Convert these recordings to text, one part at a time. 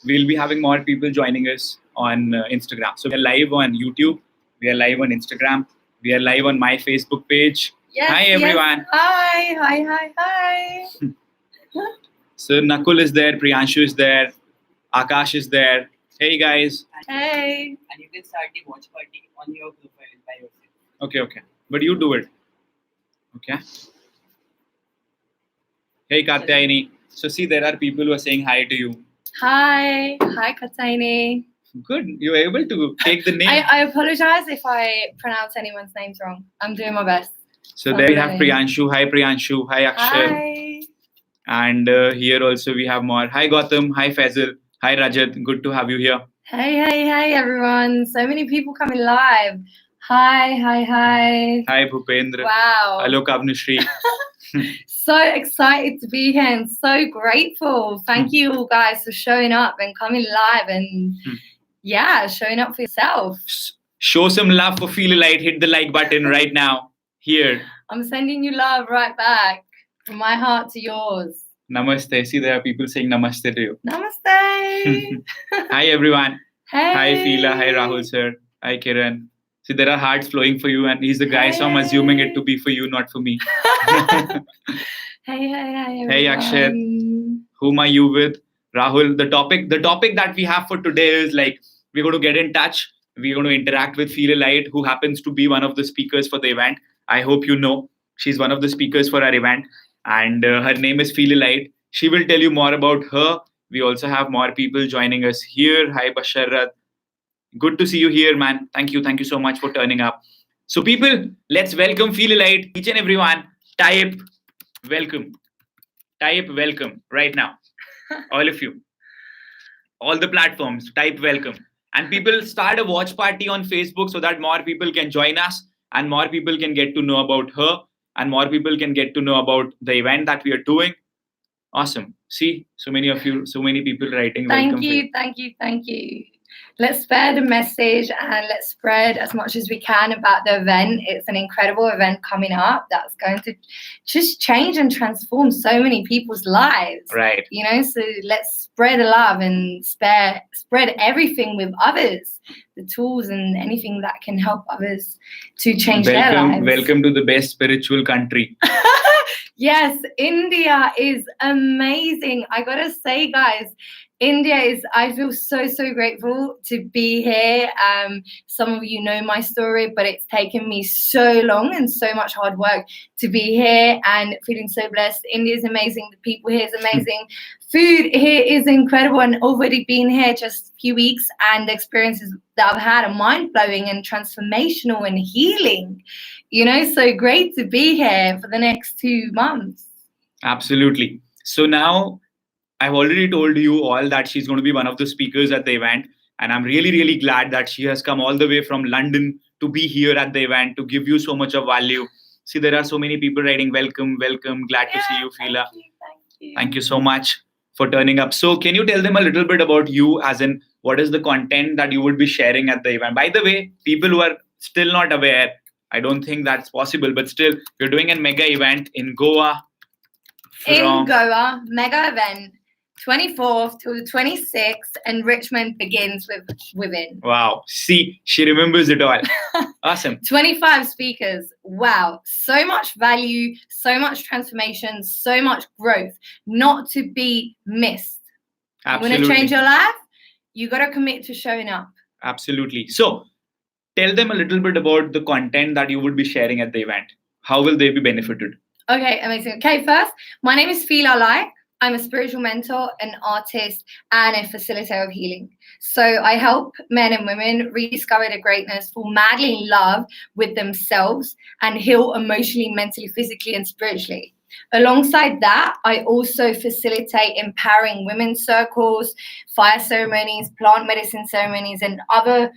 we'll be having more people joining us on Instagram. So we are live on YouTube, we are live on Instagram, we are live on my Facebook page. Yes, Hi everyone. Yes. Hi. So Nakul is there, Priyanshu is there, Akash is there. Hey guys. Hey. And you can start the watch party on your profile by yourself. Okay. But you do it. Okay. Hey Katyayani. So see, there are people who are saying hi to you. Hi Katyayani. Good. You were able to take the name. I apologize if I pronounce anyone's names wrong. I'm doing my best. So there we have Priyanshu. Hi Priyanshu. Hi Akshay. Hi. And here also we have more. Hi Gautam. Hi Faisal. Hi Rajat. Good to have you here. Hey everyone. So many people coming live. Hi. Hi Bhupendra. Wow. Hello Kavnushri. So excited to be here and so grateful. Thank you all guys for showing up and coming live and showing up for yourself. Show some love for Feela Light. Hit the like button right now. Here. I'm sending you love right back from my heart to yours. Namaste. See, there are people saying namaste to you. Namaste. Hi everyone. Hey. Hi Feela. Hi Rahul sir. Hi Kiran. See, there are hearts flowing for you, and he's the guy, so I'm assuming it to be for you, not for me. Hey, everyone. Hey Akshay. Whom are you with? Rahul. The topic that we have for today is like, we're going to get in touch. We're going to interact with Feela Light, who happens to be one of the speakers for the event. I hope you know. She's one of the speakers for our event, and her name is Feela Light. She will tell you more about her. We also have more people joining us here. Hi Basharat. Good to see you here, man. Thank you so much for turning up. So people, let's welcome Feela Light. Each and everyone, type welcome. Type welcome right now. All of you. All the platforms, type welcome. And people, start a watch party on Facebook so that more people can join us and more people can get to know about her and more people can get to know about the event that we are doing. Awesome. See, so many of you, so many people writing welcome. Thank you. Let's spread the message and let's spread as much as we can about the event. It's an incredible event coming up that's going to just change and transform so many people's lives. Right. So let's spread the love and spread everything with others, the tools and anything that can help others to change their lives. Welcome to the best spiritual country. Yes, India is amazing. I gotta say, guys, I feel so grateful to be here. Some of you know my story, but it's taken me so long and so much hard work to be here and feeling so blessed. India is amazing. The people here is amazing. Food here is incredible, and already been here just a few weeks, and the experiences that I've had are mind-blowing and transformational and healing. So great to be here for the next 2 months. Absolutely. So now, I've already told you all that she's going to be one of the speakers at the event. And I'm really glad that she has come all the way from London to be here at the event, to give you so much of value. See, there are so many people writing, welcome. Glad to see you, Feela. Thank you so much for turning up. So can you tell them a little bit about you, as in what is the content that you would be sharing at the event? By the way, people who are still not aware, I don't think that's possible, but still, you're doing a mega event in Goa. Mega event. 24th to the 26th, and Richmond begins with women. Wow. See, she remembers it all. Awesome. 25 speakers. Wow. So much value, so much transformation, so much growth, not to be missed. Absolutely. You want to change your life? You got to commit to showing up. Absolutely. So, tell them a little bit about the content that you would be sharing at the event. How will they be benefited? Okay, amazing. Okay, first, my name is Feela Light. I'm a spiritual mentor, an artist, and a facilitator of healing. So I help men and women rediscover their greatness, fall madly in love with themselves, and heal emotionally, mentally, physically, and spiritually. Alongside that, I also facilitate empowering women's circles, fire ceremonies, plant medicine ceremonies, and other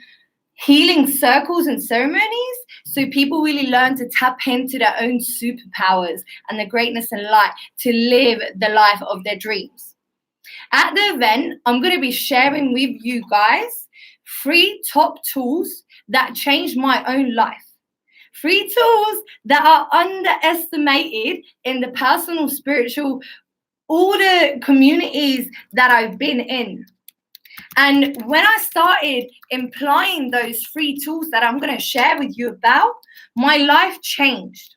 healing circles and ceremonies, so people really learn to tap into their own superpowers and the greatness and light to live the life of their dreams. At the event, I'm going to be sharing with you guys 3 top tools that changed my own life. 3 tools that are underestimated in the personal, spiritual, all the communities that I've been in. And when I started employing those free tools that I'm going to share with you about, my life changed.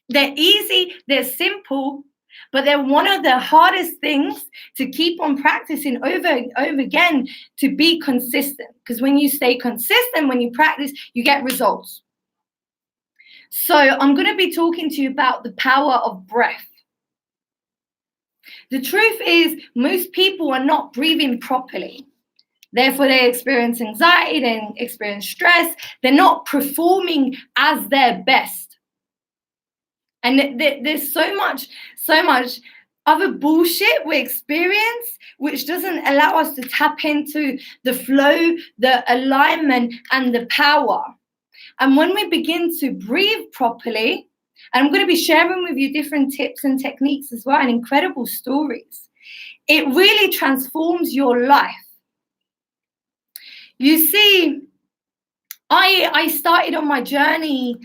They're easy, they're simple, but they're one of the hardest things to keep on practicing over and over again, to be consistent. Because when you stay consistent, when you practice, you get results. So I'm going to be talking to you about the power of breath. The truth is, most people are not breathing properly. Therefore, they experience anxiety, they experience stress. They're not performing as their best. And there's so much other bullshit we experience which doesn't allow us to tap into the flow, the alignment, and the power. And when we begin to breathe properly, and I'm going to be sharing with you different tips and techniques as well, and incredible stories, it really transforms your life. You see, I started on my journey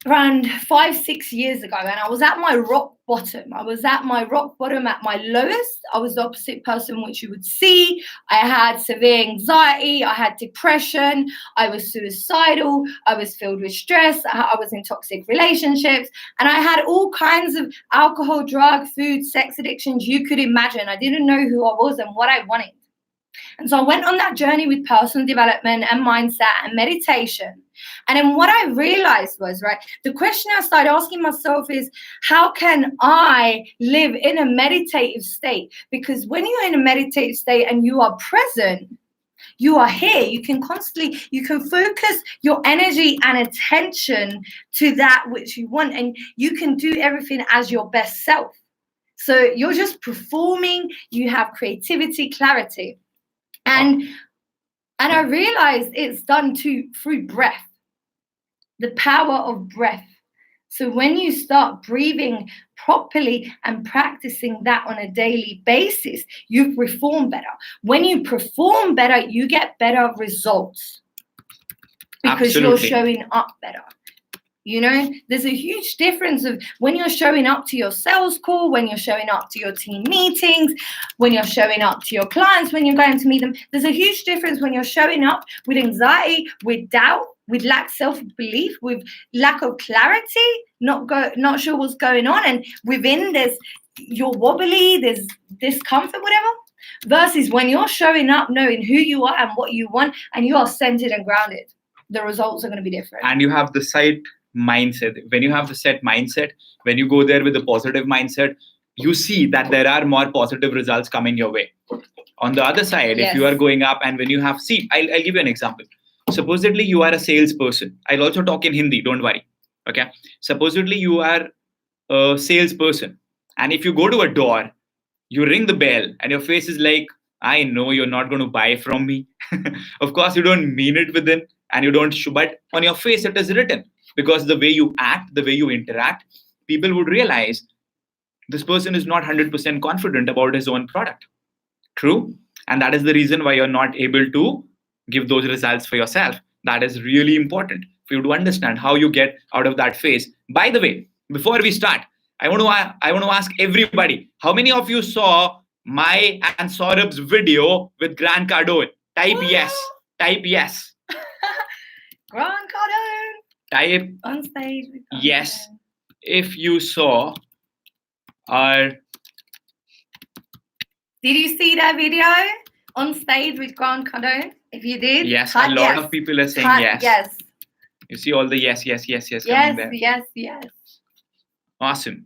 around 5-6 years ago, and I was at my rock bottom. I was at my rock bottom at my lowest. I was the opposite person which you would see. I had severe anxiety. I had depression. I was suicidal. I was filled with stress. I was in toxic relationships. And I had all kinds of alcohol, drug, food, sex addictions you could imagine. I didn't know who I was and what I wanted. And so I went on that journey with personal development and mindset and meditation. And then what I realized was, right, the question I started asking myself is, how can I live in a meditative state? Because when you're in a meditative state and you are present, you are here. You can focus your energy and attention to that which you want, and you can do everything as your best self. So you're just performing, you have creativity, clarity. And I realized it's done through breath, the power of breath. So when you start breathing properly and practicing that on a daily basis, you perform better. When you perform better, you get better results because You're showing up better. You know, there's a huge difference of when you're showing up to your sales call, when you're showing up to your team meetings, when you're showing up to your clients, when you're going to meet them. There's a huge difference when you're showing up with anxiety, with doubt, with lack of self-belief, with lack of clarity, not sure what's going on. And within you're wobbly, there's discomfort, whatever. Versus when you're showing up knowing who you are and what you want, and you are centered and grounded, the results are going to be different. And you have the set mindset. When you have the set mindset, when you go there with a positive mindset, you see that there are more positive results coming your way. On the other side, Yes. If you are going up and when you have, I'll give you an example. Supposedly you are a salesperson. I'll also talk in Hindi, don't worry. Okay. Supposedly you are a salesperson. And if you go to a door, you ring the bell and your face is like, I know you're not going to buy from me. Of course, you don't mean it within and you don't, but on your face it is written. Because the way you act, the way you interact, people would realize this person is not 100% confident about his own product. True? And that is the reason why you're not able to give those results for yourself. That is really important for you to understand how you get out of that phase. By the way, before we start, I want to ask everybody, how many of you saw my and Saurabh's video with Grant Cardone? Type yes. Type yes. Grant Cardone. Type on stage with yes if you saw our. Did you see that video on stage with Grant Cardone? If you did, yes, a lot of people are saying yes. Yes. You see all the yes coming there. Yes. Awesome.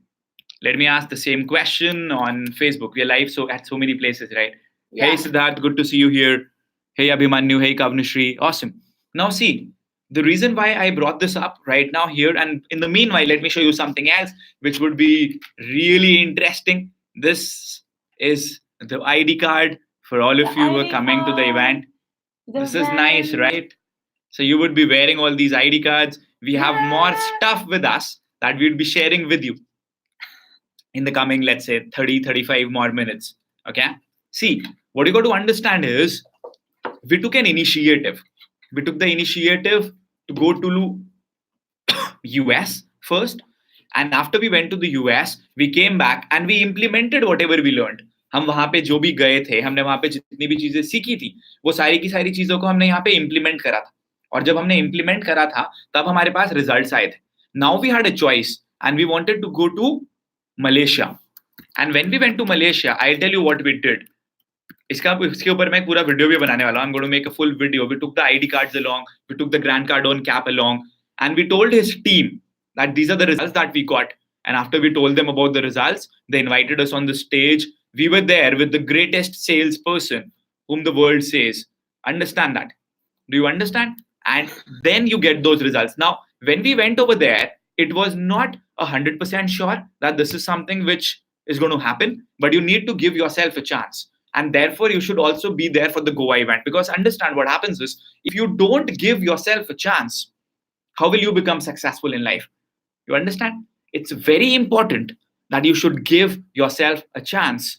Let me ask the same question on Facebook. We are live at so many places, right? Yeah. Hey Siddharth, good to see you here. Hey Abhimanyu, hey Kavnashri. Awesome. Now see, the reason why I brought this up right now here, and in the meanwhile, let me show you something else which would be really interesting. This is the ID card for all of you who are coming to the event. This is nice, right? So you would be wearing all these ID cards. We have more stuff with us that we'll be sharing with you in the coming, let's say, 30-35 more minutes. Okay? See, what you got to understand is we took an initiative. We took the initiative to go to US first. And after we went to the US, we came back and we implemented whatever we learned. हम वहां पे जो भी गए थे, हमने वहां पे जितनी भी चीजें सीखी थी, वो सारी की सारी चीजों को हमने यहाँ पे इम्प्लीमेंट करा था. और जब हमने इम्प्लीमेंट करा था, तब हमारे पास रिजल्ट्स आए थे. Now we had a choice and we wanted to go to Malaysia. And when we went to Malaysia, I tell you what we did. इसके ऊपर मैं एक पूरा वीडियो भी बनाने वाला हूं. I'm going to make a full video. We took the ID cards along, we took the Grant Cardone cap along, and we told his team that these are the results that we got. And after we told them about the results, they invited us on the stage. We were there with the greatest salesperson whom the world says. Understand that? Do you understand? And then you get those results. Now, when we went over there, it was not 100% sure that this is something which is going to happen, but you need to give yourself a chance. And therefore, you should also be there for the Goa event, because understand what happens is, if you don't give yourself a chance, how will you become successful in life? You understand? It's very important that you should give yourself a chance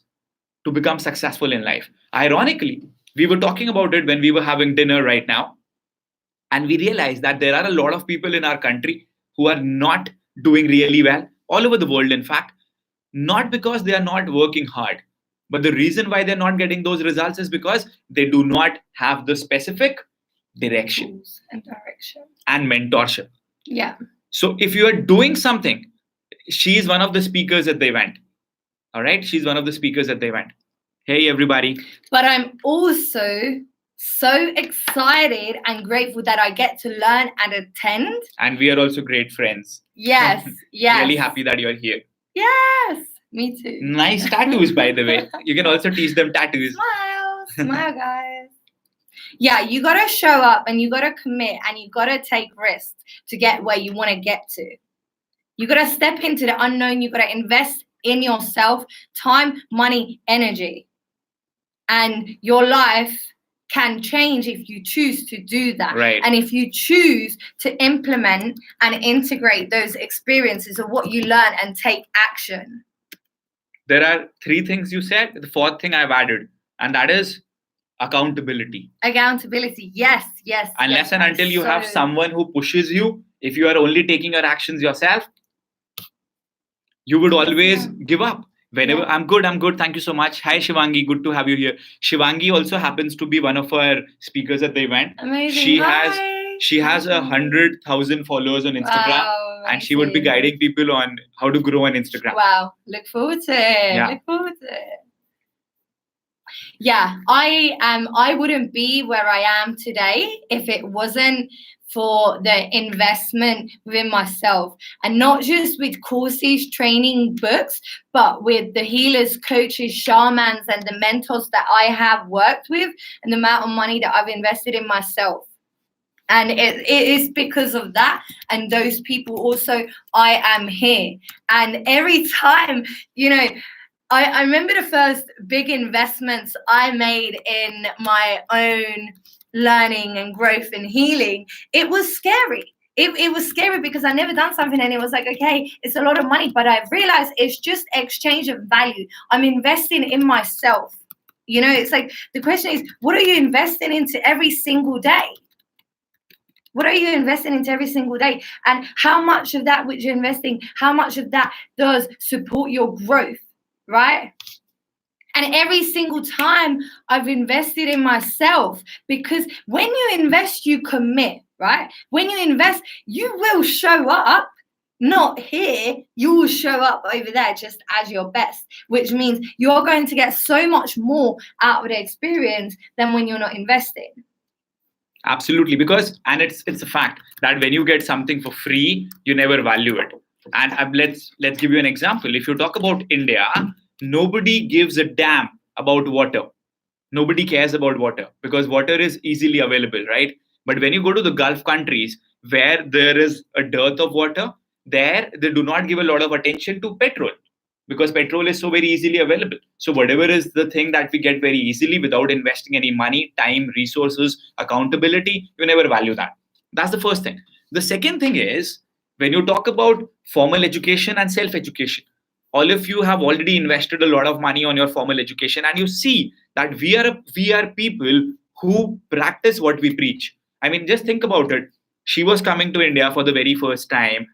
to become successful in life. Ironically, we were talking about it when we were having dinner right now, and we realized that there are a lot of people in our country who are not doing really well, all over the world, in fact, not because they are not working hard, but the reason why they're not getting those results is because they do not have the specific direction Tools and direction. and mentorship. Yeah. So if you are doing something, she is one of the speakers at the event. All right, she's one of the speakers at the event. Hey, everybody. But I'm also so excited and grateful that I get to learn and attend. And we are also great friends. Yes, yes. Really happy that you're here. Yes, me too. Nice tattoos, by the way. You can also teach them tattoos. Smile, smile, guys. Yeah, you got to show up and you got to commit and you got to take risks to get where you want to get to. You got to step into the unknown. You got to invest in yourself, time, money, energy. And your life can change if you choose to do that. Right. And if you choose to implement and integrate those experiences of what you learn and take action. There are 3 things you said. The 4th thing I've added, and that is accountability. Accountability, yes, yes. Unless yes, and until you have someone who pushes you, if you are only taking your actions yourself, you would always give up. Whenever I'm good, thank you so much. Hi Shivangi, good to have you here. Shivangi also happens to be one of our speakers at the event. Amazing. She has 100,000 followers on Instagram. Wow, and she would be guiding people on how to grow on Instagram. Wow, look forward to it. Yeah. Look forward to it. Yeah, I wouldn't be where I am today if it wasn't for the investment within myself, and not just with courses, training, books, but with the healers, coaches, shamans, and the mentors that I have worked with, and the amount of money that I've invested in myself. And it is because of that and those people also I am here. And every time, I remember the first big investments I made in my own learning and growth and healing. It was scary. It was scary because I never done something and it was like, okay, it's a lot of money, but I've realized it's just exchange of value. I'm investing in myself. It's like the question is, what are you investing into every single day? What are you investing into every single day? And how much of that which you're investing, how much of that does support your growth, right? And every single time I've invested in myself, because when you invest, you commit, right? When you invest, you will show up, not here, you will show up over there just as your best, which means you're going to get so much more out of the experience than when you're not investing. Absolutely, because it's a fact that when you get something for free, you never value it. And let's give you an example. If you talk about India, nobody gives a damn about water. Nobody cares about water because water is easily available, right? But when you go to the Gulf countries where there is a dearth of water, they do not give a lot of attention to petrol, because petrol is so very easily available. So whatever is the thing that we get very easily without investing any money, time, resources, accountability, you never value that. That's the first thing. The second thing is, when you talk about formal education and self-education, all of you have already invested a lot of money on your formal education, and you see that we are people who practice what we preach. I mean, just think about it. She was coming to India for the very first time.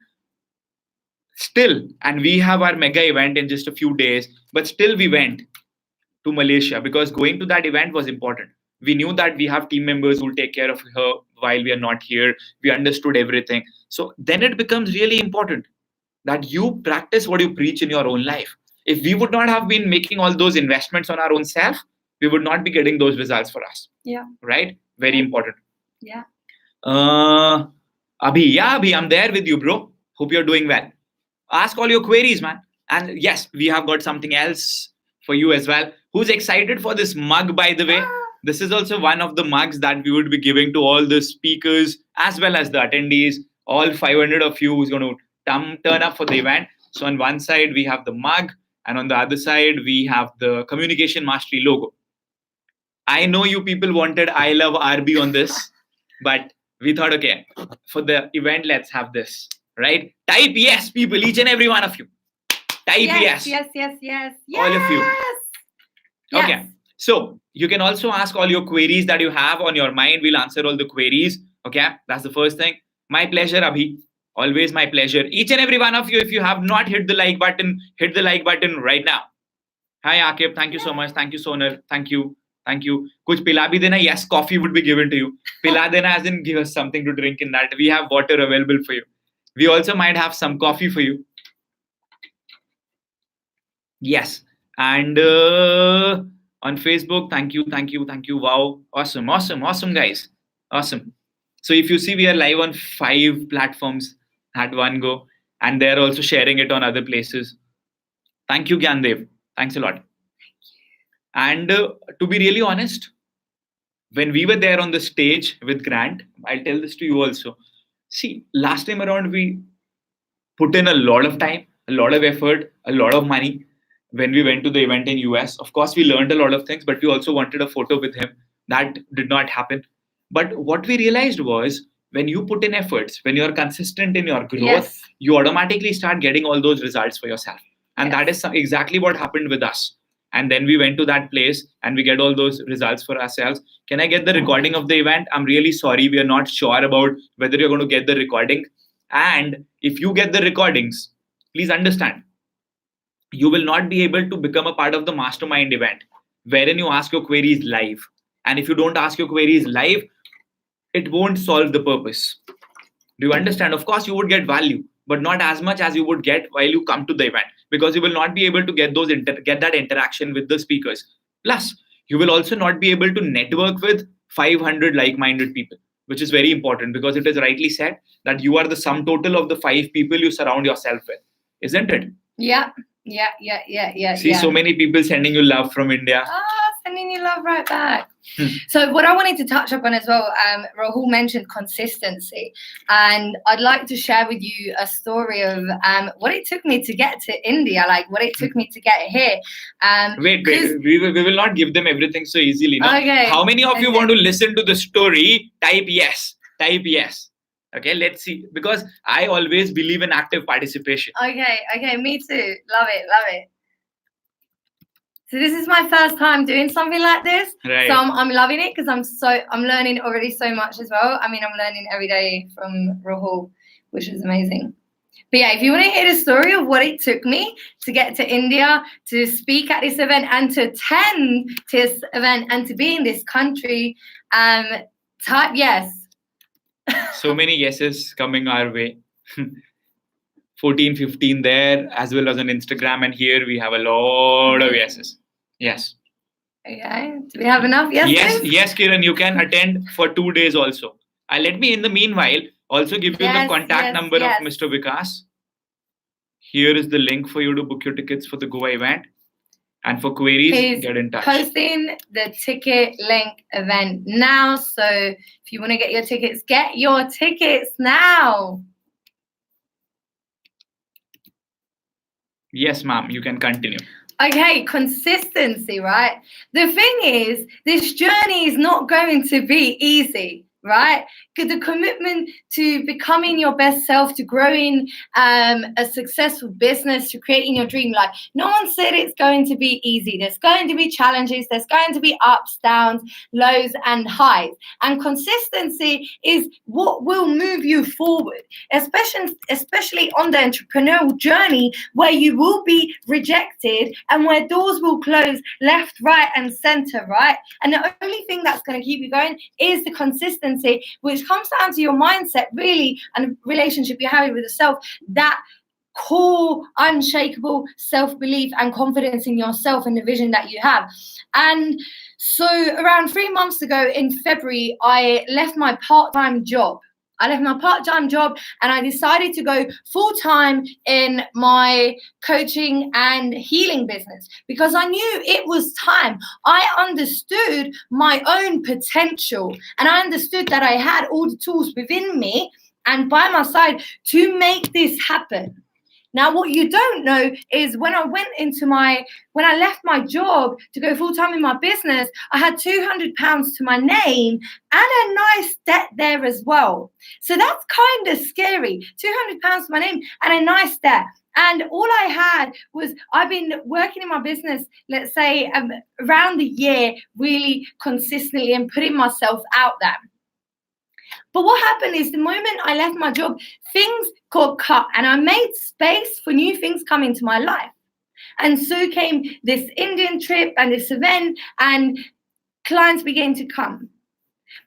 Still, and we have our mega event in just a few days, but still we went. to Malaysia because going to that event was important. We knew that we have team members who will take care of her while we are not here. We understood everything. So then it becomes really important that you practice what you preach in your own life. If we would not have been making all those investments on our own self, we would not be getting those results for us. Yeah. Right? Very important. Yeah. Abhi, I'm there with you, bro. Hope you're doing well. Ask all your queries, man. And yes, we have got something else for you as well. Who's excited for this mug, by the way? This is also one of the mugs that we would be giving to all the speakers as well as the attendees, all 500 of you who's going to turn up for the event. So on one side, we have the mug, and on the other side, we have the Communication Mastery logo. I know you people wanted I love RB on this, but we thought, okay, for the event, let's have this, right? Type yes, people, each and every one of you. Type yes. Yes. All of you. Yes. Okay. So you can also ask all your queries that you have on your mind. We'll answer all the queries. Okay. That's the first thing. My pleasure, Abhi. Always my pleasure. Each and every one of you, if you have not hit the like button, hit the like button right now. Hi, Akib. Thank you so much. Thank you, Sonal. Thank you. Kuch pila bhi dena. Yes, coffee would be given to you. Pila dena as in give us something to drink in that. We have water available for you. We also might have some coffee for you. Yes. And on Facebook, thank you. Wow. Awesome, guys. Awesome. So if you see, we are live on 5 platforms at one go, and they're also sharing it on other places. Thank you, Gyandev. Thanks a lot. And to be really honest, when we were there on the stage with Grant, I'll tell this to you also. See, last time around, we put in a lot of time, a lot of effort, a lot of money. When we went to the event in US, of course, we learned a lot of things, but we also wanted a photo with him. That did not happen. But what we realized was when you put in efforts, when you're consistent in your growth, you automatically start getting all those results for yourself. And that is exactly what happened with us. And then we went to that place and we get all those results for ourselves. Can I get the recording of the event? I'm really sorry. We are not sure about whether you're going to get the recording. And if you get the recordings, please understand, you will not be able to become a part of the mastermind event wherein you ask your queries live. And if you don't ask your queries live, it won't solve the purpose. Do you understand? Of course, you would get value, but not as much as you would get while you come to the event, because you will not be able to get that interaction with the speakers. Plus, you will also not be able to network with 500 like-minded people, which is very important because it is rightly said that you are the sum total of the 5 people you surround yourself with, isn't it? Yeah. See, so many people sending you love from India. Sending you love right back. So what I wanted to touch up on as well, Rahul mentioned consistency, and I'd like to share with you a story of what it took me to get to India, like what it took me to get here. Wait, we will not give them everything so easily. No? Okay. How many of you want to listen to the story? Type yes. Okay, let's see. Because I always believe in active participation. Okay, me too. Love it. So this is my first time doing something like this. Right. So I'm loving it because I'm learning already so much as well. I mean, I'm learning every day from Rahul, which is amazing. But yeah, if you want to hear the story of what it took me to get to India, to speak at this event and to attend this event and to be in this country, type yes. So many yeses coming our way. 14, 15 there, as well as on Instagram, and here we have a lot of yeses. Yes. Okay. Do we have enough yeses? Yes, Kiran, you can attend for 2 days also. Let me, in the meanwhile, also give you the contact number of Mr. Vikas. Here is the link for you to book your tickets for the Goa event. And for queries, get in touch. Posting the ticket link event now. So if you want to get your tickets now. Yes, ma'am, you can continue. Okay, consistency, right? The thing is, this journey is not going to be easy. right? The commitment to becoming your best self, to growing a successful business, to creating your dream life. No one said it's going to be easy. There's going to be challenges. There's going to be ups, downs, lows, and highs. And consistency is what will move you forward, especially on the entrepreneurial journey, where you will be rejected and where doors will close left, right, and center, right? And the only thing that's going to keep you going is the consistency, which comes down to your mindset, really, and the relationship you're having with yourself, that core, unshakable self-belief and confidence in yourself and the vision that you have. And so around 3 months ago in February, I left my part-time job. And I decided to go full-time in my coaching and healing business because I knew it was time. I understood my own potential and I understood that I had all the tools within me and by my side to make this happen. Now, what you don't know is when I left my job to go full-time in my business, I had £200 to my name and a nice debt there as well. So that's kind of scary. £200 to my name and a nice debt. And all I had was, I've been working in my business, let's say, around the year, really consistently and putting myself out there. But what happened is the moment I left my job, things got cut and I made space for new things come into my life. And so came this Indian trip and this event and clients began to come.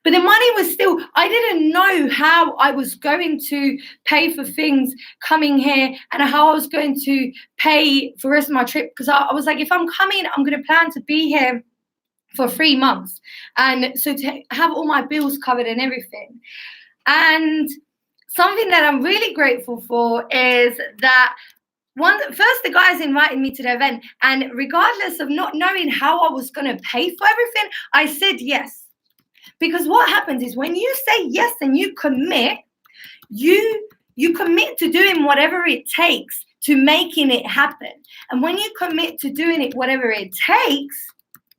But the money was still, I didn't know how I was going to pay for things coming here and how I was going to pay for the rest of my trip. Because I was like, if I'm coming, I'm going to plan to be here for 3 months, and so to have all my bills covered and everything. And something that I'm really grateful for is that first the guys invited me to the event, and regardless of not knowing how I was going to pay for everything, I said yes. Because what happens is when you say yes and you commit, you commit to doing whatever it takes to making it happen. And when you commit to doing it whatever it takes,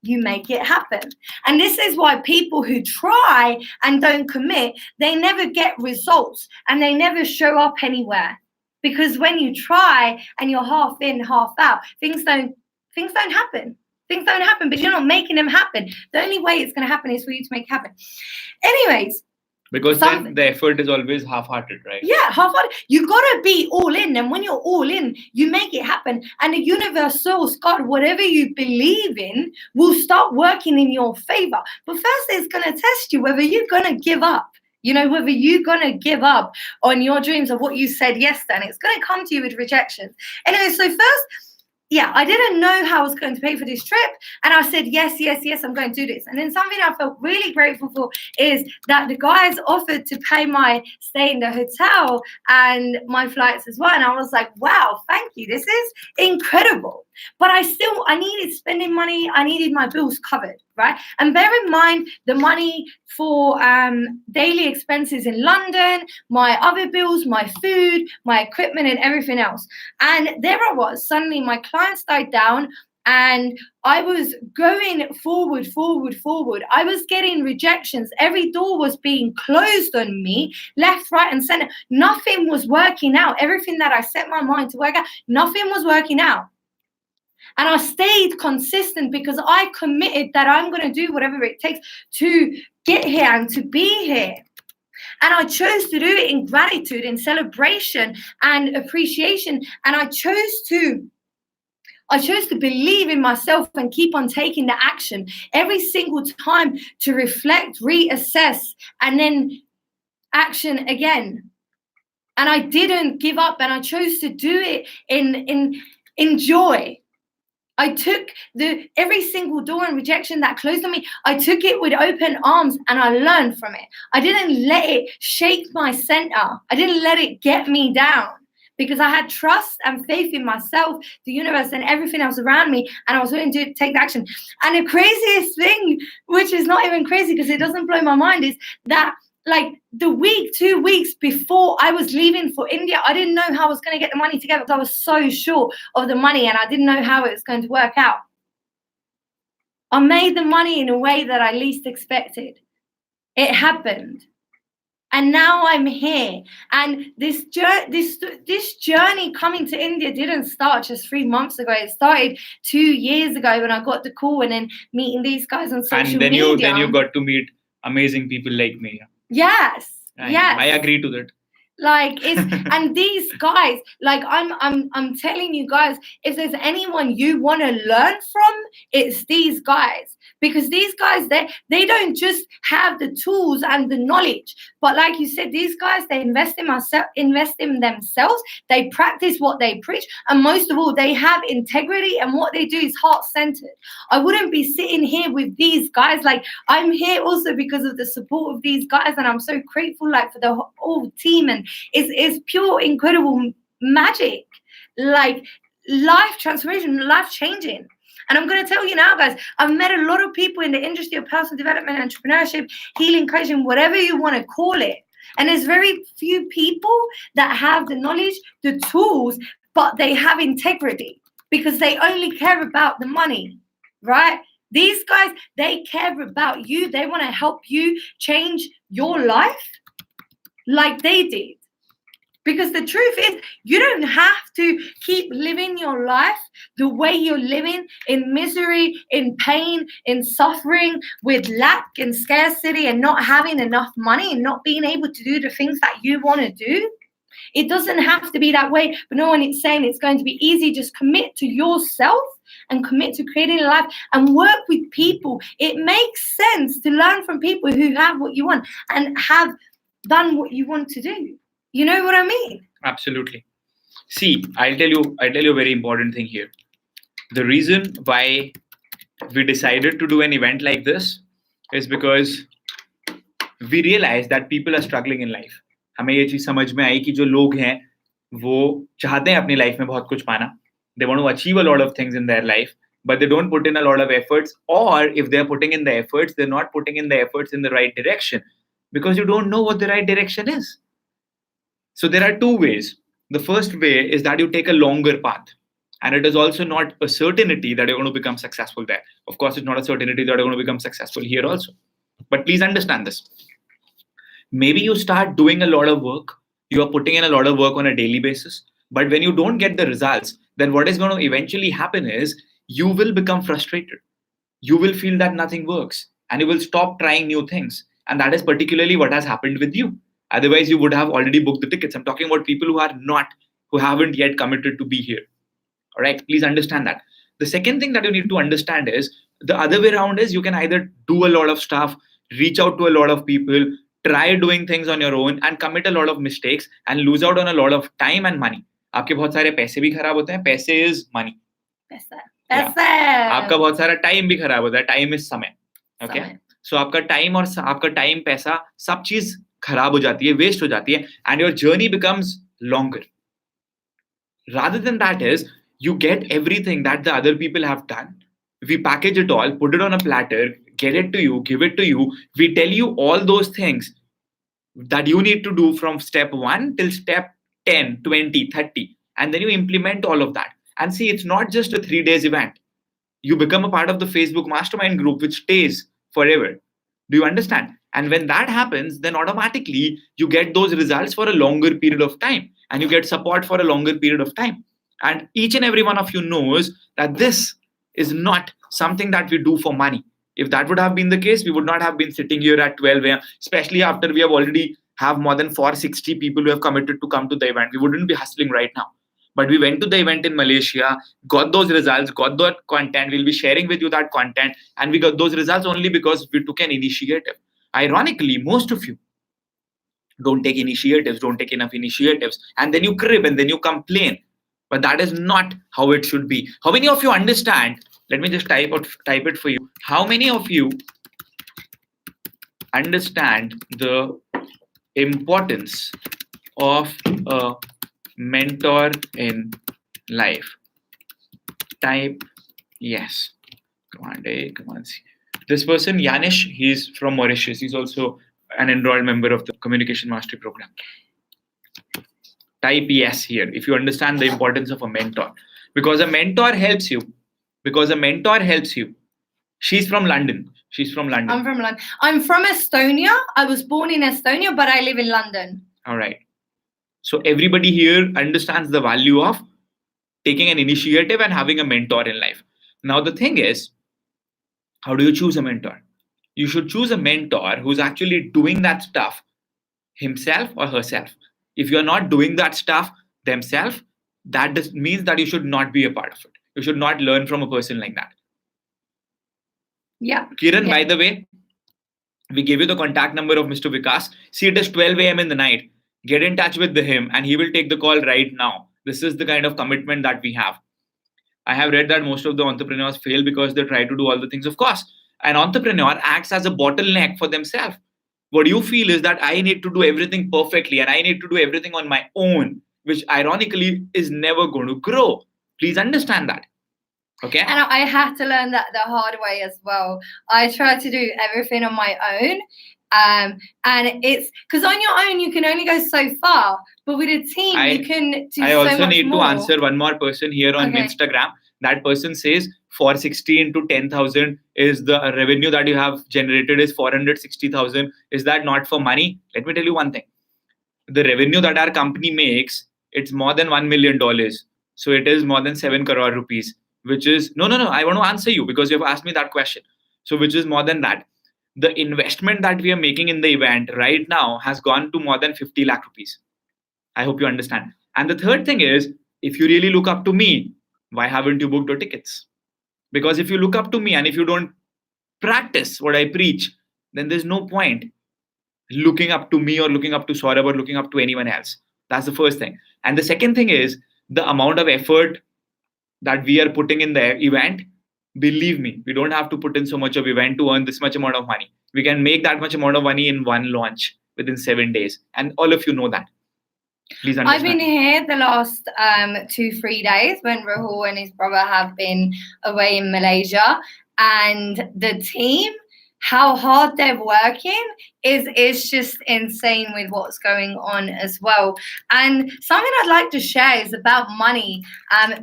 you make it happen. And this is why people who try and don't commit, they never get results and they never show up anywhere. Because when you try and you're half in, half out, things don't happen. Things don't happen, but you're not making them happen. The only way it's going to happen is for you to make it happen. Anyways. Because then the effort is always half-hearted, right? Yeah, half-hearted. You got to be all in. And when you're all in, you make it happen. And the universe, source, God, whatever you believe in will start working in your favor. But first, it's going to test you whether you're going to give up. You know, whether you're going to give up on your dreams of what you said yes to. And it's going to come to you with rejections. Anyway, so first, I didn't know how I was going to pay for this trip. And I said, yes, I'm going to do this. And then something I felt really grateful for is that the guys offered to pay my stay in the hotel and my flights as well. And I was like, wow, thank you. This is incredible. But I needed spending money. I needed my bills covered, right? And bear in mind the money for daily expenses in London, my other bills, my food, my equipment and everything else. And there I was, suddenly my clients died down and I was going forward. I was getting rejections. Every door was being closed on me, left, right, and center. Nothing was working out. Everything that I set my mind to work out, nothing was working out. And I stayed consistent because I committed that I'm going to do whatever it takes to get here and to be here. And I chose to do it in gratitude, in celebration and appreciation. And I chose to believe in myself and keep on taking the action every single time to reflect, reassess, and then action again. And I didn't give up and I chose to do it in joy. I took every single door and rejection that closed on me, I took it with open arms and I learned from it. I didn't let it shake my center. I didn't let it get me down because I had trust and faith in myself, the universe and everything else around me. And I was willing to take action. And the craziest thing, which is not even crazy because it doesn't blow my mind, is that like the week, 2 weeks before I was leaving for India, I didn't know how I was going to get the money together because I was so short of the money and I didn't know how it was going to work out. I made the money in a way that I least expected. It happened. And now I'm here. And this journey coming to India didn't start just 3 months ago. It started 2 years ago when I got the call and then meeting these guys on social And then media. you got to meet amazing people like me. Yes. I agree to that. Like it's and these guys, like I'm telling you guys, if there's anyone you want to learn from, it's these guys. Because these guys, they don't just have the tools and the knowledge, but like you said, these guys, they invest in themselves, they practice what they preach, and most of all, they have integrity, and what they do is heart-centered. I wouldn't be sitting here with these guys. Like, I'm here also because of the support of these guys, and I'm so grateful, like, for the whole team, and it's pure incredible magic, like life transformation, life changing. And I'm going to tell you now, guys, I've met a lot of people in the industry of personal development, entrepreneurship, healing, coaching, whatever you want to call it. And there's very few people that have the knowledge, the tools, but they have integrity because they only care about the money, right? These guys, they care about you. They want to help you change your life like they did. Because the truth is, you don't have to keep living your life the way you're living, in misery, in pain, in suffering, with lack and scarcity, and not having enough money and not being able to do the things that you want to do. It doesn't have to be that way, but no one is saying it's going to be easy. Just commit to yourself and commit to creating a life and work with people. It makes sense to learn from people who have what you want and have done what you want to do. You know what I mean? Absolutely. See, I'll tell you a very important thing here. The reason why we decided to do an event like this is because we realized that people are struggling in life. हमें ये चीज समझ में आई कि जो लोग हैं वो चाहते हैं अपनी लाइफ में बहुत कुछ पाना. They want to achieve a lot of things in their life, but they don't put in a lot of efforts, or if they're putting in the efforts, they're not putting in the efforts in the right direction because you don't know what the right direction is. So there are two ways. The first way is that you take a longer path. And it is also not a certainty that you're going to become successful there. Of course, it's not a certainty that you're going to become successful here also. But please understand this. Maybe you start doing a lot of work. You are putting in a lot of work on a daily basis. But when you don't get the results, then what is going to eventually happen is you will become frustrated. You will feel that nothing works. And you will stop trying new things. And that is particularly what has happened with you. Otherwise, you would have already booked the tickets. I'm talking about people who haven't yet committed to be here. All right, please understand that. The second thing that you need to understand is the other way around is you can either do a lot of stuff, reach out to a lot of people, try doing things on your own and commit a lot of mistakes and lose out on a lot of time and money. आपके बहुत सारे पैसे भी खराब होते हैं. पैसे is money. पैसा. आपका बहुत सारा टाइम भी खराब होता है. टाइम is समय. Okay. So आपका टाइम और आपका टाइम पैसा सब चीज खराब हो जाती है, वेस्ट हो जाती है, and your journey becomes longer. Rather than that is you get everything that the other people have done. We package it all, put it on a platter, get it to you, give it to you. We tell you all those things that you need to do from step 1 till step 10, 20, 30. And then you implement all of that. And see, it's not just a 3 days event. You become a part of the Facebook mastermind group, which stays forever. Do you understand? And when that happens, then automatically you get those results for a longer period of time. And you get support for a longer period of time. And each and every one of you knows that this is not something that we do for money. If that would have been the case, we would not have been sitting here at 12 a.m., especially after we have already have more than 460 people who have committed to come to the event. We wouldn't be hustling right now. But we went to the event in Malaysia, got those results, got that content. We'll be sharing with you that content. And we got those results only because we took an initiative. Ironically, most of you don't take initiatives, don't take enough initiatives. And then you crib and then you complain. But that is not how it should be. How many of you understand? Let me just type it for you. How many of you understand the importance of a mentor in life? Type yes. Come on, Dave. Come on. This person, Yanish, he's from Mauritius. He's also an enrolled member of the Communication Mastery Program. Type yes here if you understand the importance of a mentor. Because a mentor helps you She's from London. I'm from London. I'm from Estonia. I was born in Estonia, but I live in London. All right. So everybody here understands the value of taking an initiative and having a mentor in life. Now, the thing is, how do you choose a mentor? You should choose a mentor who's actually doing that stuff himself or herself. If you're not doing that stuff themselves, that means that you should not be a part of it. You should not learn from a person like that. Yeah. Kiran, Yeah. by the way, we gave you the contact number of Mr. Vikas. See, it is 12 a.m. in the night. Get in touch with him and he will take the call right now. This is the kind of commitment that we have. I have read that most of the entrepreneurs fail because they try to do all the things. Of course, an entrepreneur acts as a bottleneck for themselves. What you feel is that I need to do everything perfectly and I need to do everything on my own, which ironically is never going to grow. Please understand that. Okay. And I had to learn that the hard way as well. I try to do everything on my own. And it's because on your own, you can only go so far. But with a team, you can do so much more. I also need to answer one more person here on Instagram. That person says 460 into 10,000 is the revenue that you have generated is 460,000. Is that not for money? Let me tell you one thing. The revenue that our company makes, it's more than $1 million. So it is more than 7 crore rupees, which is, no, I want to answer you because you have asked me that question. So which is more than that. The investment that we are making in the event right now has gone to more than 50 lakh rupees. I hope you understand. And the third thing is, if you really look up to me, why haven't you booked your tickets? Because if you look up to me and if you don't practice what I preach, then there's no point looking up to me or looking up to Saurabh or looking up to anyone else. That's the first thing. And the second thing is the amount of effort that we are putting in the event. Believe me, we don't have to put in so much of event to earn this much amount of money. We can make that much amount of money in one launch within 7 days. And all of you know that. Please understand. I've been here the last 2-3 days when Rahul and his brother have been away in Malaysia. And the team, how hard they're working is just insane with what's going on as well. And something I'd like to share is about money.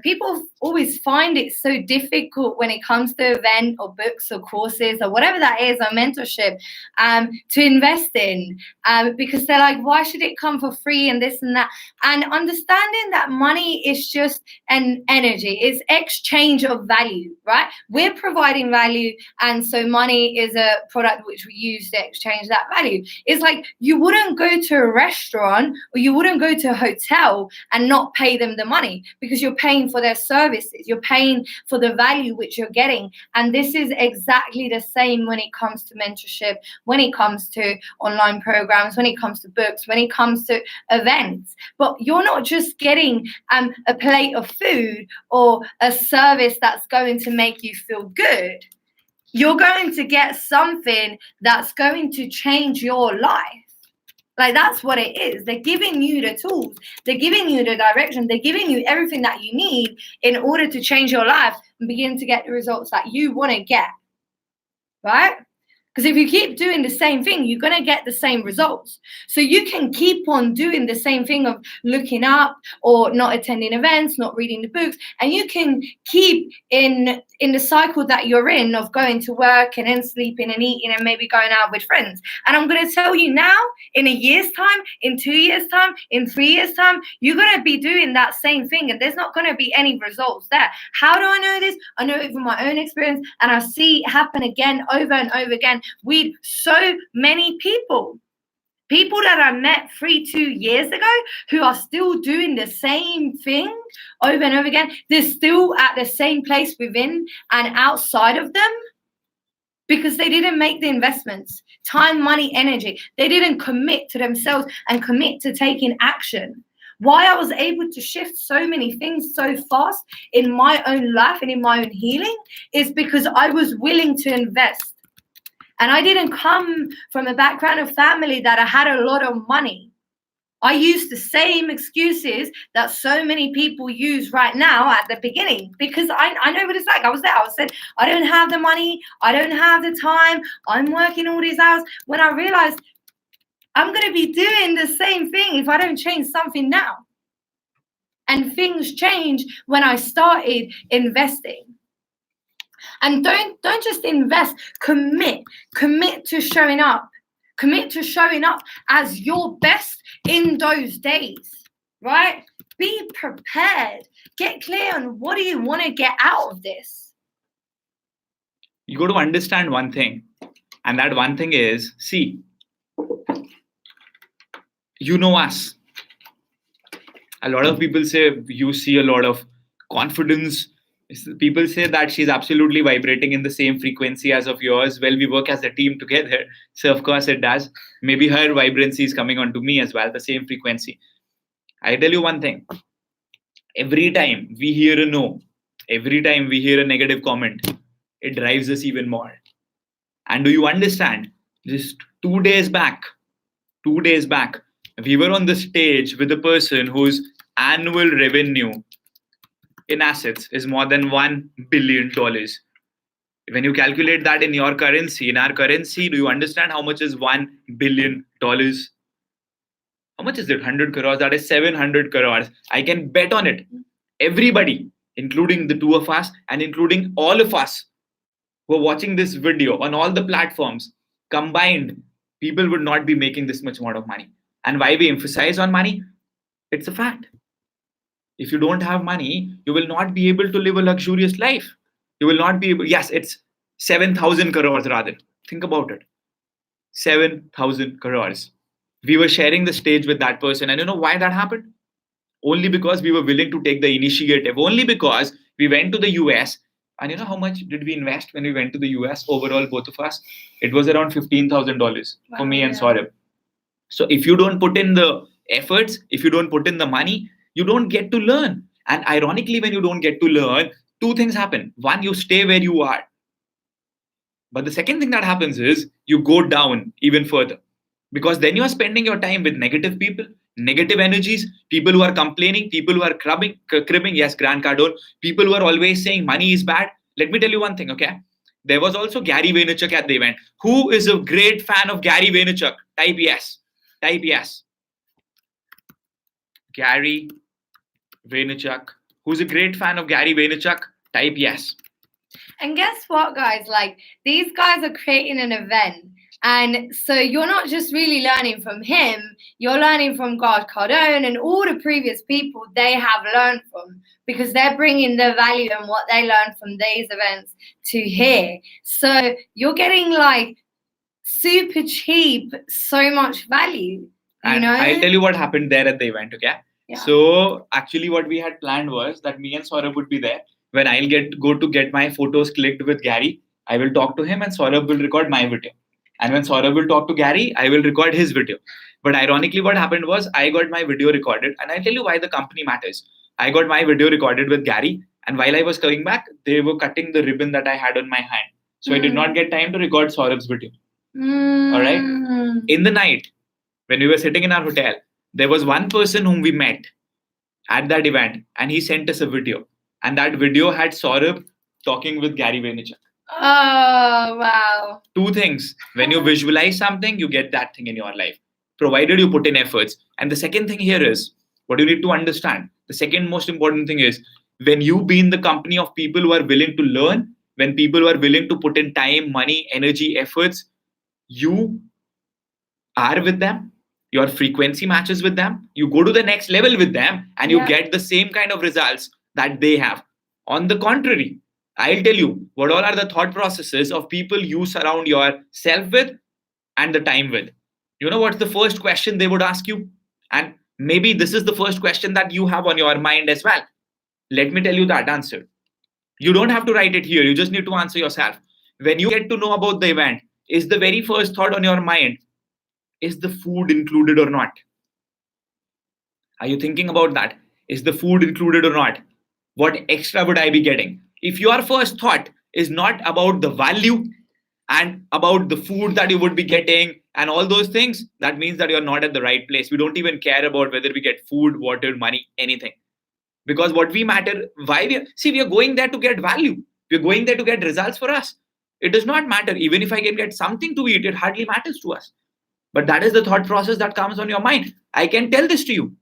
People always find it so difficult when it comes to event or books or courses or whatever that is, or mentorship, to invest in, because they're like, why should it come for free and this and that? And understanding that money is just an energy, it's exchange of value, right? We're providing value, and so money is a product which we use to exchange that value. It's like you wouldn't go to a restaurant or you wouldn't go to a hotel and not pay them the money, because you're paying for their services, you're paying for the value which you're getting. And this is exactly the same when it comes to mentorship, when it comes to online programs, when it comes to books, when it comes to events. But you're not just getting a plate of food or a service that's going to make you feel good. You're going to get something that's going to change your life. Like, that's what it is. They're giving you the tools. They're giving you the direction. They're giving you everything that you need in order to change your life and begin to get the results that you want to get, right? Because if you keep doing the same thing, you're going to get the same results. So you can keep on doing the same thing of looking up or not attending events, not reading the books, and you can keep in the cycle that you're in of going to work and then sleeping and eating and maybe going out with friends. And I'm going to tell you now, in a year's time, in 2 years' time, in 3 years' time, you're going to be doing that same thing, and there's not going to be any results there. How do I know this? I know it from my own experience, and I see it happen again, over and over again, with so many people that I met 2 years ago who are still doing the same thing over and over again. They're still at the same place within and outside of them because they didn't make the investments, time, money, energy. They didn't commit to themselves and commit to taking action. Why I was able to shift so many things so fast in my own life and in my own healing is because I was willing to invest. And I didn't come from a background of family that I had a lot of money. I used the same excuses that so many people use right now at the beginning, because I know what it's like. I was there. I said, I don't have the money. I don't have the time. I'm working all these hours. When I realized I'm going to be doing the same thing if I don't change something now. And things changed when I started investing. And don't just invest, commit to showing up. Commit to showing up as your best in those days, right? Be prepared. Get clear on what do you want to get out of this. You got to understand one thing, and that one thing is, see, you know us. A lot of people say you see a lot of confidence. People say that she's absolutely vibrating in the same frequency as of yours. Well, we work as a team together, so of course it does. Maybe her vibrancy is coming onto me as well, the same frequency. I tell you one thing. Every time we hear a no, every time we hear a negative comment, it drives us even more. And do you understand? Just 2 days back, we were on the stage with a person whose annual revenue in assets is more than $1 billion. When you calculate that in your currency, in our currency, do you understand how much is $1 billion? How much is it? 100 crores. That is 700 crores. I can bet on it. Everybody, including the two of us and including all of us who are watching this video on all the platforms, combined, people would not be making this much amount of money. And why we emphasize on money? It's a fact. If you don't have money, you will not be able to live a luxurious life. You will not be able, yes, it's 7,000 crores rather. Think about it. 7,000 crores. We were sharing the stage with that person. And you know why that happened? Only because we were willing to take the initiative. Only because we went to the US. And you know how much did we invest when we went to the US overall, both of us? It was around $15,000 for me and Saurabh. So if you don't put in the efforts, if you don't put in the money, you don't get to learn. And ironically, when you don't get to learn, two things happen. One, you stay where you are. But the second thing that happens is you go down even further. Because then you are spending your time with negative people, negative energies, people who are complaining, people who are cribbing, yes, Grant Cardone, people who are always saying money is bad. Let me tell you one thing, okay? There was also Gary Vaynerchuk at the event. Who is a great fan of Gary Vaynerchuk? Type yes. Type yes. Gary Vaynerchuk. Who's a great fan of Gary Vaynerchuk? Type yes. And guess what, guys? Like, these guys are creating an event. And so you're not just really learning from him, you're learning from Grant Cardone and all the previous people they have learned from, because they're bringing the value and what they learned from these events to here. So you're getting like super cheap, so much value. And I'll tell you what happened there at the event, okay? Yeah. So actually what we had planned was that me and Saurabh would be there. When I'll go to get my photos clicked with Gary, I will talk to him and Saurabh will record my video. And when Saurabh will talk to Gary, I will record his video. But ironically, what happened was I got my video recorded. And I'll tell you why the company matters. I got my video recorded with Gary. And while I was coming back, they were cutting the ribbon that I had on my hand. So I did not get time to record Saurabh's video. All right. In the night, when we were sitting in our hotel, there was one person whom we met at that event. And he sent us a video. And that video had Saurabh talking with Gary Vaynerchuk. Oh, wow. Two things. When you visualize something, you get that thing in your life, provided you put in efforts. And the second thing here is what you need to understand. The second most important thing is when you be in the company of people who are willing to learn, when people who are willing to put in time, money, energy, efforts, you are with them, your frequency matches with them, you go to the next level with them, and you get the same kind of results that they have. On the contrary, I'll tell you what all are the thought processes of people you surround yourself with and the time with. You know what's the first question they would ask you? And maybe this is the first question that you have on your mind as well. Let me tell you that answer. You don't have to write it here. You just need to answer yourself. When you get to know about the event, is the very first thought on your mind, is the food included or not? Are you thinking about that? Is the food included or not? What extra would I be getting? If your first thought is not about the value and about the food that you would be getting and all those things, that means that you're not at the right place. We don't even care about whether we get food, water, money, anything. Because what we matter, we are going there to get value. We're going there to get results for us. It does not matter. Even if I can get something to eat, it hardly matters to us. But that is the thought process that comes on your mind. I can tell this to you.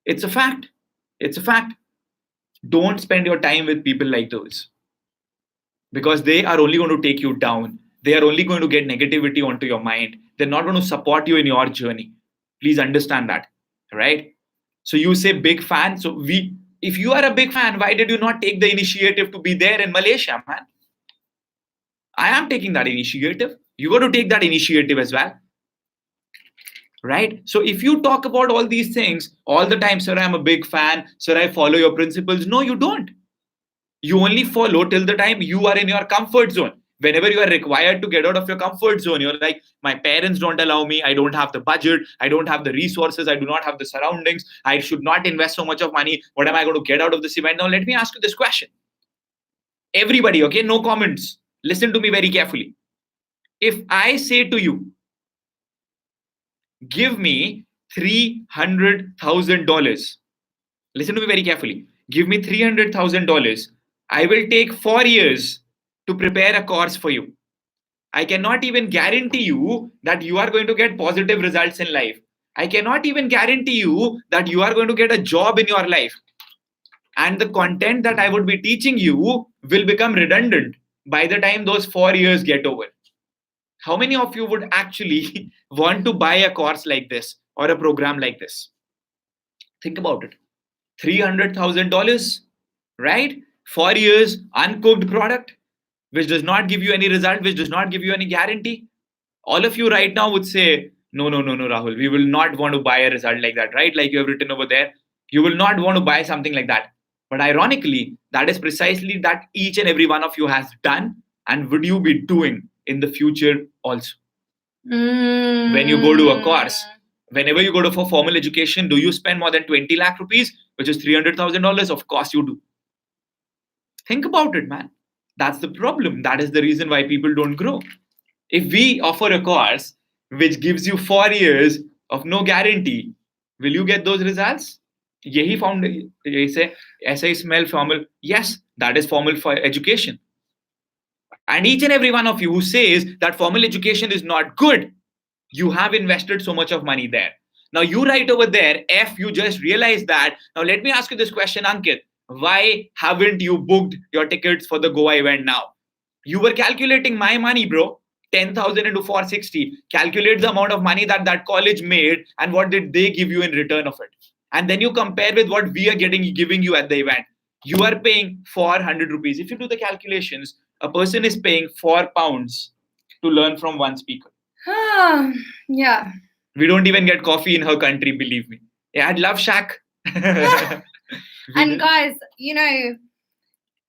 It's a fact. It's a fact. Don't spend your time with people like those. because they are only going to take you down. They are only going to get negativity onto your mind. They're not going to support you in your journey. Please understand that, right? So you say big fan. If you are a big fan, why did you not take the initiative to be there in Malaysia, man? I am taking that initiative. You got to take that initiative as well, right? So if you talk about all these things all the time, sir, I'm a big fan, sir, I follow your principles. No, you don't. You only follow till the time you are in your comfort zone. Whenever you are required to get out of your comfort zone, you're like, my parents don't allow me, I don't have the budget, I don't have the resources, I do not have the surroundings, I should not invest so much of money. What am I going to get out of this event? Now let me ask you this question. Everybody, okay, no comments. Listen to me very carefully. If I say to you, give me $300,000. Listen to me very carefully. Give me $300,000. I will take 4 years to prepare a course for you. I cannot even guarantee you that you are going to get positive results in life. I cannot even guarantee you that you are going to get a job in your life. And the content that I would be teaching you will become redundant by the time those 4 years get over. How many of you would actually want to buy a course like this or a program like this? Think about it. $300,000, right? 4 years, uncooked product, which does not give you any result, which does not give you any guarantee. All of you right now would say, no, Rahul, we will not want to buy a result like that, right? Like you have written over there, you will not want to buy something like that. But ironically, that is precisely that each and every one of you has done and would you be doing in the future also. When you go to a course, whenever you go to for formal education, do you spend more than 20 lakh rupees, which is $300,000? Of course you do. Think about it, man. That's the problem. That is the reason why people don't grow. If we offer a course which gives you 4 years of no guarantee, will you get those results? Yehi found, ऐसे ही smell formal. Yes, that is formal for education. And each and every one of you who says that formal education is not good, you have invested so much of money there. Now you write over there, F, you just realize that. Now let me ask you this question, Ankit. Why haven't you booked your tickets for the Goa event now? You were calculating my money, bro. 10,000 into 460. Calculate the amount of money that that college made and what did they give you in return of it. And then you compare with what we are giving you at the event. You are paying 400 rupees. If you do the calculations, a person is paying 4 pounds to learn from one speaker. Yeah. We don't even get coffee in her country, believe me. Yeah, I'd love Shack. And guys, you know,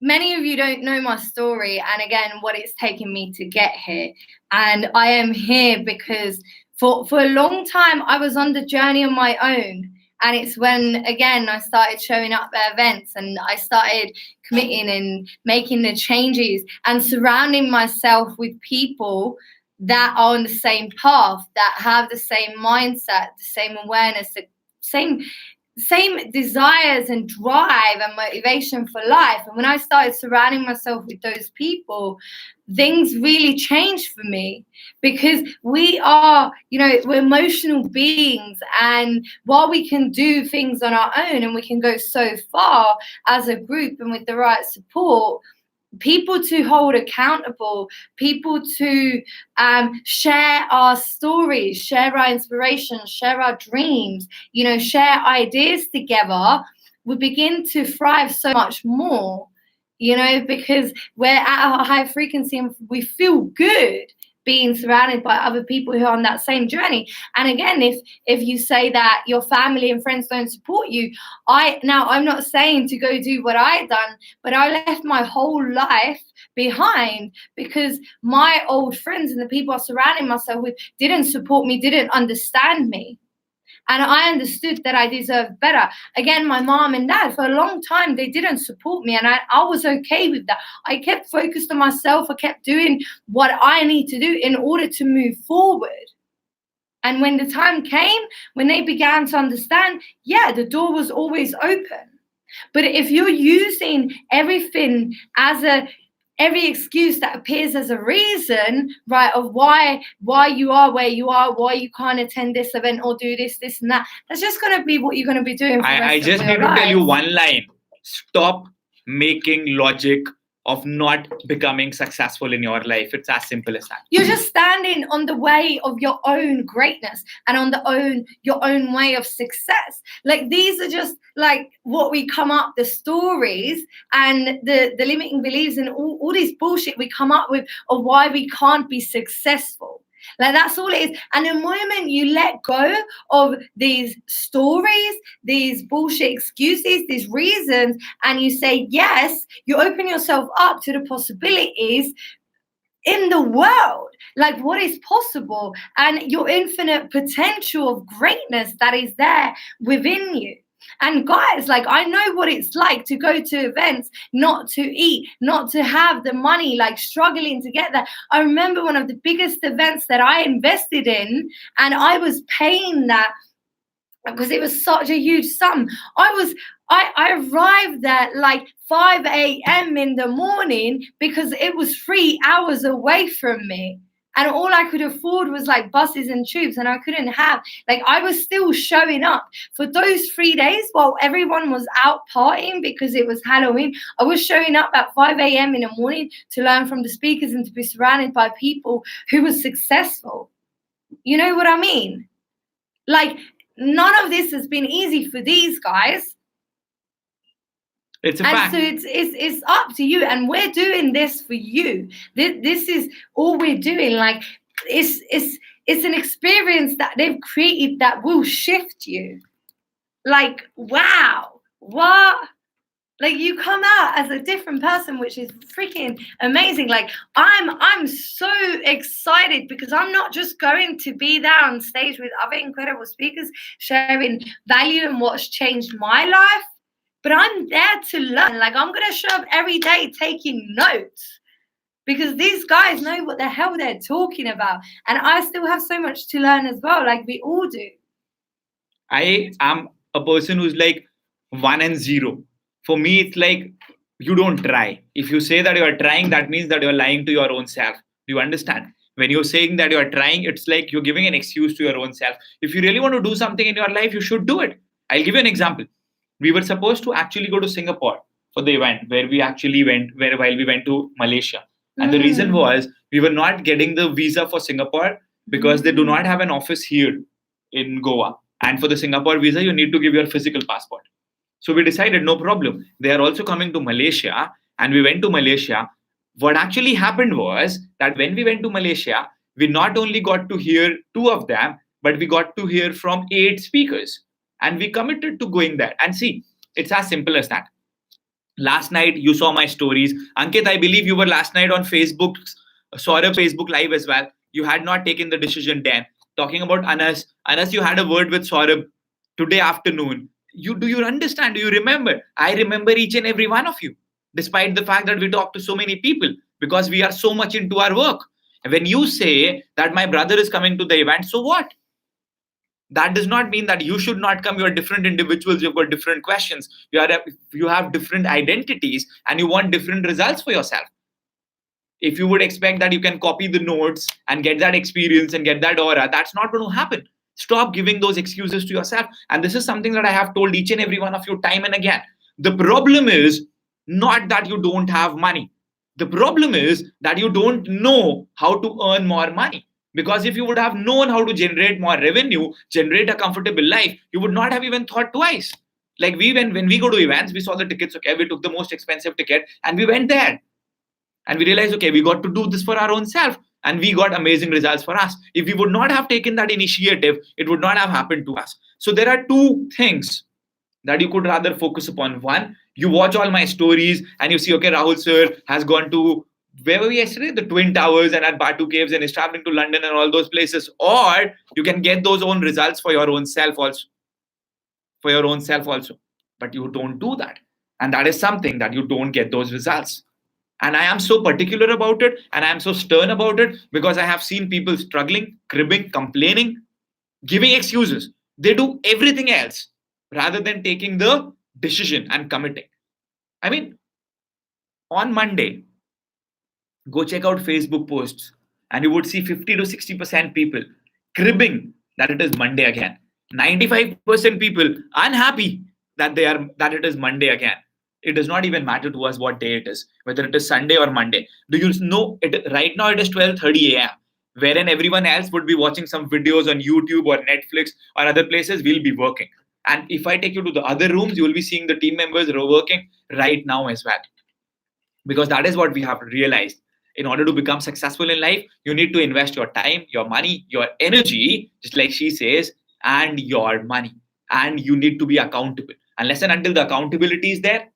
many of you don't know my story and again, what it's taken me to get here. And I am here because for a long time, I was on the journey on my own. And it's when, again, I started showing up at events and I started committing and making the changes and surrounding myself with people that are on the same path, that have the same mindset, the same awareness, the same desires and drive and motivation for life. And when I started surrounding myself with those people, things really changed for me because we are, you know, we're emotional beings. And while we can do things on our own and we can go so far as a group and with the right support, people to hold accountable, people to share our stories, share our inspirations, share our dreams, you know, share ideas together, we begin to thrive so much more, you know, because we're at a high frequency and we feel good being surrounded by other people who are on that same journey. And again, if you say that your family and friends don't support you, I'm not saying to go do what I done, but I left my whole life behind because my old friends and the people I surrounded myself with didn't support me, didn't understand me. And I understood that I deserved better. Again, my mom and dad, for a long time, they didn't support me. And I was okay with that. I kept focused on myself. I kept doing what I need to do in order to move forward. And when the time came, when they began to understand, yeah, the door was always open. But if you're using everything as every excuse that appears as a reason, right, of why you are where you are, why you can't attend this event or do this and that, that's just going to be what you're going to be doing for the rest I just of need your to life. tell you one line. Stop making logic of not becoming successful in your life. It's as simple as that. You're just standing on the way of your own greatness and on your own way of success. Like, these are just like what we come up, the stories and the limiting beliefs and all this bullshit we come up with of why we can't be successful. Like, that's all it is. And the moment you let go of these stories, these bullshit excuses, these reasons, and you say yes, you open yourself up to the possibilities in the world, like what is possible and your infinite potential of greatness that is there within you. And guys, like, I know what it's like to go to events, not to eat, not to have the money, like struggling to get there. I remember one of the biggest events that I invested in, and I was paying that because it was such a huge sum. I arrived at like 5 a.m. in the morning because it was 3 hours away from me. And all I could afford was like buses and tubes, and I couldn't have, like, I was still showing up for those 3 days while everyone was out partying because it was Halloween. I was showing up at 5 a.m. in the morning to learn from the speakers and to be surrounded by people who were successful. You know what I mean? Like, none of this has been easy for these guys. It's a and fact. So it's up to you, and we're doing this for you. This is all we're doing. Like, it's an experience that they've created that will shift you. Like, wow, what? Like, you come out as a different person, which is freaking amazing. Like, I'm so excited because I'm not just going to be there on stage with other incredible speakers sharing value and what's changed my life, but I'm there to learn. Like, I'm going to show up every day taking notes because these guys know what the hell they're talking about. And I still have so much to learn as well, like we all do. I am a person who's like 1 and 0. For me, it's like, you don't try. If you say that you are trying, that means that you're lying to your own self. Do you understand? When you're saying that you're trying, it's like you're giving an excuse to your own self. If you really want to do something in your life, you should do it. I'll give you an example. We were supposed to actually go to Singapore for the event while we went to Malaysia. And the reason was we were not getting the visa for Singapore because they do not have an office here in Goa. And for the Singapore visa, you need to give your physical passport. So we decided, no problem. They are also coming to Malaysia, and we went to Malaysia. What actually happened was that when we went to Malaysia, we not only got to hear 2 of them, but we got to hear from 8 speakers. And we committed to going there. And see, it's as simple as that. Last night, you saw my stories. Ankit, I believe you were last night on Facebook, Saurabh Facebook Live as well. You had not taken the decision then. Talking about Anas. Anas, you had a word with Saurabh today afternoon. Do you understand? Do you remember? I remember each and every one of you, despite the fact that we talk to so many people because we are so much into our work. And when you say that my brother is coming to the event, so what? That does not mean that you should not come. You are different individuals. You've got different questions. You have different identities and you want different results for yourself. If you would expect that you can copy the notes and get that experience and get that aura, that's not going to happen. Stop giving those excuses to yourself. And this is something that I have told each and every one of you time and again. The problem is not that you don't have money. The problem is that you don't know how to earn more money. Because if you would have known how to generate more revenue, generate a comfortable life, you would not have even thought twice. Like when we go to events, we saw the tickets, okay, we took the most expensive ticket and we went there. And we realized, okay, we got to do this for our own self. And we got amazing results for us. If we would not have taken that initiative, it would not have happened to us. So there are 2 things that you could rather focus upon. One, you watch all my stories and you see, okay, Rahul sir has gone to, where were we yesterday? The Twin Towers and at Batu Caves and is traveling to London and all those places. Or you can get those own results for your own self also. But you don't do that. And that is something that you don't get those results. And I am so particular about it and I am so stern about it because I have seen people struggling, cribbing, complaining, giving excuses. They do everything else rather than taking the decision and committing. I mean, on Monday, go check out Facebook posts and you would see 50 to 60% people cribbing that it is Monday again. 95% people unhappy that it is Monday again. it does not even matter to us what day it is, whether it is Sunday or Monday. Do you know it? Right now it is 12:30 a.m. wherein everyone else would be watching some videos on YouTube or Netflix or other places. We'll be working. And if I take you to the other rooms, you will be seeing the team members who are working right now as well. Because that is what we have realized. In order to become successful in life, you need to invest your time, your money, your energy, just like she says, and your money. And you need to be accountable. Unless and until the accountability is there,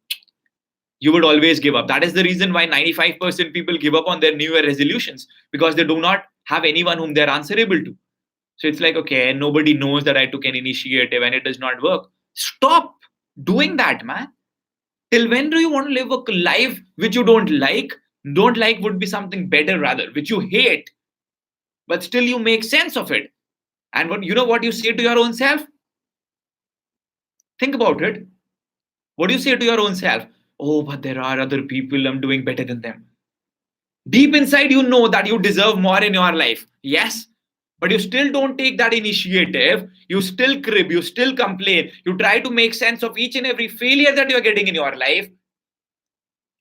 you would always give up. That is the reason why 95% people give up on their New Year resolutions, because they do not have anyone whom they're answerable to. So it's like, okay, nobody knows that I took an initiative and it does not work. Stop doing that, man. Till when do you want to live a life which you don't like? Don't like would be something better, rather, which you hate, but still you make sense of it. And what you know what you say to your own self? Think about it. What do you say to your own self? Oh, but there are other people, I'm doing better than them. Deep inside, you know that you deserve more in your life. Yes, but you still don't take that initiative. You still crib, you still complain. You try to make sense of each and every failure that you're getting in your life.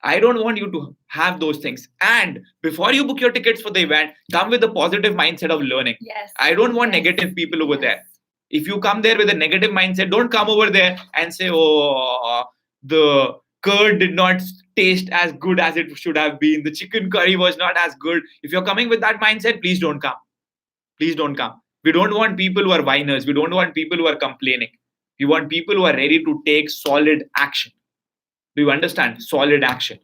I don't want you to have those things. And before you book your tickets for the event, come with a positive mindset of learning. Yes. I don't want Yes. negative people over Yes. there. If you come there with a negative mindset, don't come over there and say, oh, the curd did not taste as good as it should have been. The chicken curry was not as good. If you're coming with that mindset, please don't come. Please don't come. We don't want people who are whiners. We don't want people who are complaining. We want people who are ready to take solid action. Do you understand? Solid action.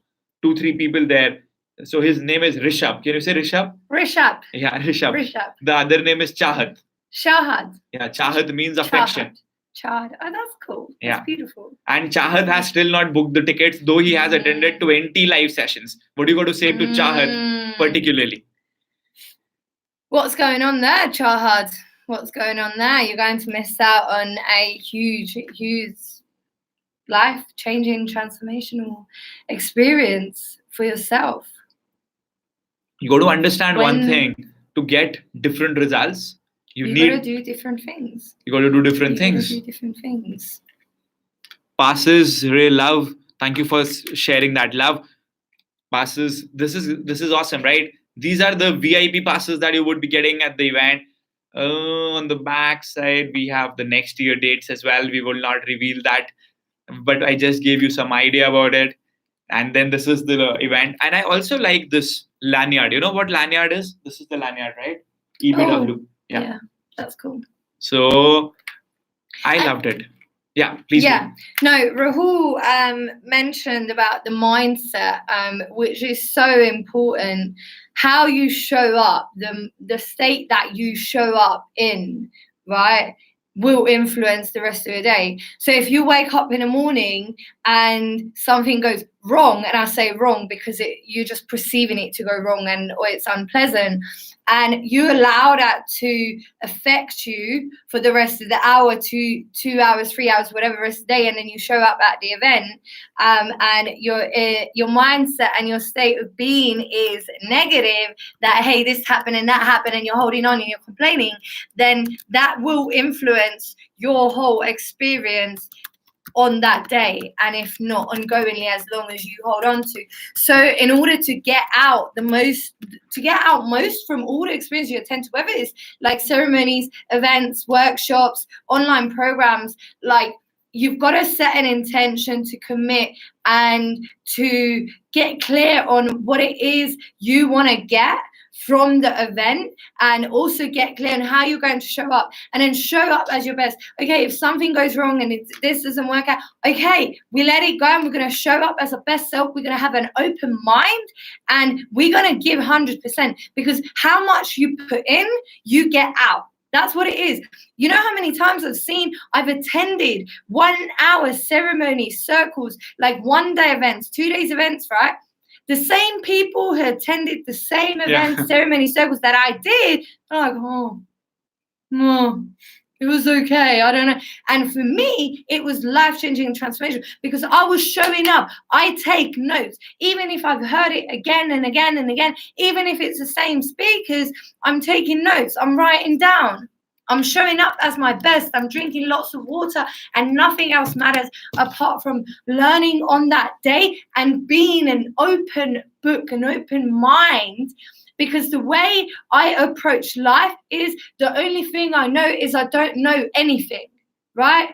2-3 people there. So his name is Rishabh. Can you say Rishabh? Rishabh. Yeah, Rishabh. Rishabh. The other name is Chahat. Shahad. Yeah, Chahat means affection. Chahad. Oh, that's cool. That's Yeah. beautiful. And Chahat has still not booked the tickets, though he has attended 20 live sessions. What are you going to say to Chahat particularly? What's going on there, Chahad? What's going on there? You're going to miss out on a huge life-changing, transformational experience for yourself. You got to understand one thing. To get different results, you got need to do different things. You got to do different things. Do different things. Passes, Ray, love. Thank you for sharing that love. Passes. This is awesome, right? These are the VIP passes that you would be getting at the event. On the back side, we have the next year dates as well. We will not reveal that, but I just gave you some idea about it. And then this is the event. And I also like this lanyard. You know what lanyard is? This is the lanyard, right? EBW. Oh, yeah, that's cool. So I loved it. Yeah, please. Yeah, no, Rahul mentioned about the mindset, which is so important. How you show up, the state that you show up in, right, will influence the rest of your day. So if you wake up in the morning and something goes wrong, and I say wrong because you're just perceiving it to go wrong or it's unpleasant, and you allow that to affect you for the rest of the hour, 2 hours, 3 hours, whatever rest of the day, and then you show up at the event, and your mindset and your state of being is negative, that hey, this happened and that happened, and you're holding on and you're complaining, then that will influence your whole experience on that day, and if not ongoingly, as long as you hold on to. So in order to get out most from all the experience you attend to, whether it's like ceremonies, events, workshops, online programs, like you've got to set an intention to commit and to get clear on what it is you want to get from the event, and also get clear on how you're going to show up, and then show up as your best. Okay, if something goes wrong and this doesn't work out, okay, we let it go and we're going to show up as our best self. We're going to have an open mind and we're going to give 100%, because how much you put in, you get out. That's what it is. You know how many times I've attended 1 hour ceremonies, circles, like 1 day events, 2 days events, right? The same people who attended the same event, ceremony, circles that I did, are like, no, it was okay. I don't know. And for me, it was life-changing and transformational, because I was showing up. I take notes. Even if I've heard it again and again and again, even if it's the same speakers, I'm taking notes. I'm writing down. I'm showing up as my best. I'm drinking lots of water and nothing else matters apart from learning on that day and being an open book, an open mind. Because the way I approach life is the only thing I know is I don't know anything, right?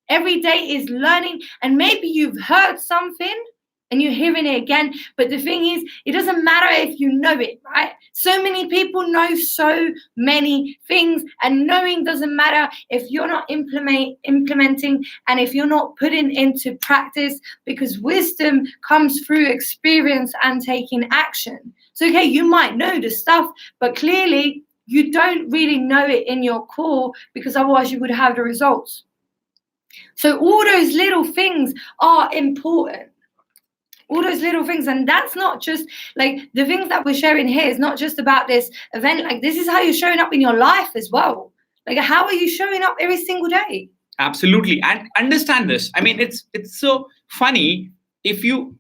Every day is learning, and maybe you've heard something and you're hearing it again. But the thing is, it doesn't matter if you know it, right? So many people know so many things, and knowing doesn't matter if you're not implementing and if you're not putting into practice, because wisdom comes through experience and taking action. So, okay, you might know the stuff, but clearly you don't really know it in your core, because otherwise you would have the results. So all those little things are important. All those little things, and that's not just like the things that we're sharing here is not just about this event. Like, this is how you're showing up in your life as well. Like, how are you showing up every single day? Absolutely. And understand this. I mean, it's so funny. Do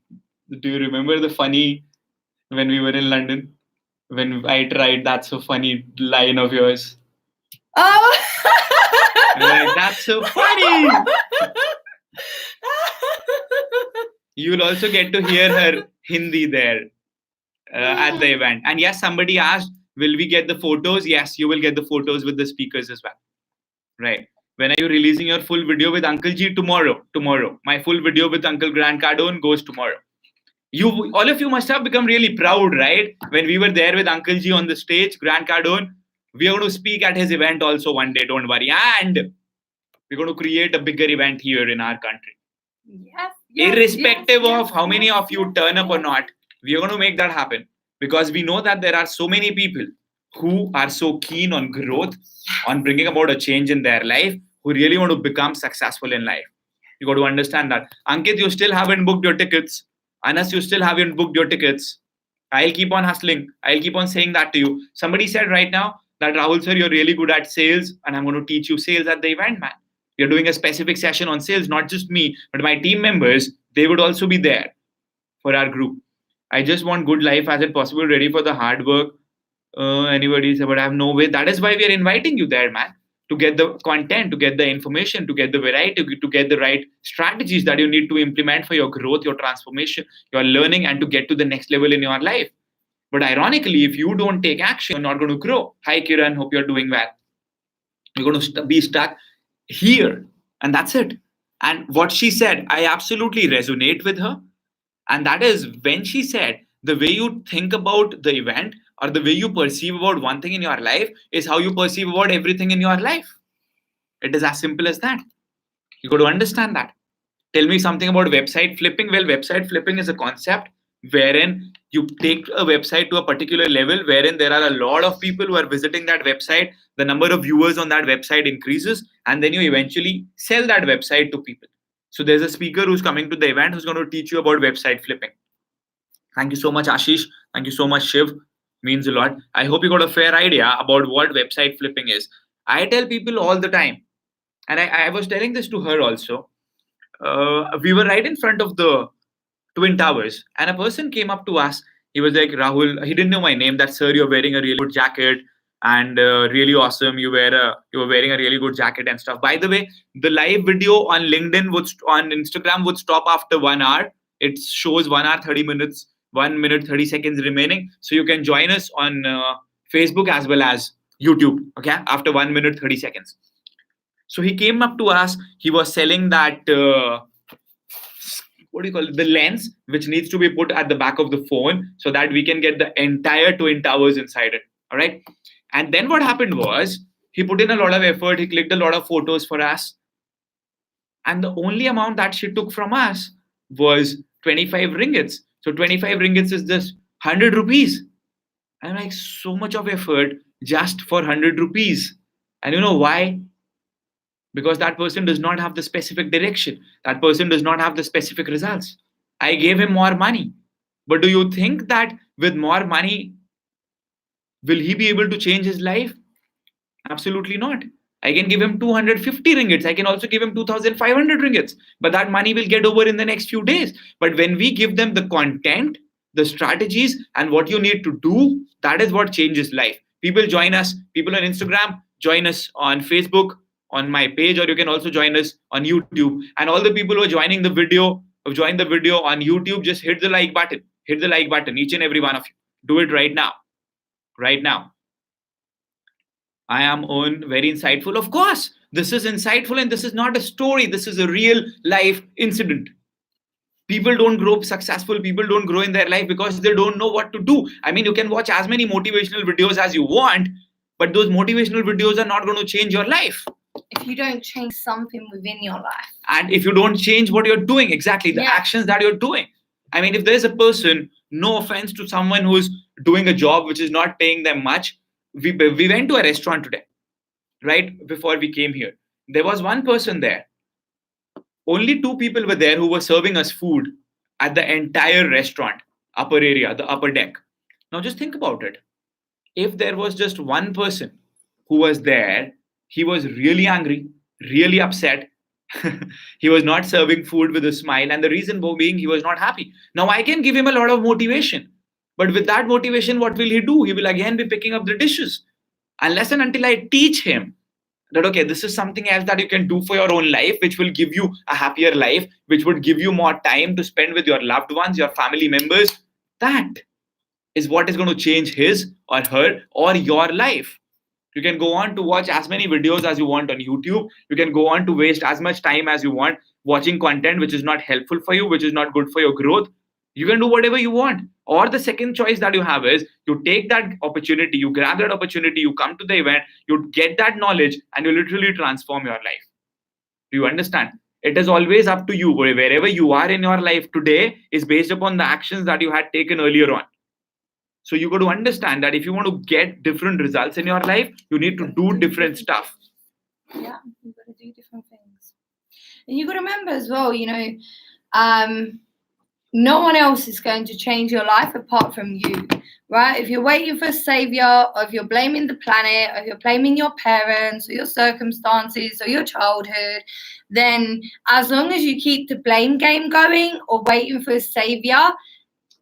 you remember the funny when we were in London, when I tried that so funny line of yours? Oh, Like, that's so funny. You will also get to hear her Hindi there at the event. And yes, somebody asked, will we get the photos? Yes, you will get the photos with the speakers as well. Right. When are you releasing your full video with Uncle G? Tomorrow. My full video with Uncle Grant Cardone goes tomorrow. All of you must have become really proud, right? When we were there with Uncle G on the stage, Grant Cardone, we are going to speak at his event also one day, don't worry. And we're going to create a bigger event here in our country. Yes, Irrespective of how many of you turn up or not, we are going to make that happen, because we know that there are so many people who are so keen on growth, on bringing about a change in their life, who really want to become successful in life. You got to understand that. Ankit, you still haven't booked your tickets. Anas, you still haven't booked your tickets. I'll keep on hustling. I'll keep on saying that to you. Somebody said right now that, Rahul sir, you're really good at sales, and I'm going to teach you sales at the event, man. We're doing a specific session on sales, not just me, but my team members. They would also be there for our group. I just want good life as it possible, ready for the hard work. Anybody said, but I have no way. That is why we are inviting you there, man, to get the content, to get the information, to get the variety, to get the right strategies that you need to implement for your growth, your transformation, your learning, and to get to the next level in your life. But ironically, if you don't take action, you're not going to grow. Hi, Kiran. Hope you're doing well. You're going to be stuck here, and that's it. And what she said, I absolutely resonate with her. And that is when she said, the way you think about the event or the way you perceive about one thing in your life is how you perceive about everything in your life. It is as simple as that. You got to understand that. Tell me something about website flipping. Well, website flipping is a concept wherein you take a website to a particular level wherein there are a lot of people who are visiting that website. The number of viewers on that website increases, and then you eventually sell that website to people. So there's a speaker who's coming to the event who's going to teach you about website flipping. Thank you so much, Ashish. Thank you so much, Shiv. Means a lot. I hope you got a fair idea about what website flipping is. I tell people all the time, and I was telling this to her also. We were right in front of the Twin Towers, and a person came up to us. He was like, Rahul, he didn't know my name. That, sir, you're wearing a really good jacket and really awesome. You were wearing a really good jacket and stuff. By the way, the live video on LinkedIn on Instagram would stop after 1 hour. It shows 1 hour 30 minutes, 1 minute 30 seconds remaining. So you can join us on Facebook as well as YouTube. Okay, after 1 minute 30 seconds. So he came up to us. He was selling that. What do you call it? The lens, which needs to be put at the back of the phone so that we can get the entire Twin Towers inside it. All right. And then what happened was he put in a lot of effort. He clicked a lot of photos for us. And the only amount that she took from us was 25 ringgits. So 25 ringgits is just 100 rupees. I'm like, so much of effort just for 100 rupees. And you know why? Because that person does not have the specific direction. That person does not have the specific results. I gave him more money. But do you think that with more money, will he be able to change his life? Absolutely not. I can give him 250 ringgits. I can also give him 2,500 ringgits. But that money will get over in the next few days. But when we give them the content, the strategies, and what you need to do, that is what changes life. People join us. People on Instagram, join us on Facebook on my page, or you can also join us on YouTube. And all the people who are joining the video, who joined the video on YouTube, just hit the like button. Hit the like button, each and every one of you. Do it right now. Right now. I am on very insightful. Of course, this is insightful and this is not a story. This is a real life incident. People don't grow successful. People don't grow in their life because they don't know what to do. I mean, you can watch as many motivational videos as you want, but those motivational videos are not going to change your life. If you don't change something within your life. And if you don't change what you're doing, exactly, the actions that you're doing. I mean, if there's a person, no offense to someone who's doing a job which is not paying them much, we went to a restaurant today, right before we came here. There was one person there. Only 2 people were there who were serving us food at the entire restaurant, upper area, the upper deck. Now just think about it. If there was just one person who was there, he was really angry, really upset. He was not serving food with a smile, and the reason being he was not happy. Now I can give him a lot of motivation, but with that motivation, what will he do? He will again be picking up the dishes. Unless and until I teach him that, okay, this is something else that you can do for your own life, which will give you a happier life, which would give you more time to spend with your loved ones, your family members. That is what is going to change his or her or your life. You can go on to watch as many videos as you want on YouTube. You can go on to waste as much time as you want watching content which is not helpful for you, which is not good for your growth. You can do whatever you want. Or the second choice that you have is you take that opportunity, you grab that opportunity, you come to the event, you get that knowledge, and you literally transform your life. Do you understand? It is always up to you. Wherever you are in your life today is based upon the actions that you had taken earlier on. So you got to understand that if you want to get different results in your life, you need to do different stuff. Yeah, you've got to do different things. And you've got to remember as well, no one else is going to change your life apart from you, right? If you're waiting for a savior, or if you're blaming the planet, or if you're blaming your parents or your circumstances or your childhood, then as long as you keep the blame game going or waiting for a savior,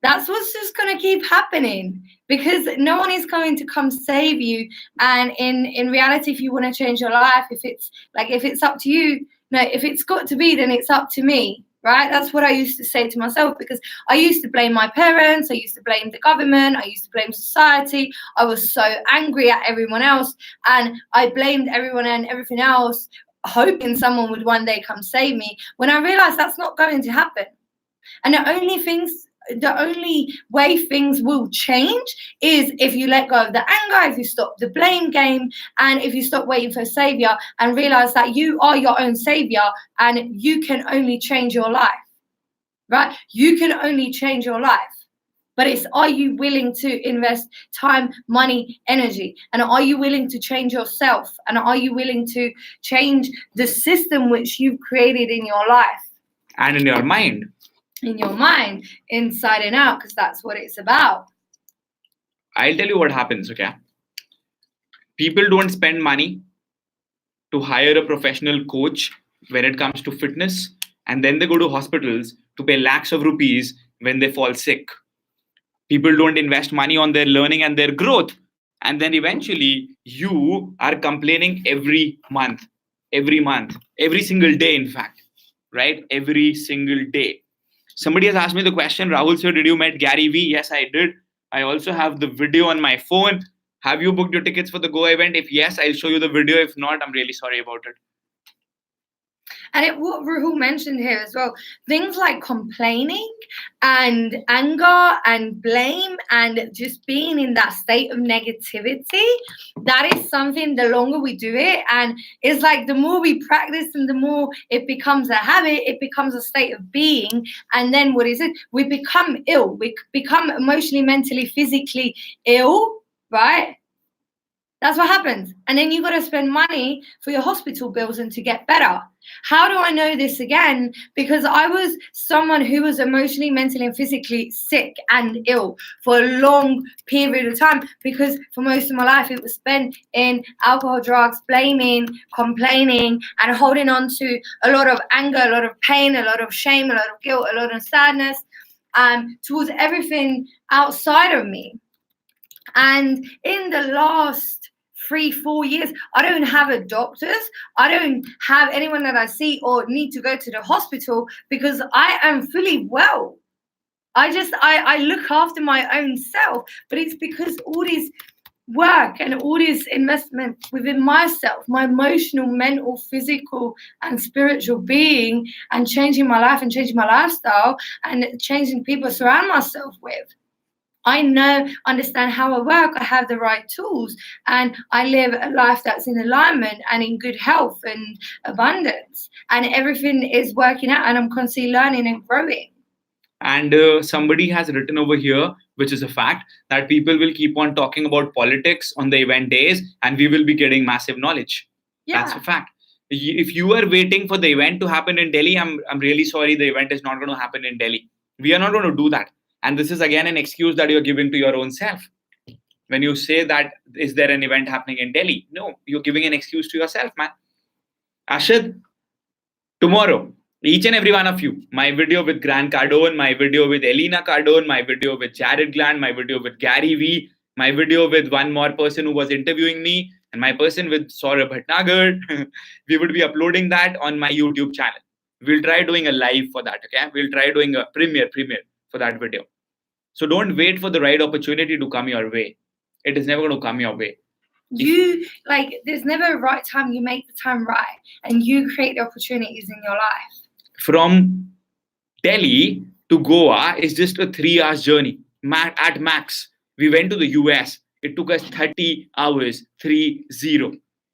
that's what's just going to keep happening, because no one is going to come save you. And in reality, if you want to change your life, if it's up to you, no, if it's got to be, then it's up to me, right? That's what I used to say to myself, because I used to blame my parents, I used to blame the government, I used to blame society. I was so angry at everyone else, and I blamed everyone and everything else, hoping someone would one day come save me, when I realized that's not going to happen. And the only way things will change is if you let go of the anger, if you stop the blame game, and if you stop waiting for a savior and realize that you are your own savior and you can only change your life, right? You can only change your life. But it's, are you willing to invest time, money, energy? And are you willing to change yourself? And are you willing to change the system which you've created in your life? And in your mind. In your mind, inside and out, because that's what it's about. I'll tell you what happens, okay? People don't spend money to hire a professional coach when it comes to fitness, and then they go to hospitals to pay lakhs of rupees when they fall sick. People don't invest money on their learning and their growth, and then eventually you are complaining every month, every single day, in fact, right? Every single day. Somebody has asked me the question, Rahul sir, did you meet Gary Vee? Yes, I did. I also have the video on my phone. Have you booked your tickets for the Go event? If yes, I'll show you the video. If not, I'm really sorry about it. And what Rahul mentioned here as well, things like complaining and anger and blame and just being in that state of negativity, that is something, the longer we do it, and it's like the more we practice and the more it becomes a habit, it becomes a state of being. And then what is it? We become ill. We become emotionally, mentally, physically ill, right? That's what happens. And then you got to spend money for your hospital bills and to get better. How do I know this again? Because I was someone who was emotionally, mentally, and physically sick and ill for a long period of time, because for most of my life it was spent in alcohol, drugs, blaming, complaining, and holding on to a lot of anger, a lot of pain, a lot of shame, a lot of guilt, a lot of sadness towards everything outside of me. And in the last 3-4 years. I don't have a doctors. I don't have anyone that I see or need to go to the hospital because I am fully well. I look after my own self, but it's because all this work and all this investment within myself, my emotional, mental, physical, and spiritual being, and changing my life and changing my lifestyle and changing people I surround myself with. I understand how I work, I have the right tools, and I live a life that's in alignment and in good health and abundance. And everything is working out, and I'm constantly learning and growing. And somebody has written over here, which is a fact, that people will keep on talking about politics on the event days and we will be getting massive knowledge. Yeah. That's a fact. If you are waiting for the event to happen in Delhi, I'm really sorry, the event is not going to happen in Delhi. We are not going to do that. And this is again an excuse that you're giving to your own self. When you say that, is there an event happening in Delhi? No, you're giving an excuse to yourself, man. Ashad, tomorrow, each and every one of you, my video with Grant Cardone, my video with Elena Cardone, my video with Jared Gland, my video with Gary V, my video with one more person who was interviewing me, and my person with Saurabh Bhatnagar, we would be uploading that on my YouTube channel. We'll try doing a live for that, okay? We'll try doing a premiere for that video. So don't wait for the right opportunity to come your way. It is never going to come your way. There's never a right time. You make the time right, and you create the opportunities in your life. From Delhi to Goa is just a 3 hours journey at max. We went to the US. It took us 30 hours, 30.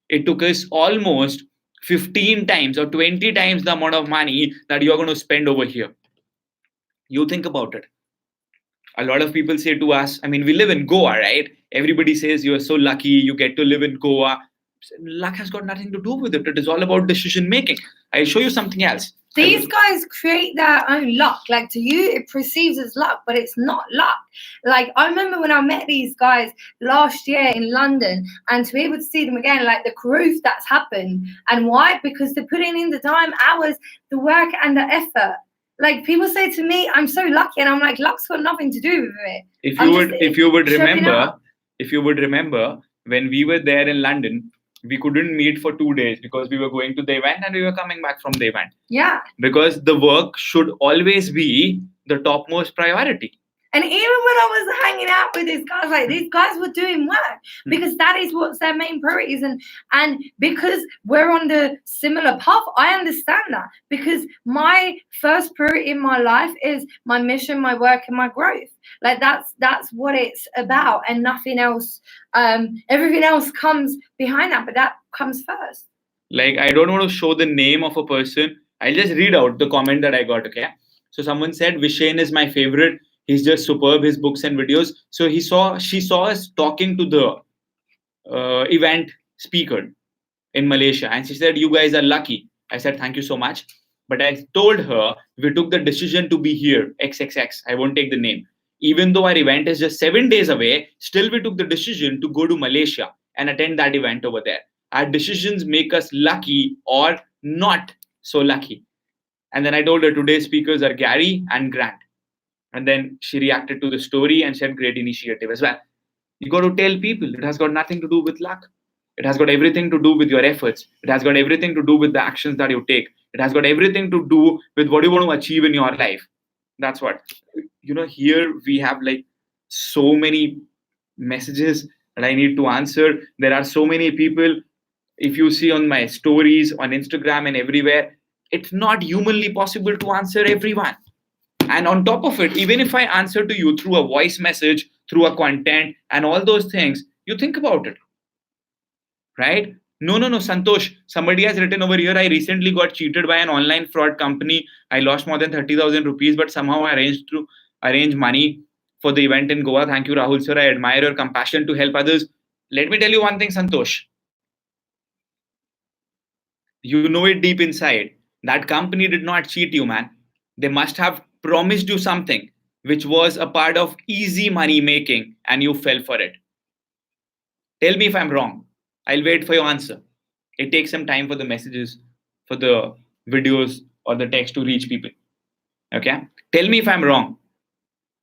It took us almost 15 times or 20 times the amount of money that you're going to spend over here. You think about it. A lot of people say to us, I mean, we live in Goa, right? Everybody says you're so lucky you get to live in Goa. Luck has got nothing to do with it. It is all about decision making. I'll show you something else. These guys create their own luck. Like, to you, it perceives as luck, but it's not luck. Like, I remember when I met these guys last year in London, and to be able to see them again, like the growth that's happened. And why? Because they're putting in the time, hours, the work, and the effort. Like, people say to me, I'm so lucky, and I'm like, luck's got nothing to do with it. If you would remember when we were there in London, we couldn't meet for 2 days because we were going to the event and we were coming back from the event. Yeah. Because the work should always be the topmost priority. And even when I was hanging out with these guys, like, these guys were doing work because that is what's their main priorities. And because we're on the similar path, I understand that, because my first priority in my life is my mission, my work, and my growth. Like, that's what it's about, and nothing else. Everything else comes behind that, but that comes first. Like, I don't want to show the name of a person. I'll just read out the comment that I got, okay? So someone said, Vishen is my favorite. He's just superb, his books and videos. So she saw us talking to the event speaker in Malaysia. And she said, you guys are lucky. I said, thank you so much. But I told her, we took the decision to be here, XXX. I won't take the name. Even though our event is just 7 days away, still we took the decision to go to Malaysia and attend that event over there. Our decisions make us lucky or not so lucky. And then I told her, today's speakers are Gary and Grant. And then she reacted to the story and said, great initiative as well. You got to tell people it has got nothing to do with luck. It has got everything to do with your efforts. It has got everything to do with the actions that you take. It has got everything to do with what you want to achieve in your life. That's what, here we have like so many messages that I need to answer. There are so many people. If you see on my stories on Instagram and everywhere, it's not humanly possible to answer everyone. And on top of it, even if I answer to you through a voice message, through a content and all those things, you think about it, right? No, Santosh, somebody has written over here, I recently got cheated by an online fraud company. I lost more than 30,000 rupees, but somehow I arranged money for the event in Goa. Thank you, Rahul sir. I admire your compassion to help others. Let me tell you one thing, Santosh. You know it deep inside. That company did not cheat you, man. They must have promised you something which was a part of easy money making and you fell for it. Tell me if I'm wrong. I'll wait for your answer. It takes some time for the messages, for the videos or the text to reach people. Okay? Tell me if I'm wrong.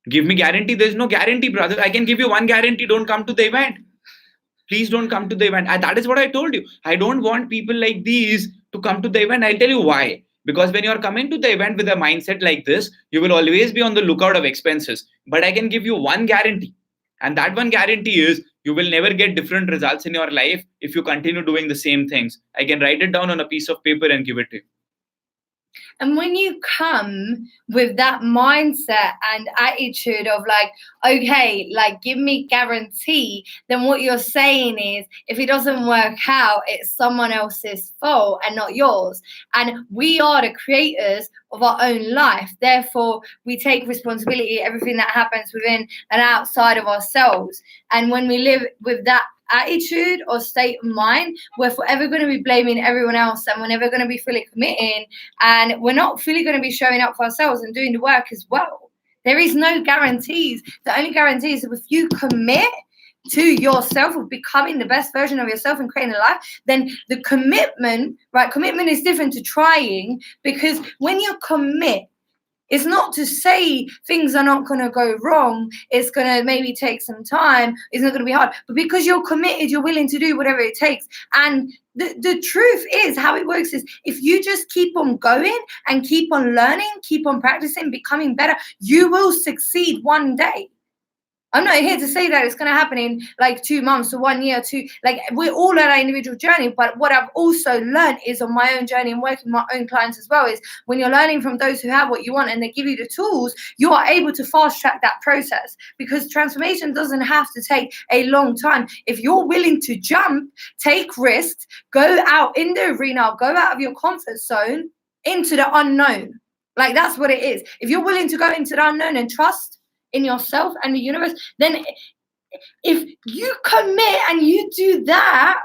Give me guarantee. There's no guarantee, brother. I can give you one guarantee. Don't come to the event. Please don't come to the event. And that is what I told you. I don't want people like these to come to the event. I'll tell you why. Because when you're coming to the event with a mindset like this, you will always be on the lookout of expenses. But I can give you one guarantee. And that one guarantee is you will never get different results in your life if you continue doing the same things. I can write it down on a piece of paper and give it to you. And when you come with that mindset and attitude of like, okay, like give me guarantee, then what you're saying is if it doesn't work out, it's someone else's fault and not yours. And we are the creators of our own life. Therefore, we take responsibility, everything that happens within and outside of ourselves. And when we live with that attitude or state of mind, we're forever going to be blaming everyone else, and we're never going to be fully committing, and we're not fully going to be showing up for ourselves and doing the work as well. There is no guarantees. The only guarantee is if you commit to yourself of becoming the best version of yourself and creating a life, then the commitment, right? Commitment is different to trying, because when you commit, it's not to say things are not going to go wrong. It's going to maybe take some time. It's not going to be hard. But because you're committed, you're willing to do whatever it takes. And the truth is, how it works is if you just keep on going and keep on learning, keep on practicing, becoming better, you will succeed one day. I'm not here to say that it's going to happen in like 2 months or 1 year, like we're all on our individual journey. But what I've also learned is on my own journey and working with my own clients as well is when you're learning from those who have what you want and they give you the tools, you are able to fast track that process, because transformation doesn't have to take a long time. If you're willing to jump, take risks, go out in the arena, go out of your comfort zone into the unknown. Like that's what it is. If you're willing to go into the unknown and trust in yourself and the universe, then if you commit and you do that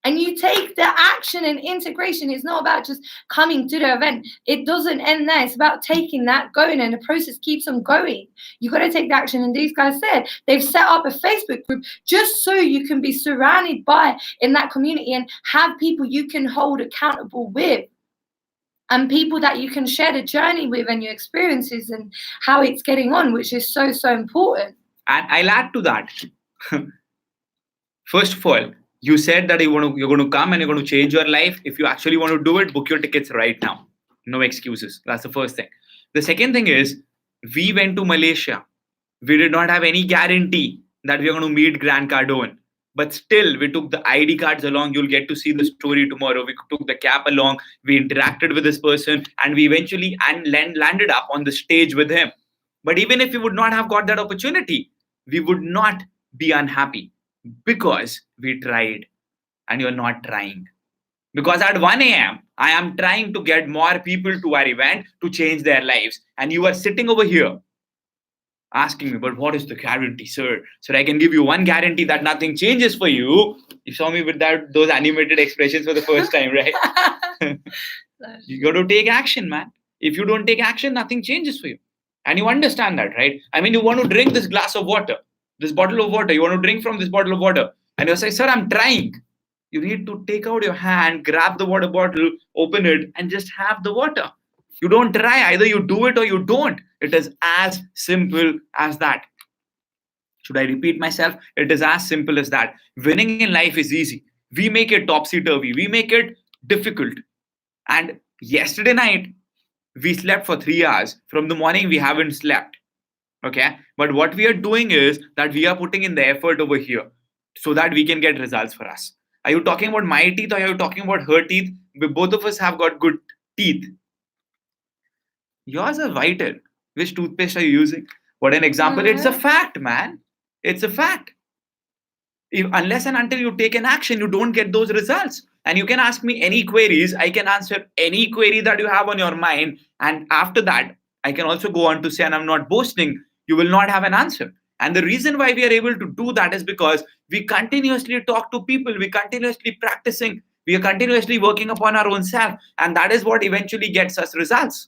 and you take the action and integration, it's not about just coming to the event. It doesn't end there. It's about taking that, going, and the process keeps on going. You got to take the action. And these guys said they've set up a Facebook group just so you can be surrounded by in that community and have people you can hold accountable with, and people that you can share the journey with and your experiences and how it's getting on, which is so, so important. And I'll add to that. First of all, you said that you're going to come and you're going to change your life. If you actually want to do it, book your tickets right now. No excuses. That's the first thing. The second thing is, we went to Malaysia. We did not have any guarantee that we are going to meet Grant Cardone. But still, we took the ID cards along. You'll get to see the story tomorrow. We took the cap along. We interacted with this person. And we eventually landed up on the stage with him. But even if we would not have got that opportunity, we would not be unhappy because we tried. And you're not trying. Because at 1 a.m., I am trying to get more people to our event to change their lives. And you are sitting over here asking me, but what is the guarantee, sir? So I can give you one guarantee that nothing changes for you. You saw me with those animated expressions for the first time, right? You got to take action, man. If you don't take action, nothing changes for you. And you understand that, right? I mean, you want to drink this glass of water, this bottle of water. You want to drink from this bottle of water. And you say, sir, I'm trying. You need to take out your hand, grab the water bottle, open it, and just have the water. You don't try. Either you do it or you don't. It is as simple as that. Should I repeat myself? It is as simple as that. Winning in life is easy. We make it topsy-turvy. We make it difficult. And yesterday night, we slept for 3 hours. From the morning, we haven't slept. Okay? But what we are doing is that we are putting in the effort over here so that we can get results for us. Are you talking about my teeth or are you talking about her teeth? Both of us have got good teeth. Yours are whiter. Which toothpaste are you using? What an example. It's a fact, man. It's a fact. Unless and until you take an action, you don't get those results. And you can ask me any queries. I can answer any query that you have on your mind. And after that, I can also go on to say, and I'm not boasting, you will not have an answer. And the reason why we are able to do that is because we continuously talk to people. We continuously practicing. We are continuously working upon our own self. And that is what eventually gets us results.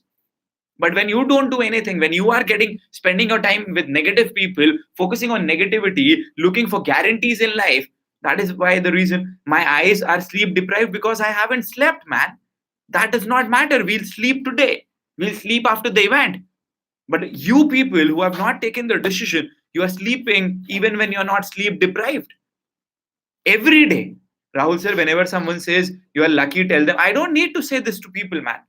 But when you don't do anything, when you are spending your time with negative people, focusing on negativity, looking for guarantees in life, that is why the reason my eyes are sleep deprived, because I haven't slept, man. That does not matter. We'll sleep today. We'll sleep after the event. But you people who have not taken the decision, you are sleeping even when you're not sleep deprived. Every day. Rahul sir, whenever someone says you are lucky, tell them, I don't need to say this to people, man.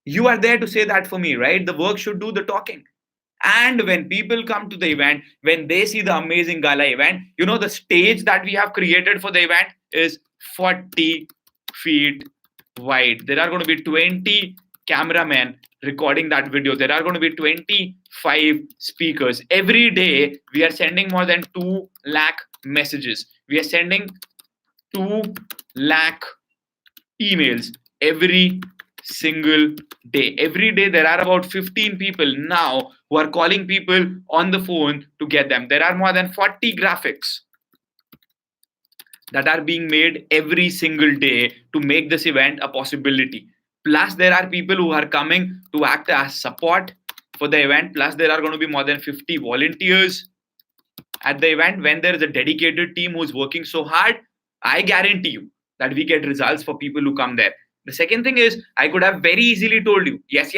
You are there to say that for me, right? The work should do the talking. And when people come to the event, when they see the amazing gala event, the stage that we have created for the event is 40 feet wide. There are going to be 20 cameramen recording that video. There are going to be 25 speakers. Every day, we are sending more than 2 lakh messages. We are sending 2 lakh emails every single day. Every day, there are about 15 people now who are calling people on the phone to get them. There are more than 40 graphics that are being made every single day to make this event a possibility. Plus, there are people who are coming to act as support for the event. Plus, there are going to be more than 50 volunteers at the event. When there is a dedicated team who's working so hard, I guarantee you that we get results for people who come there. The second thing is, I could have very easily told you, yes,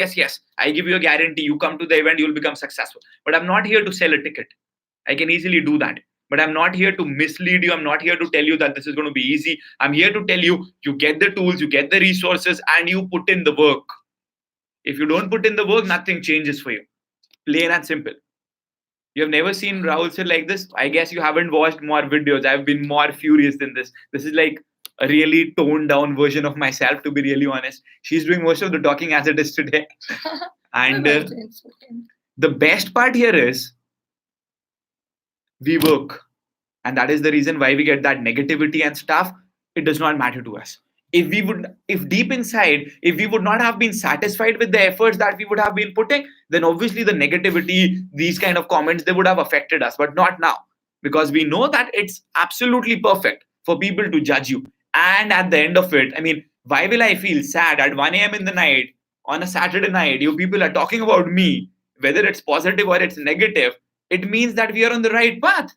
I give you a guarantee, you come to the event, you'll become successful. But I'm not here to sell a ticket. I can easily do that. But I'm not here to mislead you. I'm not here to tell you that this is going to be easy. I'm here to tell you, you get the tools, you get the resources, and you put in the work. If you don't put in the work, nothing changes for you. Plain and simple. You have never seen Rahul sir like this? I guess you haven't watched more videos. I've been more furious than this. This is like a really toned down version of myself, to be really honest. She's doing most of the talking as it is today. And the best part here is we work. And that is the reason why we get that negativity and stuff. It does not matter to us. If deep inside, if we would not have been satisfied with the efforts that we would have been putting, then obviously the negativity, these kind of comments, they would have affected us, but not now. Because we know that it's absolutely perfect for people to judge you. And at the end of it, I mean, why will I feel sad at 1 a.m. in the night, on a Saturday night, you people are talking about me, whether it's positive or it's negative, it means that we are on the right path,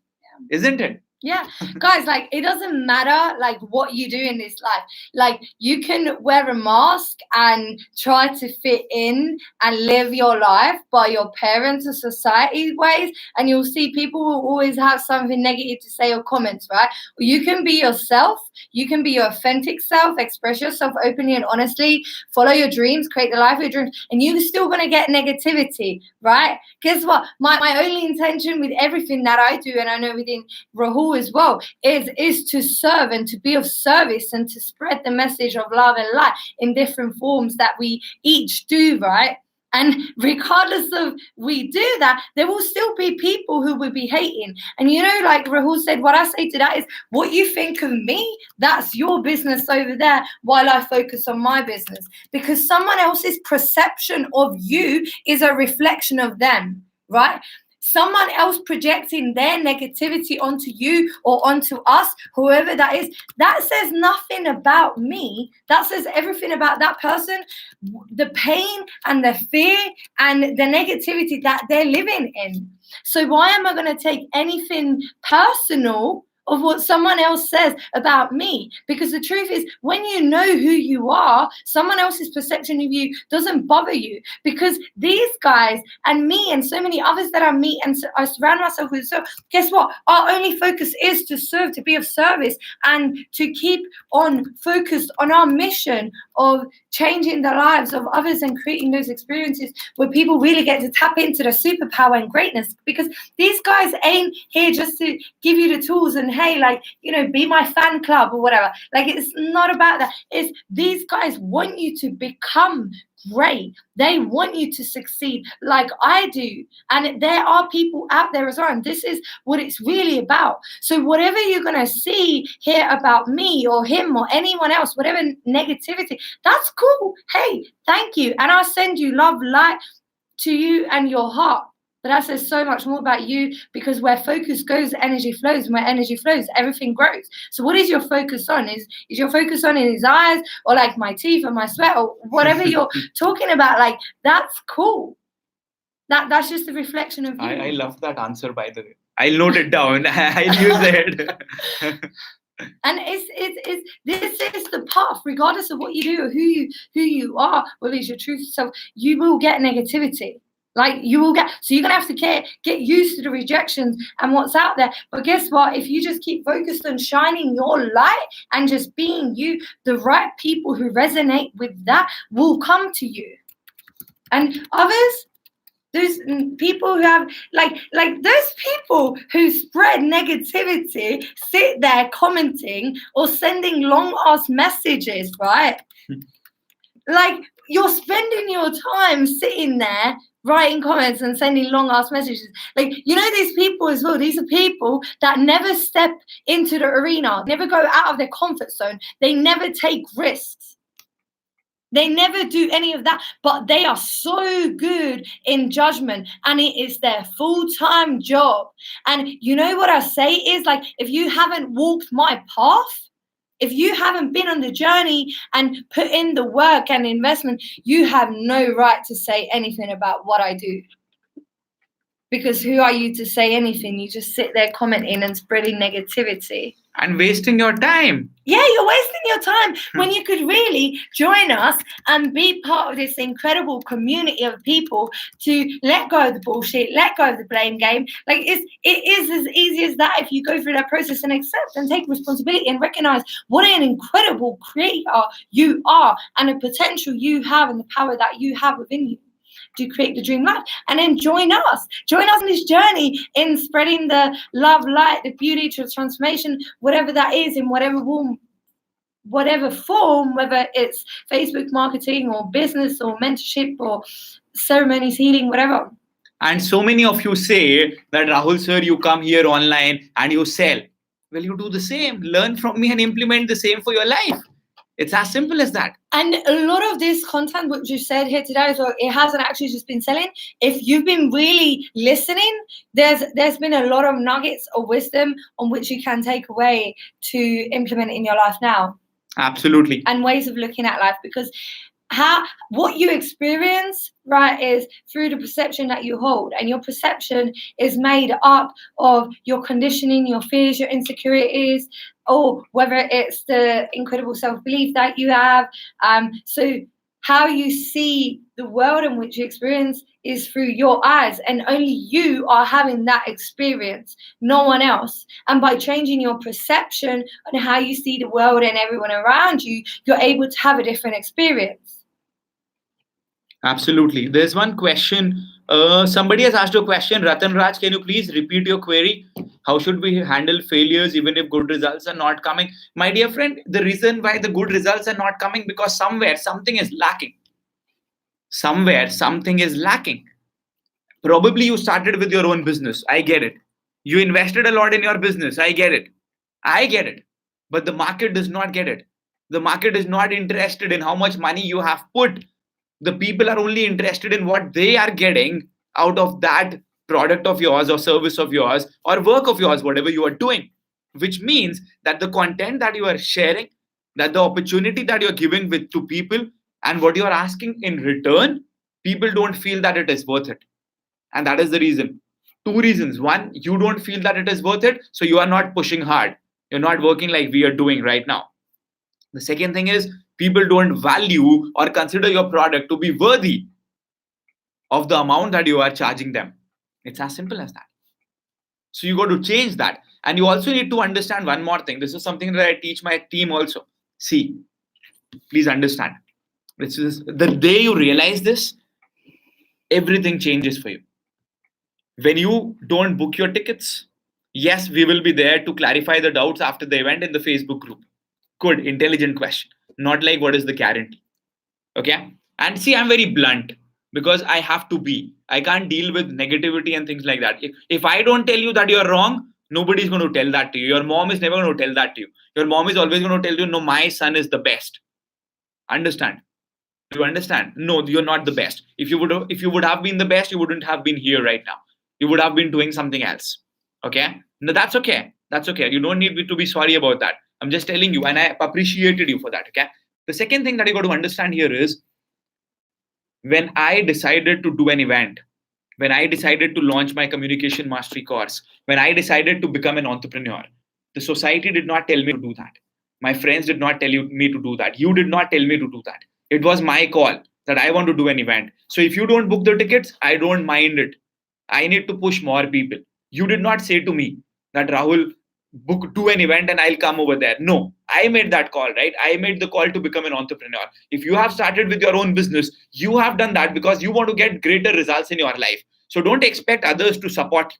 isn't it? Yeah, guys, like, it doesn't matter like what you do in this life. Like, you can wear a mask and try to fit in and live your life by your parents or society ways, and you'll see people will always have something negative to say or comments, right? Or you can be yourself, you can be your authentic self, express yourself openly and honestly, follow your dreams, create the life of your dreams, and you're still going to get negativity, right? Guess what? My only intention with everything that I do, and I know within Rahul as well, is to serve and to be of service and to spread the message of love and light in different forms that we each do, right? And regardless of we do that, there will still be people who will be hating. And like Rahul said, what I say to that is, what you think of me, that's your business over there, while I focus on my business. Because someone else's perception of you is a reflection of them, right? Someone else projecting their negativity onto you or onto us, whoever that is, that says nothing about me. That says everything about that person, the pain and the fear and the negativity that they're living in. So why am I going to take anything personal of what someone else says about me? Because the truth is, when you know who you are, someone else's perception of you doesn't bother you. Because these guys and me and so many others that I meet and I surround myself with, so guess what? Our only focus is to serve, to be of service, and to keep on focused on our mission of changing the lives of others and creating those experiences where people really get to tap into the superpower and greatness. Because these guys ain't here just to give you the tools and, hey, like, be my fan club or whatever. Like, it's not about that. It's these guys want you to become great. They want you to succeed like I do. And there are people out there as well. And this is what it's really about. So whatever you're going to see here about me or him or anyone else, whatever negativity, that's cool. Hey, thank you. And I'll send you love, light to you and your heart. But that says so much more about you, because where focus goes, energy flows. And where energy flows, everything grows. So what is your focus on? Is your focus on in his eyes, or like my teeth or my sweat, or whatever you're talking about? Like, that's cool. That's just a reflection of you. I love that answer, by the way. I'll note it down. I'll use it. And it's this is the path, regardless of what you do or who you are, whether it's your truth self, you will get negativity. Like you will get, so you're gonna have to get used to the rejections and what's out there. But guess what? If you just keep focused on shining your light and just being you, the right people who resonate with that will come to you. And others, those people who have like those people who spread negativity, sit there commenting or sending long ass messages, right? Like you're spending your time sitting there writing comments and sending long ass messages. Like, you know, these people as well, these are people that never step into the arena, never go out of their comfort zone, they never take risks. They never do any of that, but they are so good in judgment and it is their full-time job. And you know what I say is, like, if you haven't walked my path, if you haven't been on the journey and put in the work and investment, you have no right to say anything about what I do. Because who are you to say anything? You just sit there commenting and spreading negativity. And wasting your time. Yeah, you're wasting your time when you could really join us and be part of this incredible community of people to let go of the bullshit, let go of the blame game. Like it is as easy as that if you go through that process and accept and take responsibility and recognize what an incredible creator you are and the potential you have and the power that you have within you to create the dream life. And then join us in this journey in spreading the love, light, the beauty, to transformation, whatever that is, in whatever form, whether it's Facebook marketing or business or mentorship or ceremonies, healing, whatever. And so many of you say that, Rahul sir, you come here online and you sell. Well, you do the same. Learn from me and implement the same for your life. It's as simple as that. And a lot of this content, which you said here today, so it hasn't actually just been selling. If you've been really listening, there's been a lot of nuggets of wisdom on which you can take away to implement in your life now. Absolutely. And ways of looking at life, because what you experience, right, is through the perception that you hold, and your perception is made up of your conditioning, your fears, your insecurities, or whether it's the incredible self-belief that you have. So how you see the world in which you experience is through your eyes, and only you are having that experience, no one else. And by changing your perception on how you see the world and everyone around you, you're able to have a different experience. Absolutely. There's one question. Somebody has asked a question. Ratan Raj, can you please repeat your query? How should we handle failures even if good results are not coming? My dear friend, the reason why the good results are not coming, because somewhere something is lacking. Somewhere something is lacking. Probably you started with your own business. I get it. You invested a lot in your business. I get it. But the market does not get it. The market is not interested in how much money you have put. The people are only interested in what they are getting out of that product of yours or service of yours or work of yours, whatever you are doing, which means that the content that you are sharing, that the opportunity that you're giving to people and what you're asking in return, people don't feel that it is worth it. And that is the reason. Two reasons. One, you don't feel that it is worth it, so you are not pushing hard. You're not working like we are doing right now. The second thing is, people don't value or consider your product to be worthy of the amount that you are charging them. It's as simple as that. So you got to change that. And you also need to understand one more thing. This is something that I teach my team also. See, please understand. This is the day you realize this, everything changes for you. When you don't book your tickets, yes, we will be there to clarify the doubts after the event in the Facebook group. Good, intelligent question. Not like what is the guarantee. Okay. And see, I'm very blunt because I have to be. I can't deal with negativity and things like that. If I don't tell you that you're wrong, nobody's going to tell that to you. Your mom is never going to tell that to you. Your mom is always going to tell you, no, my son is the best. Understand? You understand? No, you're not the best. If you would have been the best, you wouldn't have been here right now. You would have been doing something else. Okay. No, that's okay. That's okay. You don't need to be sorry about that. I'm just telling you, and I appreciated you for that. Okay. The second thing that you got to understand here is, when I decided to do an event, when I decided to launch my communication mastery course, when I decided to become an entrepreneur, the society did not tell me to do that. My friends did not tell me to do that. You did not tell me to do that. It was my call that I want to do an event. So if you don't book the tickets, I don't mind it. I need to push more people. You did not say to me that Rahul, do an event and I'll come over there. No, I made that call, right? I made the call to become an entrepreneur. If you have started with your own business, you have done that because you want to get greater results in your life. So don't expect others to support you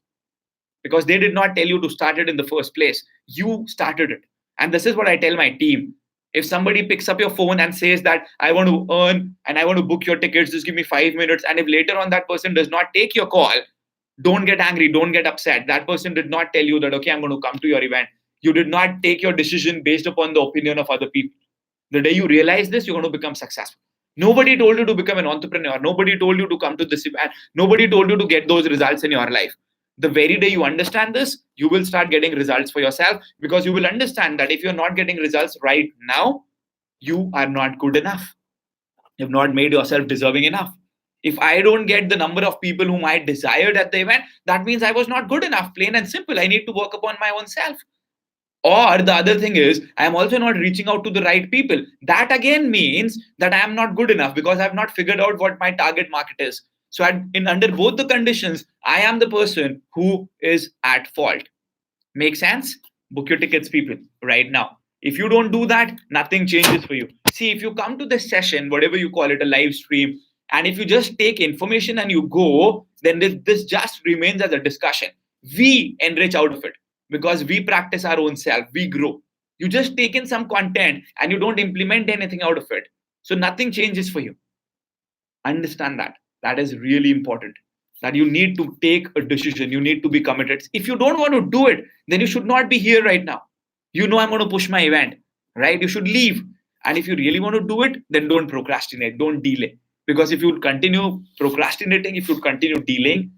because they did not tell you to start it in the first place. You started it. And this is what I tell my team. If somebody picks up your phone and says that I want to earn and I want to book your tickets, just give me 5 minutes. And if later on that person does not take your call, don't get angry, don't get upset. That person did not tell you that, okay, I'm going to come to your event. You did not take your decision based upon the opinion of other people. The day you realize this, you're going to become successful. Nobody told you to become an entrepreneur. Nobody told you to come to this event. Nobody told you to get those results in your life. The very day you understand this, you will start getting results for yourself because you will understand that if you're not getting results right now, you are not good enough. You've not made yourself deserving enough. If I don't get the number of people whom I desired at the event, that means I was not good enough, plain and simple. I need to work upon my own self. Or the other thing is, I am also not reaching out to the right people. That again means that I am not good enough because I have not figured out what my target market is. So under both the conditions, I am the person who is at fault. Make sense? Book your tickets, people, right now. If you don't do that, nothing changes for you. See, if you come to this session, whatever you call it, a live stream, and if you just take information and you go, then this just remains as a discussion. We enrich out of it because we practice our own self, we grow. You just take in some content and you don't implement anything out of it. So nothing changes for you. Understand that. That is really important. That you need to take a decision. You need to be committed. If you don't want to do it, then you should not be here right now. You know I'm going to push my event, right? You should leave. And if you really want to do it, then don't procrastinate. Don't delay. Because if you continue procrastinating, if you continue delaying,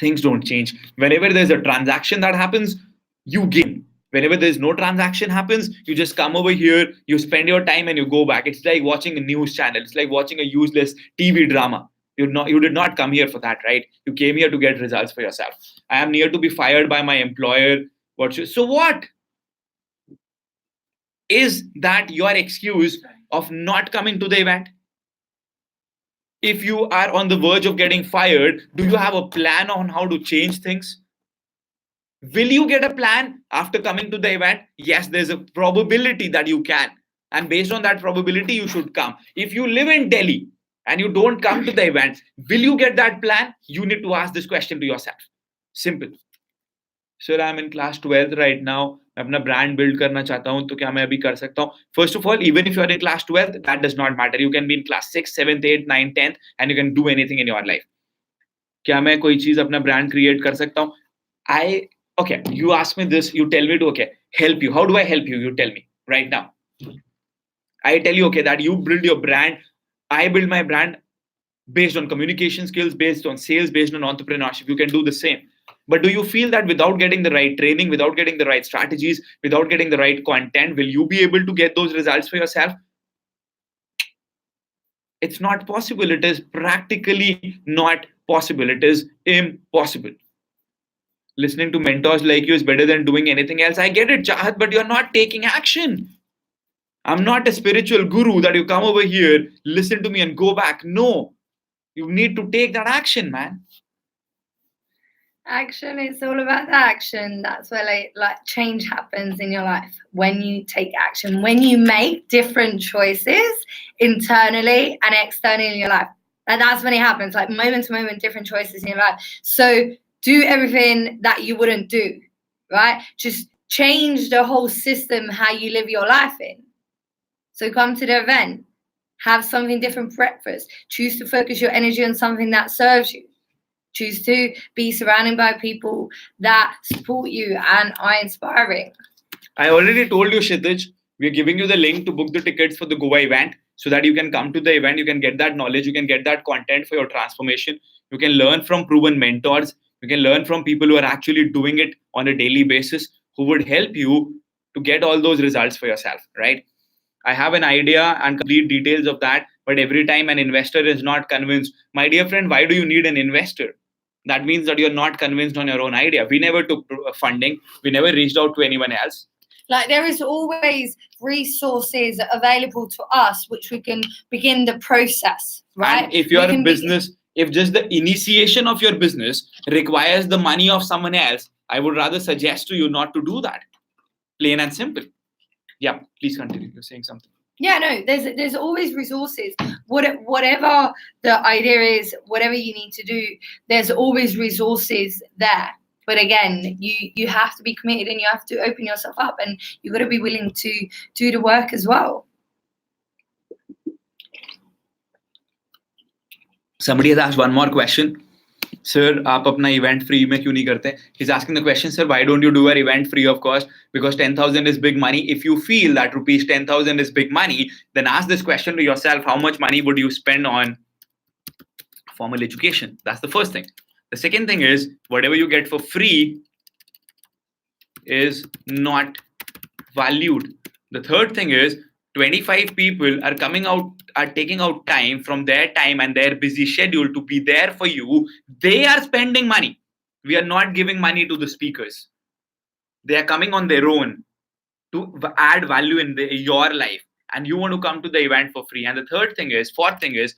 things don't change. Whenever there's a transaction that happens, you gain. Whenever there's no transaction happens, you just come over here, you spend your time and you go back. It's like watching a news channel. It's like watching a useless TV drama. You did not come here for that, right? You came here to get results for yourself. I am near to be fired by my employer. So what? Is that your excuse of not coming to the event? If you are on the verge of getting fired, do you have a plan on how to change things? Will you get a plan after coming to the event? Yes, there's a probability that you can. And based on that probability, you should come. If you live in Delhi and you don't come to the event, will you get that plan? You need to ask this question to yourself. Simple. Sir, I'm in class 12th right now. मैं अपना brand build करना चाहता हूँ, तो क्या मैं अभी कर सकता हूँ? First of all, even if you are in class 12th, that does not matter. You can be in class 6, 7th, 8th, 9th, 10th, and you can do anything in your life. क्या मैं कोई चीज अपना brand create कर सकता हूँ? Okay, you ask me this, you tell me to, okay, help you. How do I help you? You tell me right now. I tell you, okay, that you build your brand. I build my brand based on communication skills, based on sales, based on entrepreneurship. You can do the same. But do you feel that without getting the right training, without getting the right strategies, without getting the right content, will you be able to get those results for yourself? It's not possible. It is practically not possible. It is impossible. Listening to mentors like you is better than doing anything else. I get it, Chahat, but you're not taking action. I'm not a spiritual guru that you come over here, listen to me and go back. No, you need to take that action, man. Action, it's all about the action. That's where like change happens in your life. When you take action, when you make different choices internally and externally in your life. And that's when it happens, like moment to moment, different choices in your life. So do everything that you wouldn't do, right? Just change the whole system, how you live your life in. So come to the event, have something different for breakfast. Choose to focus your energy on something that serves you. Choose to be surrounded by people that support you and are inspiring. I already told you, Kshitij, we're giving you the link to book the tickets for the Goa event so that you can come to the event, you can get that knowledge, you can get that content for your transformation. You can learn from proven mentors. You can learn from people who are actually doing it on a daily basis, who would help you to get all those results for yourself, right? I have an idea and complete details of that, but every time an investor is not convinced, my dear friend, why do you need an investor? That means that you're not convinced on your own idea. We never took funding. We never reached out to anyone else. Like there is always resources available to us which we can begin the process, right? And if your business, if just the initiation of your business requires the money of someone else, I would rather suggest to you not to do that. Plain and simple. Yeah, please continue. You're saying something. Yeah, no, there's always resources. Whatever the idea is, whatever you need to do, there's always resources there. But again, you have to be committed and you have to open yourself up and you've got to be willing to do the work as well. Somebody has asked one more question. Sir, आप अपना event free में क्यों नहीं करते? He's asking the question, sir, why don't you do an event free of cost? Because 10,000 is big money. If you feel that rupees 10,000 is big money, then ask this question to yourself, how much money would you spend on formal education? That's the first thing. The second thing is, whatever you get for free is not valued. The third thing is, 25 people are taking out time from their time and their busy schedule to be there for you. They are spending money. We are not giving money to the speakers. They are coming on their own to add value in your life. And you want to come to the event for free. And the fourth thing is,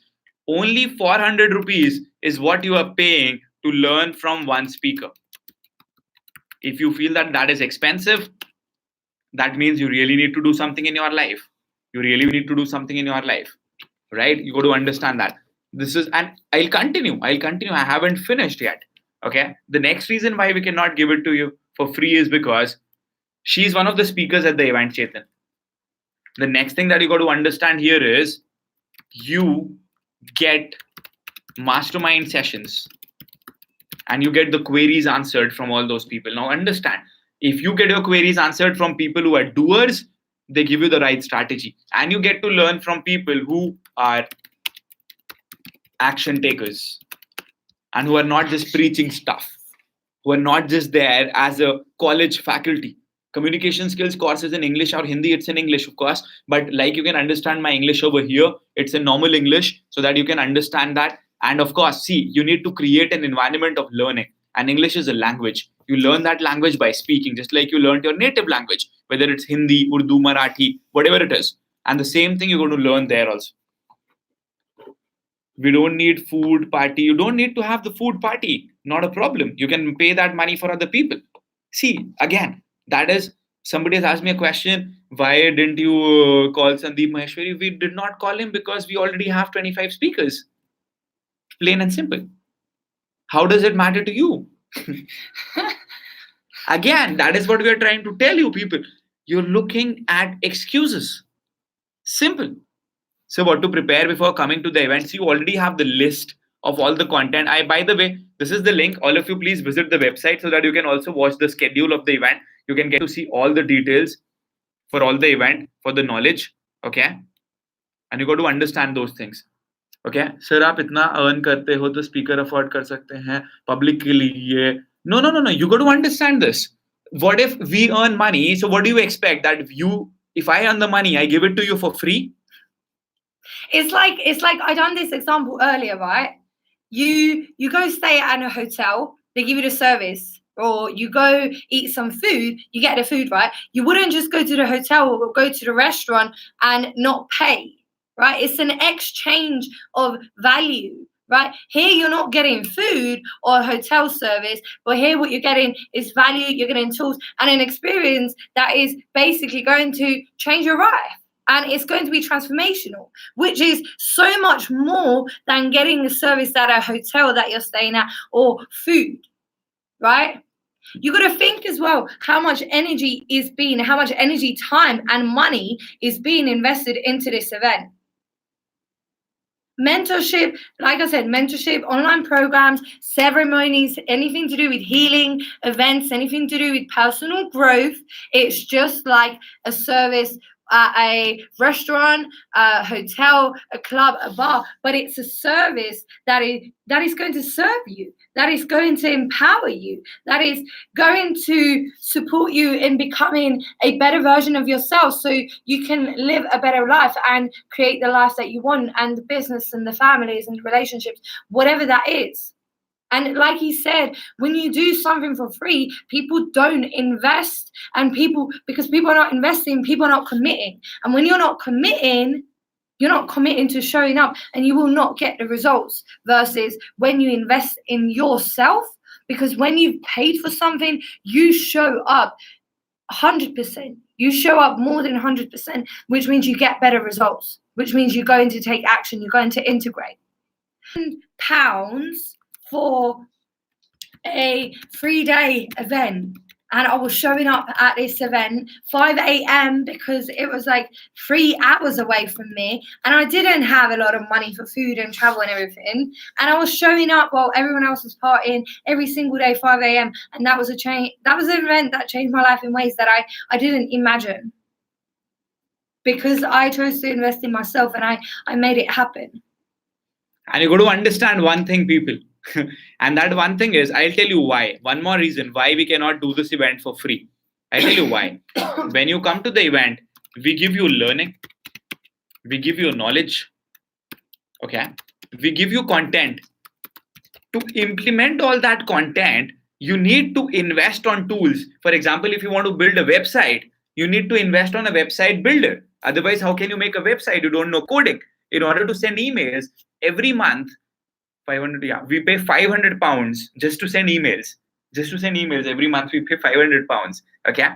only 400 rupees is what you are paying to learn from one speaker. If you feel that that is expensive, that means you really need to do something in your life. You really need to do something in your life, right? You got to understand that. And I'll continue. I haven't finished yet. Okay. The next reason why we cannot give it to you for free is because she's one of the speakers at the event, Chetan. The next thing that you got to understand here is you get mastermind sessions and you get the queries answered from all those people. Now understand, if you get your queries answered from people who are doers, they give you the right strategy, and you get to learn from people who are action takers and who are not just preaching stuff, who are not just there as a college faculty. Communication skills courses in English or Hindi, it's in English, of course, but like you can understand my English over here, it's in normal English so that you can understand that. And of course, see, you need to create an environment of learning, and English is a language. You learn that language by speaking, just like you learned your native language, whether it's Hindi, Urdu, Marathi, whatever it is. And the same thing you're going to learn there also. We don't need food party. You don't need to have the food party. Not a problem. You can pay that money for other people. See, again, that is, somebody has asked me a question, why didn't you call Sandeep Maheshwari? We did not call him because we already have 25 speakers. Plain and simple. How does it matter to you? Again, that is what we are trying to tell you, people. You're looking at excuses. Simple. So what to prepare before coming to the events? You already have the list of all the content. By the way, this is the link. All of you, please visit the website so that you can also watch the schedule of the event. You can get to see all the details for all the event, for the knowledge. Okay. And you got to understand those things. Okay. Sir, आप इतना earn करते हो तो speaker afford कर सकते हैं public के लिए. No. You got to understand this. What if we earn money? So what do you expect? That if I earn the money, I give it to you for free? It's like I done this example earlier, right? You go stay at a hotel, they give you the service, or you go eat some food, you get the food, right? You wouldn't just go to the hotel or go to the restaurant and not pay, right? It's an exchange of value, right? Here you're not getting food or hotel service, but here what you're getting is value, you're getting tools and an experience that is basically going to change your life. And it's going to be transformational, which is so much more than getting the service at a hotel that you're staying at or food, right? You got to think as well how much energy, time, and money is being invested into this event. Mentorship, like I said, online programs, ceremonies, anything to do with healing, events, anything to do with personal growth. It's just like a service at a restaurant, a hotel, a club, a bar, but it's a service that is going to serve you, that is going to empower you, that is going to support you in becoming a better version of yourself so you can live a better life and create the life that you want and the business and the families and the relationships, whatever that is. And like he said, when you do something for free, people don't invest, and because people are not investing, people are not committing. And when you're not committing to showing up, and you will not get the results, versus when you invest in yourself. Because when you've paid for something, you show up 100%. You show up more than 100%, which means you get better results, which means you're going to take action, you're going to integrate. £10 for a 3-day event, and I was showing up at this event 5 a.m. because it was like 3 hours away from me, and I didn't have a lot of money for food and travel and everything, and I was showing up while everyone else was partying every single day 5 a.m. and that was an event that changed my life in ways that I didn't imagine, because I chose to invest in myself, and I made it happen. And you got to understand one thing, people. And that one thing is, I'll tell you why. One more reason why we cannot do this event for free. I'll tell you why. When you come to the event, we give you learning, we give you knowledge, okay? We give you content. To implement all that content, you need to invest on tools. For example, if you want to build a website, you need to invest on a website builder. Otherwise, how can you make a website? You don't know coding. In order to send emails every month, 500, yeah, we pay £500 just to send emails. Just to send emails every month, we pay £500. Okay,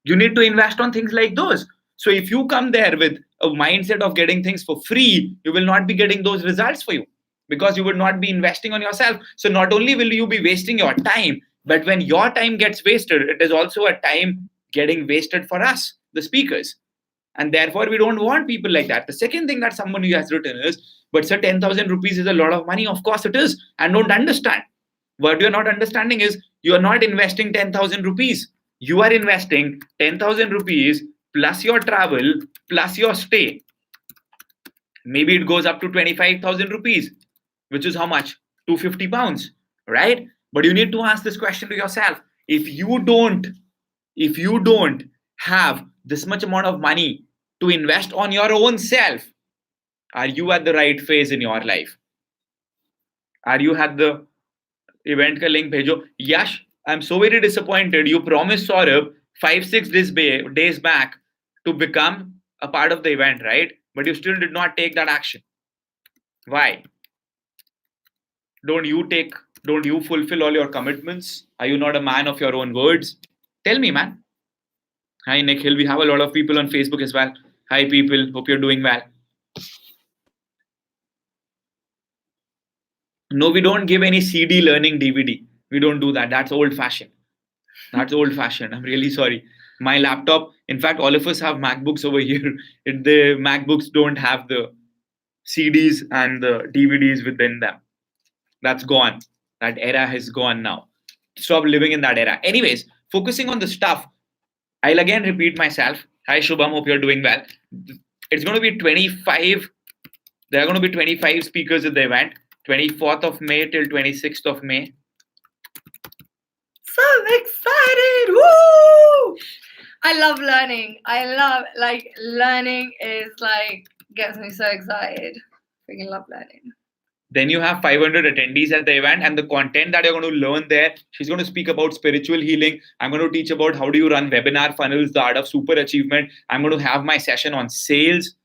you need to invest on things like those. So if you come there with a mindset of getting things for free, you will not be getting those results for you, because you would not be investing on yourself. So not only will you be wasting your time, but when your time gets wasted, it is also a time getting wasted for us, the speakers. And therefore, we don't want people like that. The second thing that someone who has written is, but sir, 10,000 rupees is a lot of money. Of course it is. And don't understand. What you're not understanding is, you're not investing 10,000 rupees. You are investing 10,000 rupees plus your travel, plus your stay. Maybe it goes up to 25,000 rupees, which is how much? £250, right? But you need to ask this question to yourself. If you don't have this much amount of money to invest on your own self, are you at the right phase in your life? Are you at the event ka link bhejo? Yash, I'm so very disappointed. You promised Saurabh 5-6 days back to become a part of the event, right? But you still did not take that action. Why? Don't you fulfill all your commitments? Are you not a man of your own words? Tell me, man. Hi, Nikhil. We have a lot of people on Facebook as well. Hi, people. Hope you're doing well. No, we don't give any CD learning DVD. We don't do that. That's old fashioned. That's old fashioned. I'm really sorry. My laptop, in fact, all of us have MacBooks over here. The MacBooks don't have the CDs and the DVDs within them. That's gone. That era has gone now. Stop living in that era. Anyways, focusing on the stuff, I'll again repeat myself. Hi, Shubham. Hope you're doing well. It's going to be 25. There are going to be 25 speakers at the event. 24th of May till 26th of May. So excited! Woo! I love learning. Learning is gets me so excited. Freaking love learning. Then you have 500 attendees at the event, and the content that you're going to learn there, she's going to speak about spiritual healing. I'm going to teach about how do you run webinar funnels, the art of super achievement. I'm going to have my session on sales.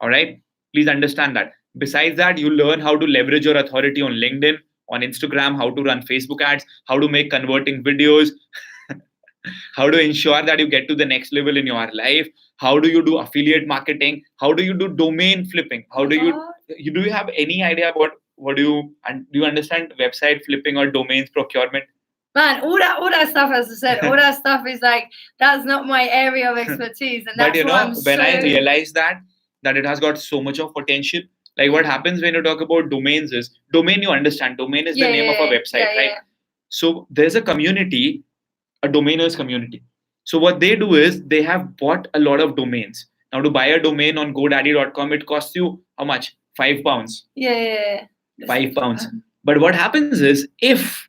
All right. Please understand that. Besides that, you learn how to leverage your authority on LinkedIn, on Instagram, how to run Facebook ads, how to make converting videos, how to ensure that you get to the next level in your life. How do you do affiliate marketing? How do you do domain flipping? How do you have any idea about do you understand website flipping or domains procurement? Man, all that stuff, as I said, all that stuff is that's not my area of expertise. And that's but I realized that it has got so much of potential. Like what happens when you talk about domains is, domain you understand, domain is the name of a website, right? Yeah. So there's a community, a domainers community. So what they do is they have bought a lot of domains. Now to buy a domain on GoDaddy.com, it costs you how much? £5. Yeah. £5. But what happens is, if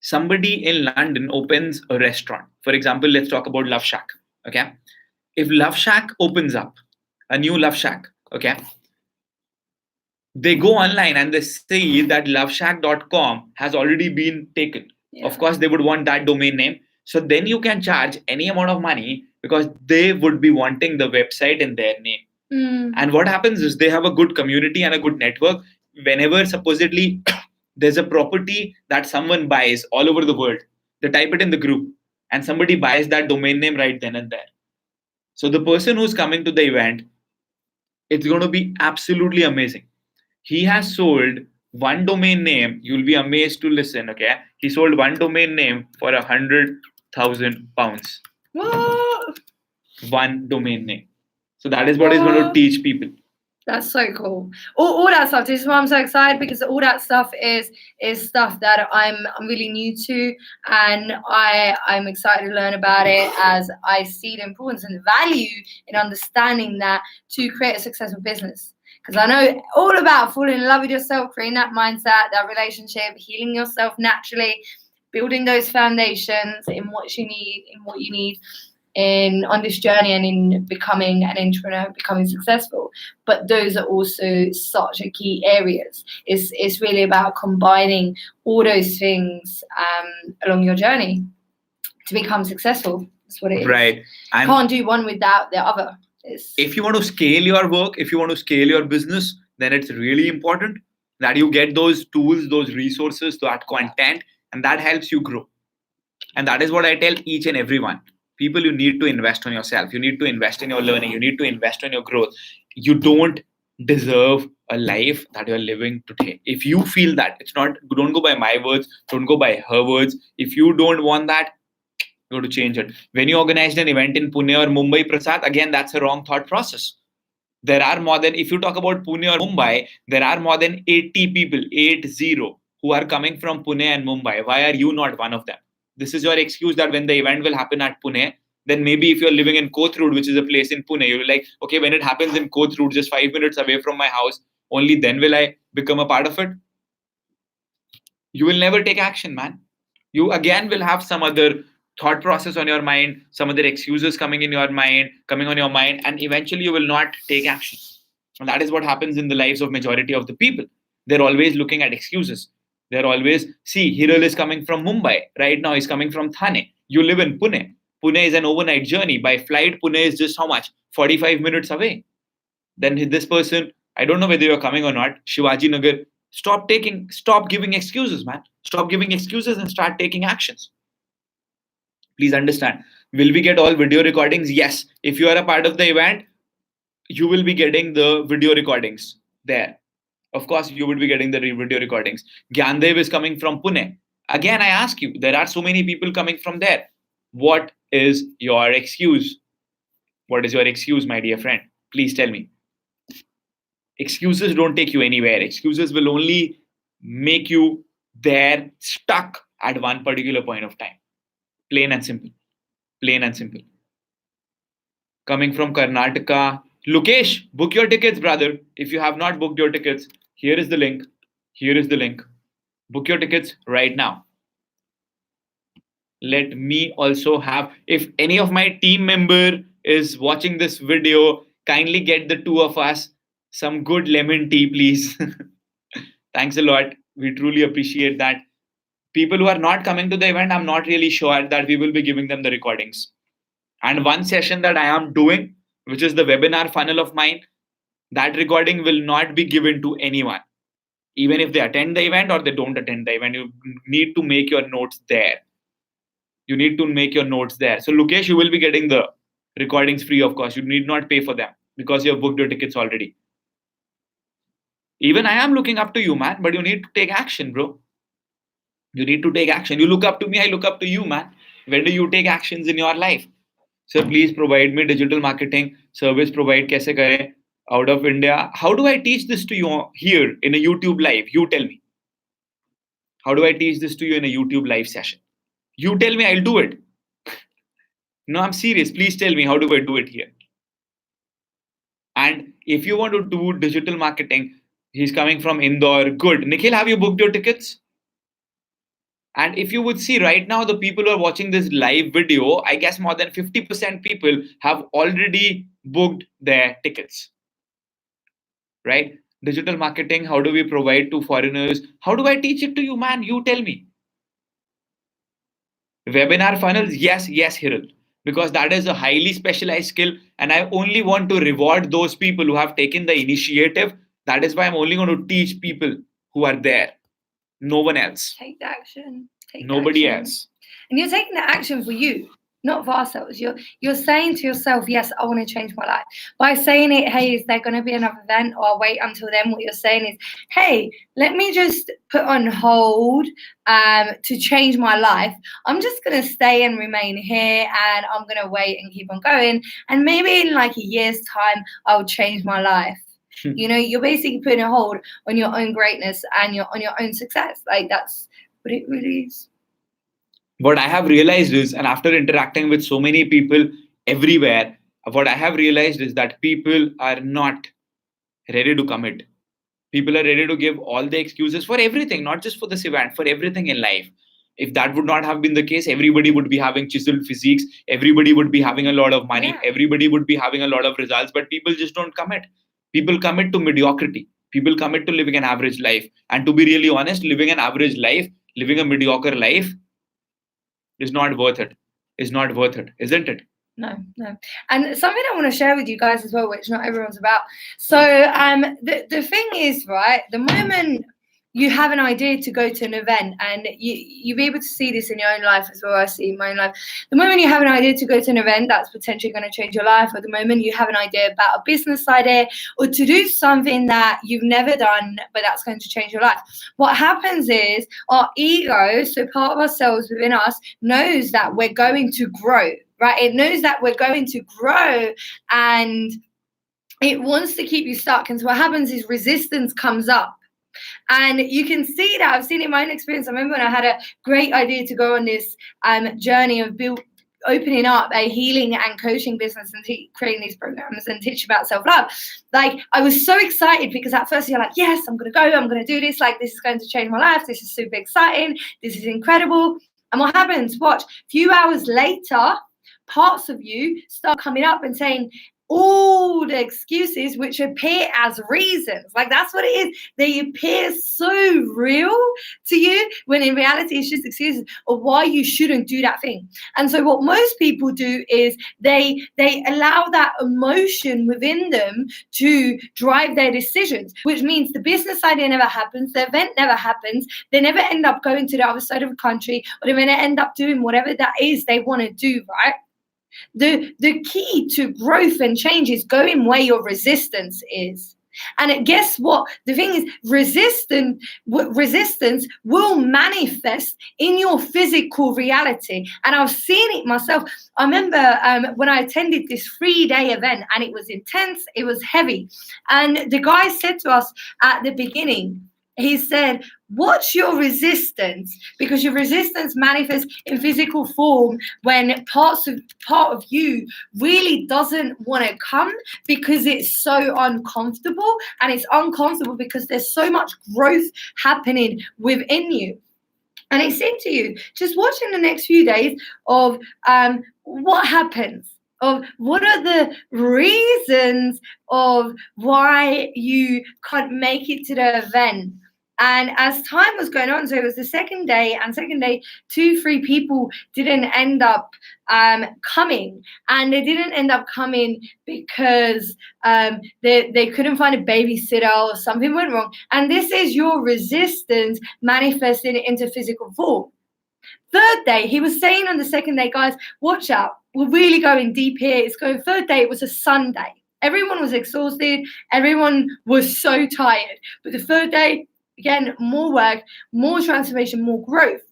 somebody in London opens a restaurant, for example, let's talk about Love Shack. Okay. If Love Shack opens up a new Love Shack, okay, they go online and they see that loveshack.com has already been taken. Yeah. Of course, they would want that domain name. So then you can charge any amount of money because they would be wanting the website in their name. And what happens is they have a good community and a good network. Whenever supposedly there's a property that someone buys all over the world, they type it in the group and somebody buys that domain name right then and there. So the person who's coming to the event, it's going to be absolutely amazing. He has sold one domain name. You'll be amazed to listen. Okay, he sold one domain name for £100,000. What? One domain name. So that is what he's going to teach people. That's so cool. All that stuff. This is why I'm so excited, because all that stuff is stuff that I'm really new to, and I'm excited to learn about it, as I see the importance and the value in understanding that to create a successful business. Because I know all about falling in love with yourself, creating that mindset, that relationship, healing yourself naturally, building those foundations in what you need on this journey and in becoming an entrepreneur, becoming successful. But those are also such a key areas. It's really about combining all those things along your journey to become successful. That's what it is. Right. And can't do one without the other. If you want to scale your work, if you want to scale your business, then it's really important that you get those tools, those resources, that content, and that helps you grow. And that is what I tell each and everyone. People, you need to invest on yourself. You need to invest in your learning. You need to invest in your growth. You don't deserve a life that you're living today. If you feel that, don't go by my words, don't go by her words. If you don't want that, you have to change it. When you organized an event in Pune or Mumbai, Prasad, again, that's a wrong thought process. There are more than, if you talk about Pune or Mumbai, there are more than 80 people, 80, who are coming from Pune and Mumbai. Why are you not one of them? This is your excuse that when the event will happen at Pune, then maybe if you're living in Kothrood, which is a place in Pune, you're like, okay, when it happens in Kothrood, just 5 minutes away from my house, only then will I become a part of it. You will never take action, man. You again will have some other thought process on your mind, some other excuses coming on your mind, and eventually you will not take action. And that is what happens in the lives of majority of the people. They're always looking at excuses. They're always, see, Hiral is coming from Mumbai. Right now he's coming from Thane. You live in Pune. Pune is an overnight journey. By flight, Pune is just how much? 45 minutes away. Then this person, I don't know whether you're coming or not, Shivaji Nagar, stop giving excuses, man. Stop giving excuses and start taking actions. Please understand. Will we get all video recordings? Yes. If you are a part of the event, you will be getting the video recordings there. Of course, you would be getting the video recordings. Gyandev is coming from Pune. Again, I ask you, there are so many people coming from there. What is your excuse? What is your excuse, my dear friend? Please tell me. Excuses don't take you anywhere. Excuses will only make you there, stuck at one particular point of time. Plain and simple. Plain and simple. Coming from Karnataka, Lukesh, book your tickets, brother. If you have not booked your tickets, here is the link. Here is the link. Book your tickets right now. Let me also have, if any of my team member is watching this video, kindly get the two of us some good lemon tea, please. Thanks a lot. We truly appreciate that. People who are not coming to the event, I'm not really sure that we will be giving them the recordings. And one session that I am doing, which is the webinar funnel of mine, that recording will not be given to anyone. Even if they attend the event or they don't attend the event, you need to make your notes there. You need to make your notes there. So Lukesh, you will be getting the recordings free of cost. You need not pay for them because you have booked your tickets already. Even I am looking up to you, man, but you need to take action, bro. You need to take action. You look up to me, I look up to you, man. When do you take actions in your life? Sir, please provide me digital marketing service. Provide kaise kare out of India. How do I teach this to you here in a YouTube live? You tell me. How do I teach this to you in a YouTube live session? You tell me, I'll do it. No, I'm serious. Please tell me, how do I do it here? And if you want to do digital marketing, he's coming from Indore. Good. Nikhil, have you booked your tickets? And if you would see right now, the people who are watching this live video, I guess more than 50% people have already booked their tickets. Right? Digital marketing, how do we provide to foreigners? How do I teach it to you, man? You tell me. Webinar funnels, yes, Hiral, because that is a highly specialized skill, and I only want to reward those people who have taken the initiative. That is why I'm only going to teach people who are there, no one else. Take the action. Nobody else. And you're taking the action for you, not for ourselves. You're saying to yourself, yes, I want to change my life. By saying it, hey, is there going to be another event, or I'll wait until then? What you're saying is, hey, let me just put on hold to change my life. I'm just going to stay and remain here, and I'm going to wait and keep on going. And maybe in like a year's time, I'll change my life. You know, you're basically putting a hold on your own greatness and on your own success. Like, that's what it really is. What I have realized is, and after interacting with so many people everywhere, what I have realized is that people are not ready to commit. People are ready to give all the excuses for everything, not just for this event, for everything in life. If that would not have been the case, everybody would be having chiseled physiques, everybody would be having a lot of money, everybody would be having a lot of results, but people just don't commit. People commit to mediocrity. People commit to living an average life. And to be really honest, living an average life, living a mediocre life, is not worth it. Is not worth it, isn't it? No. And something I want to share with you guys as well, which not everyone's about. So the thing is, right, the moment you have an idea to go to an event, and you'll be able to see this in your own life as well. I see in my own life. The moment you have an idea to go to an event that's potentially going to change your life, or the moment you have an idea about a business idea, or to do something that you've never done, but that's going to change your life, what happens is our ego, so part of ourselves within us, knows that we're going to grow, right? It knows that we're going to grow, and it wants to keep you stuck. And so what happens is resistance comes up. And you can see that. I've seen it in my own experience. I remember when I had a great idea to go on this journey of opening up a healing and coaching business and creating these programs and teach about self-love. Like, I was so excited because at first you're like, yes, I'm going to go. I'm going to do this. Like, this is going to change my life. This is super exciting. This is incredible. And what happens? Watch. A few hours later, parts of you start coming up and saying, all the excuses which appear as reasons. Like, that's what it is. They appear so real to you when in reality it's just excuses of why you shouldn't do that thing. And so what most people do is they allow that emotion within them to drive their decisions, which means the business idea never happens, the event never happens, they never end up going to the other side of the country, or they never end up doing whatever that is they want to do, right? The key to growth and change is going where your resistance is. And guess what? The thing is, resistance will manifest in your physical reality. And I've seen it myself. I remember when I attended this 3-day event, and it was intense, it was heavy. And the guy said to us at the beginning, he said, watch your resistance, because your resistance manifests in physical form when part of you really doesn't want to come because it's so uncomfortable. And it's uncomfortable because there's so much growth happening within you. And he said to you, just watch in the next few days of what happens. Of what are the reasons of why you can't make it to the event. And as time was going on, so it was the second day, 2-3 people didn't end up coming. And they didn't end up coming because they couldn't find a babysitter or something went wrong. And this is your resistance manifesting into physical form. Third day, he was saying on the second day, guys, watch out. We're really going deep here. It's going third day. It was a Sunday. Everyone was exhausted. Everyone was so tired. But the third day, again, more work, more transformation, more growth.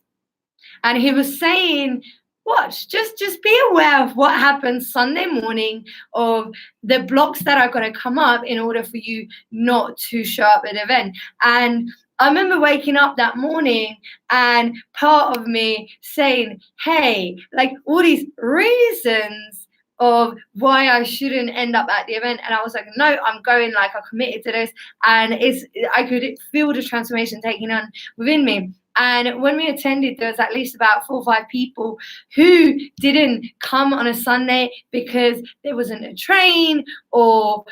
And he was saying, watch, just be aware of what happens Sunday morning, of the blocks that are going to come up in order for you not to show up at the event. And I remember waking up that morning and part of me saying, hey, like all these reasons of why I shouldn't end up at the event. And I was like, no, I'm going, like I committed to this. And I could feel the transformation taking on within me. And when we attended, there was at least about 4 or 5 people who didn't come on a Sunday because there wasn't a train, or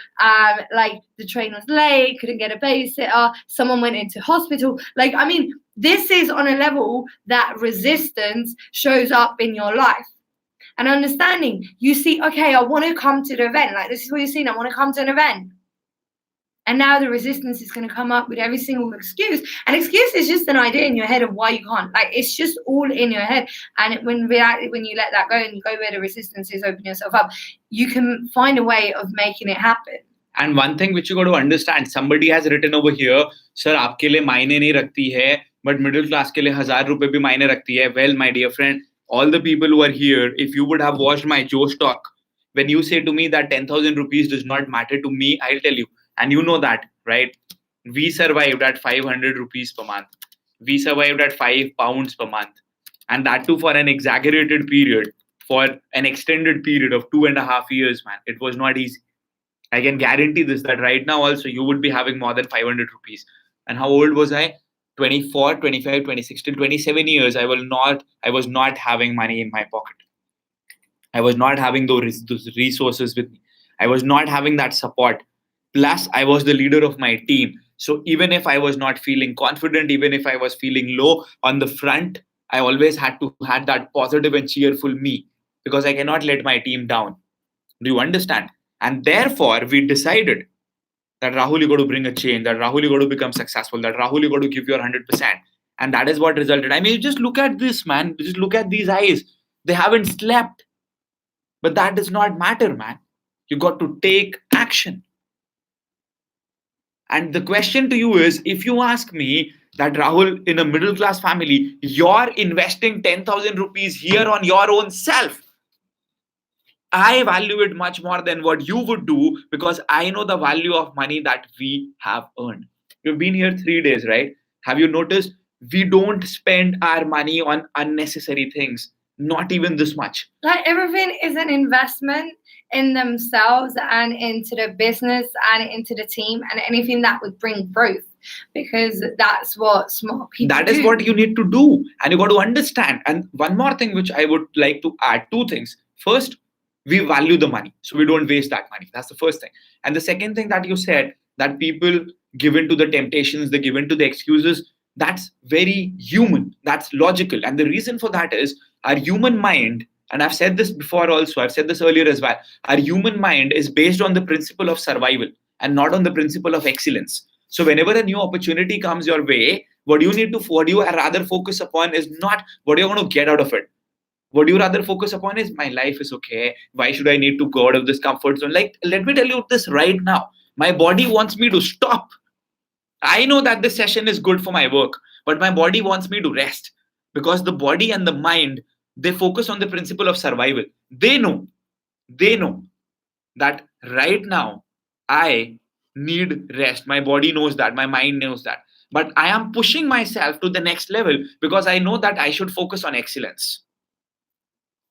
like the train was late, couldn't get a babysitter, someone went into hospital. Like, I mean, this is on a level that resistance shows up in your life. And understanding, you see, okay, I want to come to the event. Like, this is what you're seeing. I want to come to an event. And now the resistance is going to come up with every single excuse. An excuse is just an idea in your head of why you can't. Like, it's just all in your head. And when you let that go and go where the resistance is, open yourself up, you can find a way of making it happen. And one thing which you got to understand, somebody has written over here, sir, आपके लिए मायने नहीं रखती है, but middle class के लिए 1000 रुपए भी मायने रखती है. Well, my dear friend, all the people who are here, if you would have watched my Josh talk, when you say to me that 10,000 rupees does not matter to me, I'll tell you, and you know that, right? We survived at 500 rupees per month. We survived at 5 pounds per month. And that too for an exaggerated period, for an extended period of 2.5 years, man. It was not easy. I can guarantee this, that right now also you would be having more than 500 rupees. And how old was I? 24, 25, 26, till 27 years, I was not having money in my pocket. I was not having those resources with me. I was not having that support. Plus, I was the leader of my team. So even if I was not feeling confident, even if I was feeling low on the front, I always had to have that positive and cheerful me, because I cannot let my team down. Do you understand? And therefore, we decided that Rahul, you got to bring a change, that Rahul, you got to become successful, that Rahul, you got to give your 100%. And that is what resulted. I mean, just look at this, man. Just look at these eyes. They haven't slept. But that does not matter, man. You got to take action. And the question to you is, if you ask me that, Rahul, in a middle class family, you're investing 10,000 rupees here on your own self, I value it much more than what you would do, because I know the value of money that we have earned. You've been here 3 days, right? Have you noticed we don't spend our money on unnecessary things? Not even this much. Like, everything is an investment in themselves and into the business and into the team and anything that would bring growth, because that's what smart people That is do. what you need to do, and you got to understand. And one more thing which I would like to add, 2 things. First, we value the money, so we don't waste that money. That's the first thing. And the second thing that you said, that people give in to the temptations, they give in to the excuses, that's very human, that's logical. And the reason for that is our human mind, and I've said this before also, I've said this earlier as well, our human mind is based on the principle of survival and not on the principle of excellence. So whenever a new opportunity comes your way, what you rather focus upon is not what you're going to get out of it. What you rather focus upon is, my life is okay. Why should I need to go out of this comfort zone? Like, let me tell you this right now. My body wants me to stop. I know that this session is good for my work, but my body wants me to rest, because the body and the mind, they focus on the principle of survival. They know that right now I need rest. My body knows that. My mind knows that. But I am pushing myself to the next level because I know that I should focus on excellence.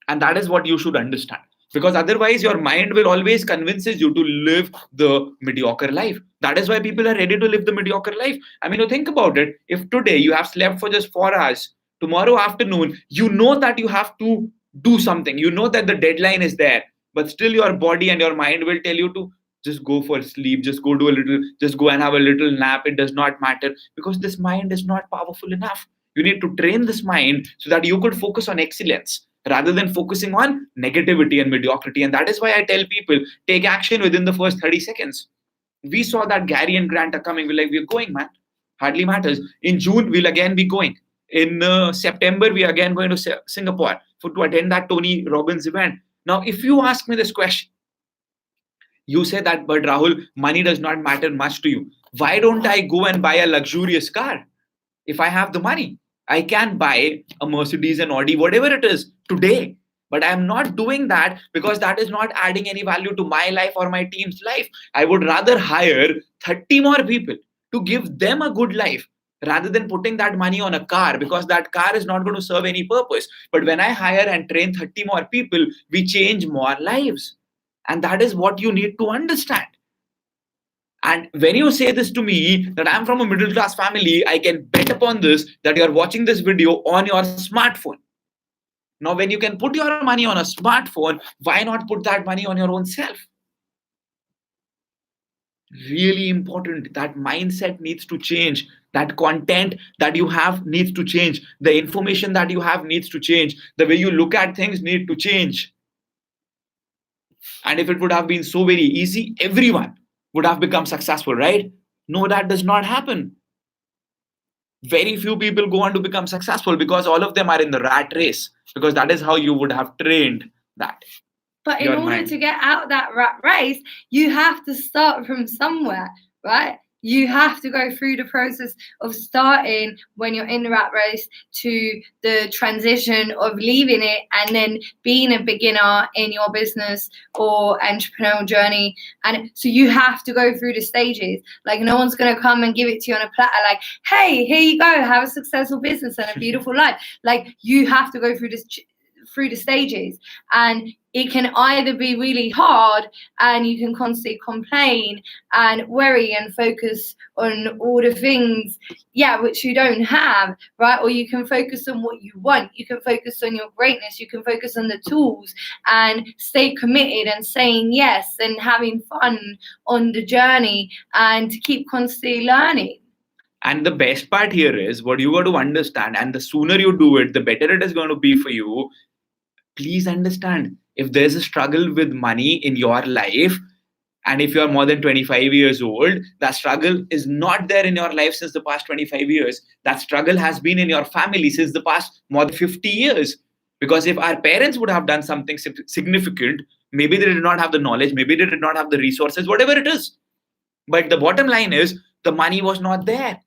And that is what you should understand, because otherwise your mind will always convinces you to live the mediocre life. That is why people are ready to live the mediocre life. I mean, you think about it. If today you have slept for just 4 hours, tomorrow afternoon you know that you have to do something, you know that the deadline is there, but still your body and your mind will tell you to just go for sleep, just go and have a little nap. It does not matter, because this mind is not powerful enough. You need to train this mind so that you could focus on excellence rather than focusing on negativity and mediocrity. And that is why I tell people, take action within the first 30 seconds. We saw that Gary and Grant are coming. We're like, we're going, man. Hardly matters. In June, we'll again be going. In September, we are again going to Singapore to attend that Tony Robbins event. Now, if you ask me this question, you say that, but Rahul, money does not matter much to you. Why don't I go and buy a luxurious car? If I have the money, I can buy a Mercedes, an Audi, whatever it is today. But I am not doing that because that is not adding any value to my life or my team's life. I would rather hire 30 more people to give them a good life rather than putting that money on a car, because that car is not going to serve any purpose. But when I hire and train 30 more people, we change more lives. And that is what you need to understand. And when you say this to me, that I'm from a middle class family, I can bet upon this that you're watching this video on your smartphone. Now, when you can put your money on a smartphone, why not put that money on your own self? Really important. That mindset needs to change. That content that you have needs to change. The information that you have needs to change. The way you look at things need to change. And if it would have been so very easy, everyone would have become successful, right? No, that does not happen. Very few people go on to become successful because all of them are in the rat race, because that is how you would have trained that. But in Your order mind. to get out that rat race, you have to start from somewhere, right? You have to go through the process of starting when you're in the rat race to the transition of leaving it and then being a beginner in your business or entrepreneurial journey. And so you have to go through the stages. Like no one's going to come and give it to you on a platter like, hey, here you go, have a successful business and a beautiful life. Like you have to go through this through the stages, and it can either be really hard and you can constantly complain and worry and focus on all the things which you don't have, right? Or you can focus on what you want, you can focus on your greatness, you can focus on the tools and stay committed and saying yes and having fun on the journey and keep constantly learning. And the best part here is what you got to understand, and the sooner you do it, the better it is going to be for you. Please understand, if there's a struggle with money in your life, and if you're more than 25 years old, that struggle is not there in your life since the past 25 years. That struggle has been in your family since the past more than 50 years. Because if our parents would have done something significant, maybe they did not have the knowledge, maybe they did not have the resources, whatever it is. But the bottom line is the money was not there.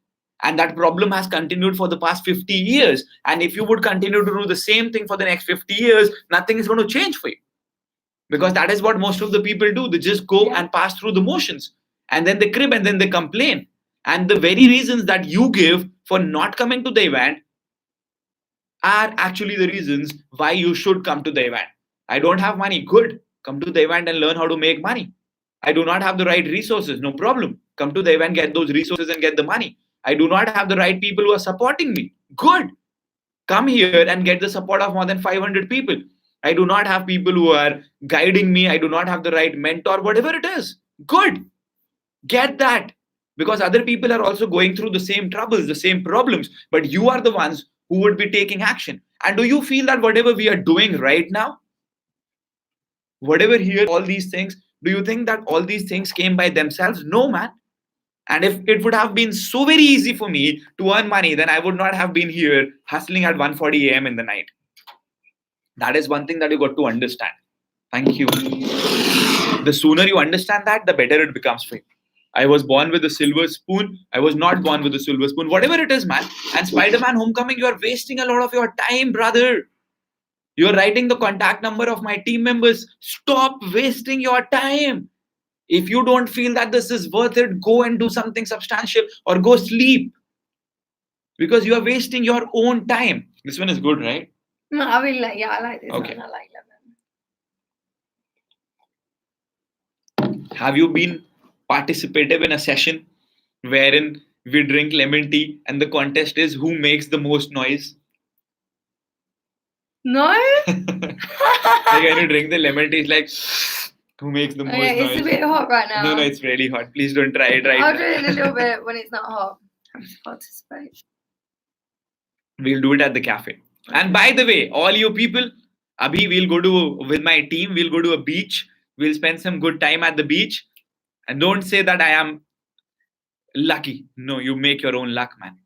And that problem has continued for the past 50 years. And if you would continue to do the same thing for the next 50 years, nothing is going to change for you. Because that is what most of the people do. They just go and pass through the motions. And then they crib and then they complain. And the very reasons that you give for not coming to the event are actually the reasons why you should come to the event. I don't have money. Good. Come to the event and learn how to make money. I do not have the right resources. No problem. Come to the event, get those resources and get the money. I do not have the right people who are supporting me. Good. Come here and get the support of more than 500 people. I do not have people who are guiding me. I do not have the right mentor, whatever it is. Good. Get that. Because other people are also going through the same troubles, the same problems. But you are the ones who would be taking action. And do you feel that whatever we are doing right now, whatever here, all these things, do you think that all these things came by themselves? No, man. And if it would have been so very easy for me to earn money, then I would not have been here hustling at 1:40 a.m. in the night. That is one thing that you got to understand. Thank you. The sooner you understand that, the better it becomes for you. I was born with a silver spoon. I was not born with a silver spoon. Whatever it is, man. And Spider-Man Homecoming, you are wasting a lot of your time, brother. You are writing the contact number of my team members. Stop wasting your time. If you don't feel that this is worth it, go and do something substantial or go sleep. Because you are wasting your own time. This one is good, right? No, I really like, I like this Okay. one. I like lemon. Have you been participative in a session wherein we drink lemon tea and the contest is who makes the most noise? No? Like when you drink the lemon tea, it's like who makes the most noise? It's a bit hot right now. No, it's really hot. Please don't try it right I'll now. do it in a little bit when it's not hot. I'm just participate. We'll do it at the cafe. And by the way, all you people, Abhi, we'll go to, with my team, we'll go to a beach. We'll spend some good time at the beach. And don't say that I am lucky. No, you make your own luck, man.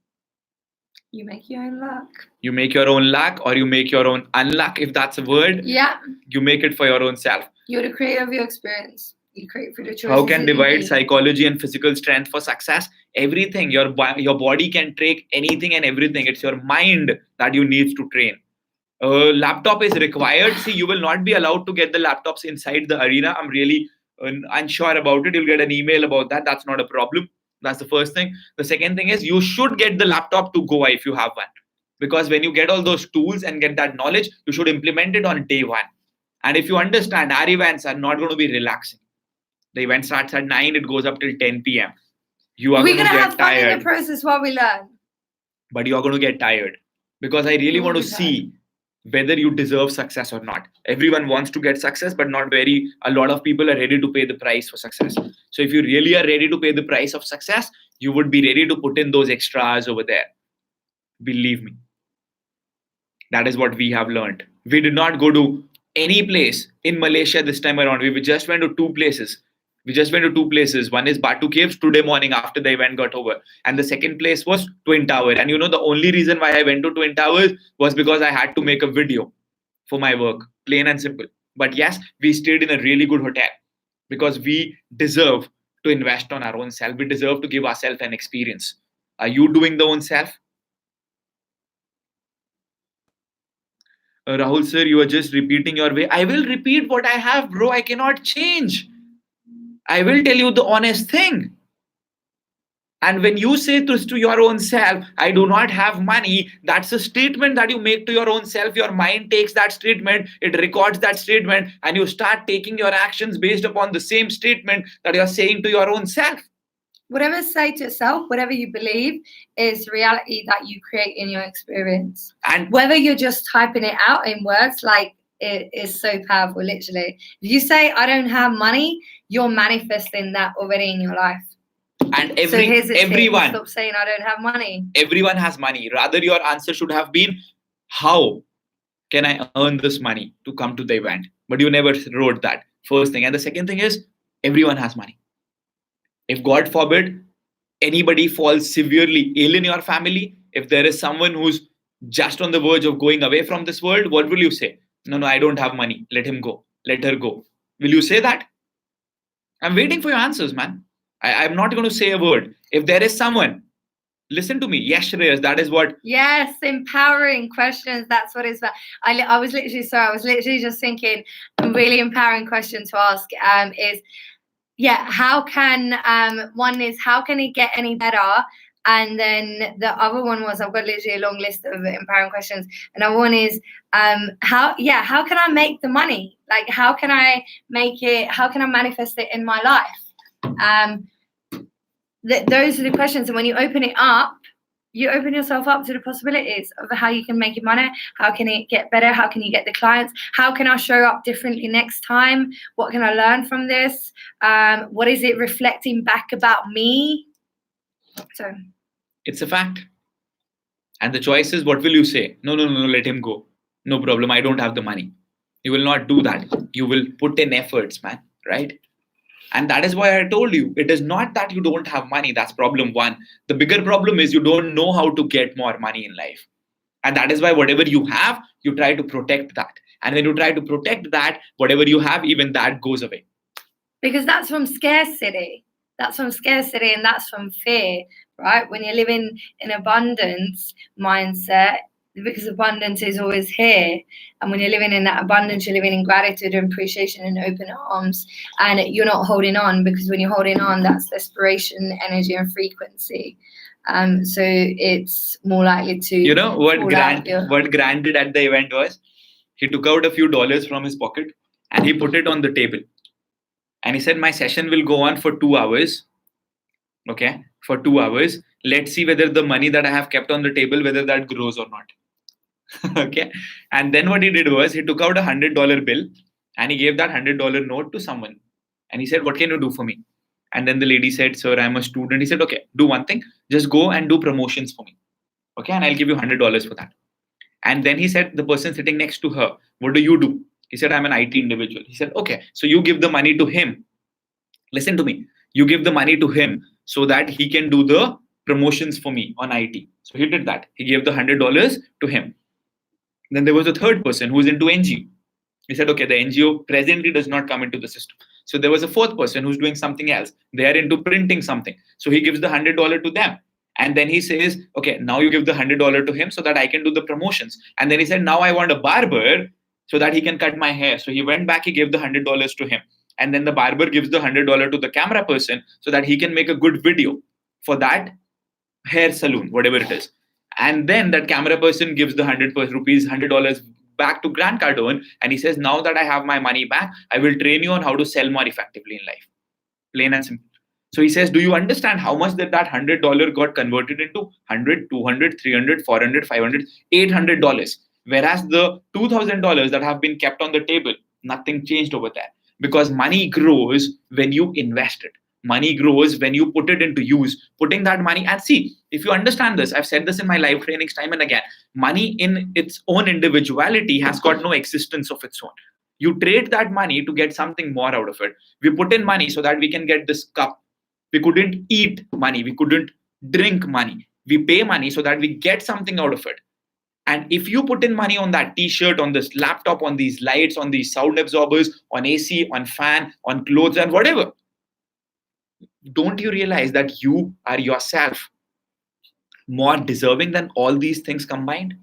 You make your own luck. You make your own luck, or you make your own unluck, if that's a word. Yeah. You make it for your own self. You're the creator of your experience. You create through the choices. How can that you divide make. psychology and physical strength for success? Everything. Your body can take anything and everything. It's your mind that you need to train. Laptop is required. See, you will not be allowed to get the laptops inside the arena. I'm really unsure about it. You'll get an email about that. That's not a problem. That's the first thing. The second thing is you should get the laptop to Goa if you have one. Because when you get all those tools and get that knowledge, you should implement it on day one. And if you understand, our events are not going to be relaxing. The event starts at 9, it goes up till 10 p.m. You are We're going to gonna get have fun in tired, the process while we learn. but you're going to get tired because I really You want will to be see whether you deserve success or not. Everyone wants to get success, but not a lot of people are ready to pay the price for success. So if you really are ready to pay the price of success, you would be ready to put in those extra hours over there. Believe me. That is what we have learned. We did not go to any place in Malaysia this time around. We just went to two places. One is Batu Caves today morning after the event got over. And the second place was Twin Tower. And the only reason why I went to Twin Towers was because I had to make a video for my work. Plain and simple. But yes, we stayed in a really good hotel because we deserve to invest on our own self. We deserve to give ourselves an experience. Are you doing the own self? Rahul sir, you are just repeating your way. I will repeat what I have, bro. I cannot change. I will tell you the honest thing. And when you say this to your own self, I do not have money, that's a statement that you make to your own self. Your mind takes that statement, it records that statement, and you start taking your actions based upon the same statement that you're saying to your own self. Whatever you say to yourself, whatever you believe is reality that you create in your experience. And whether you're just typing it out in words, like it is so powerful, literally. If you say, I don't have money, you're manifesting that already in your life. And everyone, stop saying I don't have money. Everyone has money. Rather, your answer should have been, how can I earn this money to come to the event? But you never wrote that. First thing. And the second thing is, everyone has money. If God forbid anybody falls severely ill in your family, if there is someone who's just on the verge of going away from this world, what will you say? No, I don't have money. Let him go. Let her go. Will you say that? I'm waiting for your answers, man. I'm not going to say a word. If there is someone, listen to me. Yes, Shreyas, that is what. Yes, empowering questions. That's what it's about. I was literally just thinking a really empowering question to ask is, how can one is how can it get any better? And then the other one was, I've got literally a long list of empowering questions. Another one is how can I make the money? Like how can I manifest it in my life? Those are the questions. And when you open it up, you open yourself up to the possibilities of how you can make it money, how can it get better, how can you get the clients, how can I show up differently next time, what can I learn from this, what is it reflecting back about me? So it's a fact. And the choice is, what will you say? No, let him go. No problem, I don't have the money. You will not do that. You will put in efforts, man, right? And that is why I told you, it is not that you don't have money. That's problem one. The bigger problem is you don't know how to get more money in life. And that is why whatever you have, you try to protect that. And when you try to protect that, whatever you have, even that goes away. Because that's from scarcity. And that's from fear, right? When you're living in abundance mindset, because abundance is always here. And when you're living in that abundance, you're living in gratitude and appreciation and open arms. And you're not holding on, because when you're holding on, that's desperation, energy, and frequency. So it's more likely to. What Grant did at the event was, he took out a few dollars from his pocket and he put it on the table. And he said, my session will go on for 2 hours. Okay, for 2 hours. Let's see whether the money that I have kept on the table, whether that grows or not. Okay. And then what he did was, he took out $100 bill and he gave that $100 note to someone. And he said, what can you do for me? And then the lady said, sir, I'm a student. He said, okay, do one thing. Just go and do promotions for me. Okay. And I'll give you $100 for that. And then he said, the person sitting next to her, what do you do? He said, I'm an IT individual. He said, okay, so you give the money to him. Listen to me. You give the money to him so that he can do the promotions for me on IT. So he did that. He gave the $100 to him. Then there was a third person who was into NGO. He said, okay, the NGO presently does not come into the system. So there was a fourth person who's doing something else. They are into printing something. So he gives the $100 to them. And then he says, okay, now you give the $100 to him so that I can do the promotions. And then he said, now I want a barber so that he can cut my hair. So he went back, he gave the $100 to him. And then the barber gives the $100 to the camera person so that he can make a good video for that hair salon, whatever it is. And then that camera person gives the $100 back to Grant Cardone. And he says, now that I have my money back, I will train you on how to sell more effectively in life. Plain and simple. So he says, do you understand how much that $100 got converted into 100, 200, 300, 400, 500, $800? Whereas the $2,000 that have been kept on the table, nothing changed over there. Because money grows when you invest it. Money grows when you put it into use, putting that money. And see, if you understand this, I've said this in my live trainings time and again, money in its own individuality has got no existence of its own. You trade that money to get something more out of it. We put in money so that we can get this cup. We couldn't eat money. We couldn't drink money. We pay money so that we get something out of it. And if you put in money on that t-shirt, on this laptop, on these lights, on these sound absorbers, on AC, on fan, on clothes and whatever, don't you realize that you are yourself more deserving than all these things combined?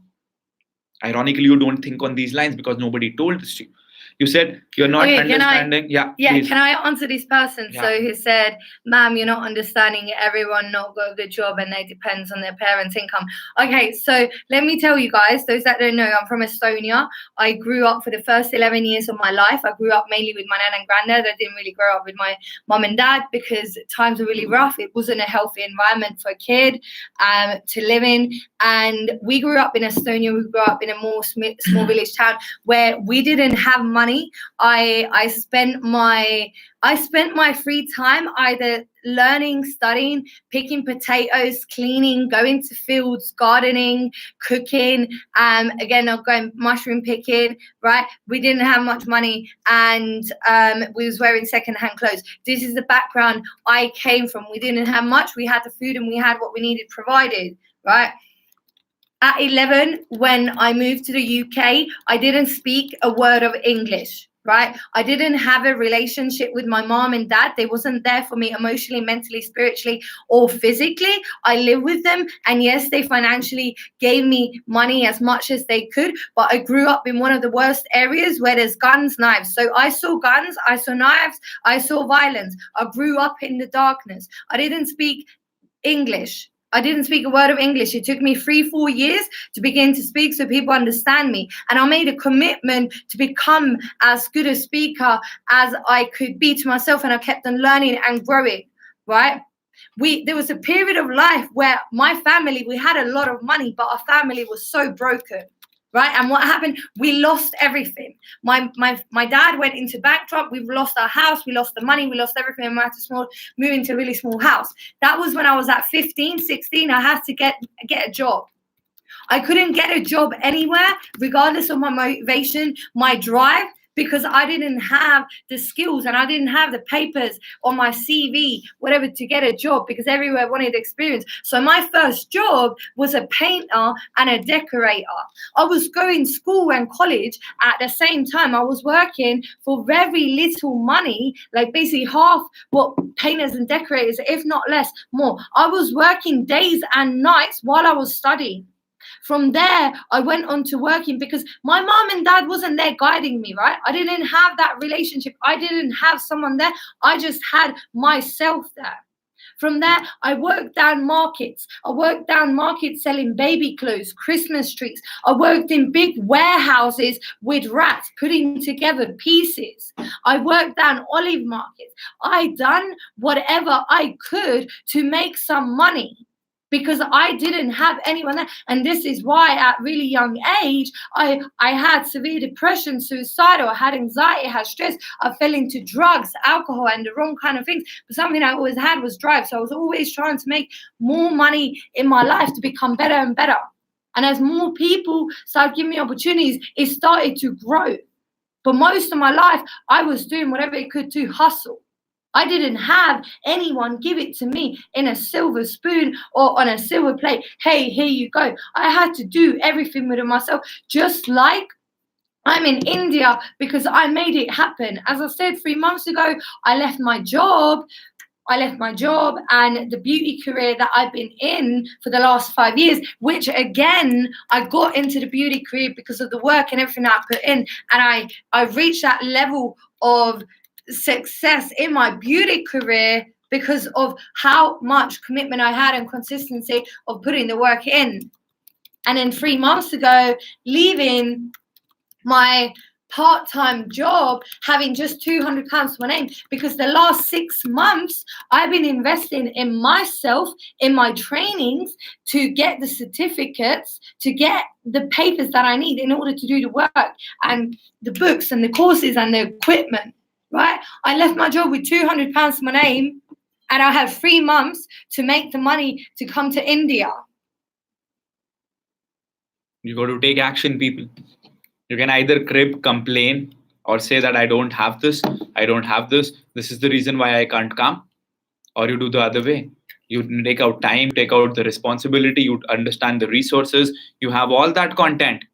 Ironically, you don't think on these lines because nobody told this to you. You said you're not understanding. Yeah, please. Can I answer this person? Yeah. So he said, ma'am, you're not understanding it. Everyone not got a good job and they depends on their parents' income. Okay, so let me tell you guys, those that don't know, I'm from Estonia. I grew up for the first 11 years of my life. I grew up mainly with my nan and granddad. I didn't really grow up with my mom and dad because times were really rough. It wasn't a healthy environment for a kid to live in. And we grew up in Estonia. We grew up in a more small village town where we didn't have money. I spent my free time either learning, studying, picking potatoes, cleaning, going to fields, gardening, cooking, again, I'm going mushroom picking, right? We didn't have much money and we was wearing secondhand clothes. This is the background I came from. We didn't have much. We had the food and we had what we needed provided, right? At 11, when I moved to the UK, I didn't speak a word of English, right? I didn't have a relationship with my mom and dad. They wasn't there for me emotionally, mentally, spiritually, or physically. I lived with them. And yes, they financially gave me money as much as they could. But I grew up in one of the worst areas where there's guns, knives. So I saw guns, I saw knives, I saw violence. I grew up in the darkness. I didn't speak English. I didn't speak a word of English. It took me 3-4 years to begin to speak so people understand me. And I made a commitment to become as good a speaker as I could be to myself. And I kept on learning and growing, right? There was a period of life where my family, we had a lot of money, but our family was so broken. Right? And what happened? We lost everything. My dad went into bankrupt. We lost our house. We lost the money. We lost everything. And we had to move into a really small house. That was when I was at 15, 16. I had to get a job. I couldn't get a job anywhere, regardless of my motivation, my drive, because I didn't have the skills and I didn't have the papers on my CV, whatever, to get a job, because everywhere wanted experience. So my first job was a painter and a decorator. I was going to school and college at the same time. I was working for very little money, like basically half what painters and decorators, if not less, more. I was working days and nights while I was studying. From there, I went on to working because my mom and dad wasn't there guiding me, right? I didn't have that relationship. I didn't have someone there. I just had myself there. From there, I worked down markets. I worked down markets selling baby clothes, Christmas trees. I worked in big warehouses with rats, putting together pieces. I worked down olive markets. I done whatever I could to make some money, because I didn't have anyone there. And this is why at really young age, I had severe depression, suicidal, I had anxiety, I had stress, I fell into drugs, alcohol, and the wrong kind of things. But something I always had was drive. So I was always trying to make more money in my life to become better and better. And as more people started giving me opportunities, it started to grow. But most of my life, I was doing whatever it could to hustle. I didn't have anyone give it to me in a silver spoon or on a silver plate. Hey, here you go. I had to do everything with it myself, just like I'm in India, because I made it happen. As I said 3 months ago, I left my job and the beauty career that I've been in for the last 5 years, which again, I got into the beauty career because of the work and everything I put in. And I reached that level of success in my beauty career because of how much commitment I had and consistency of putting the work in. And then 3 months ago, leaving my part-time job having just £200 to my name, because the last 6 months I've been investing in myself, in my trainings, to get the certificates, to get the papers that I need in order to do the work, and the books and the courses and the equipment, right? I left my job with £200 to my name, and I had 3 months to make the money to come to India. You got to take action, people. You can either crib, complain, or say that I don't have this, this is the reason why I can't come. Or you do the other way. You take out time, take out the responsibility, you understand the resources, you have all that content,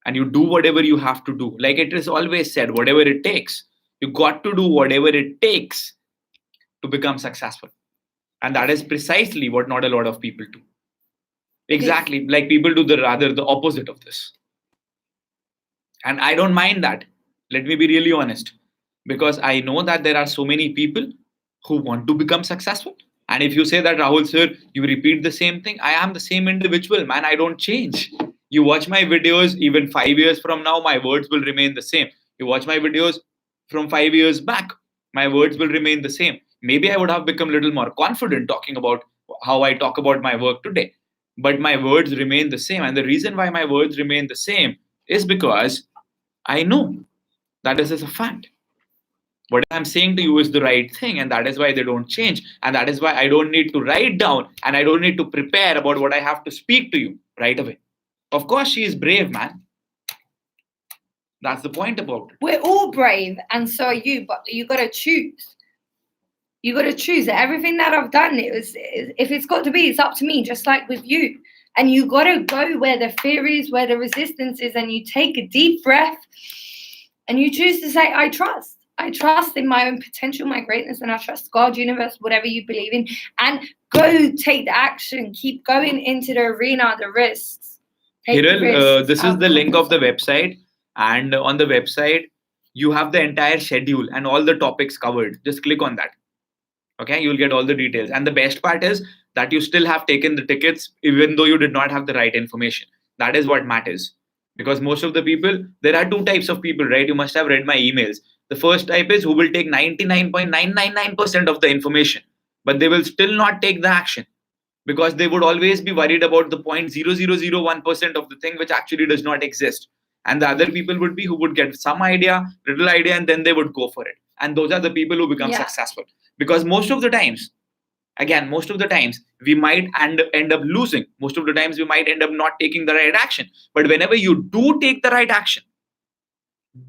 and you do whatever you have to do. Like it is always said, whatever it takes. You got to do whatever it takes to become successful. And that is precisely what not a lot of people do. Exactly. Like people do the opposite of this. And I don't mind that. Let me be really honest. Because I know that there are so many people who want to become successful. And if you say that, Rahul sir, you repeat the same thing, I am the same individual, man. I don't change. You watch my videos, even 5 years from now, my words will remain the same. You watch my videos from 5 years back, my words will remain the same. Maybe I would have become a little more confident talking about how I talk about my work today. But my words remain the same. And the reason why my words remain the same is because I know that this is a fact. What I'm saying to you is the right thing, and that is why they don't change. And that is why I don't need to write down and I don't need to prepare about what I have to speak to you right away. Of course, she is brave, man. That's the point about it. We're all brave, and so are you, but you got to choose. You got to choose. Everything that I've done, if it's got to be, it's up to me, just like with you. And you got to go where the fear is, where the resistance is, and you take a deep breath and you choose to say, I trust. I trust in my own potential, my greatness, and I trust God, universe, whatever you believe in, and go take the action. Keep going into the arena, the risks. Hiral, this is the link of the website, and on the website, you have the entire schedule and all the topics covered. Just click on that. Okay, you'll get all the details. And the best part is that you still have taken the tickets, even though you did not have the right information. That is what matters. Because most of the people, there are 2 types of people, right? You must have read my emails. The first type is who will take 99.999% of the information, but they will still not take the action because they would always be worried about the 0.0001% of the thing which actually does not exist. And the other people would be who would get some idea, little idea, and then they would go for it. And those are the people who become successful. Because most of the times, we might end up losing. Most of the times, we might end up not taking the right action. But whenever you do take the right action,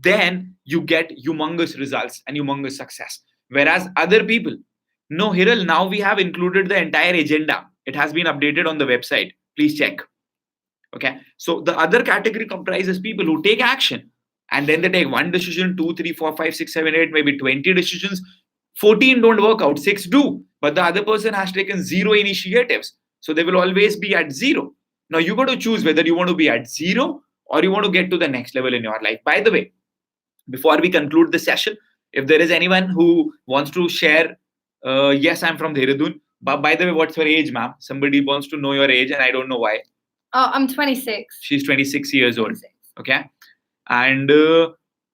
then you get humongous results and humongous success. Whereas other people, no, Hiral, now we have included the entire agenda. It has been updated on the website. Please check. Okay. So the other category comprises people who take action and then they take 1 decision, 2, 3, 4, 5, 6, 7, 8, maybe 20 decisions. 14 don't work out, 6 do. But the other person has taken 0 initiatives. So they will always be at 0. Now you got to choose whether you want to be at 0 or you want to get to the next level in your life. By the way, before we conclude the session, if there is anyone who wants to share, yes, I'm from Dehradun. But by the way, what's your age, ma'am? Somebody wants to know your age and I don't know why. Oh, I'm 26. She's 26 years old. Okay. And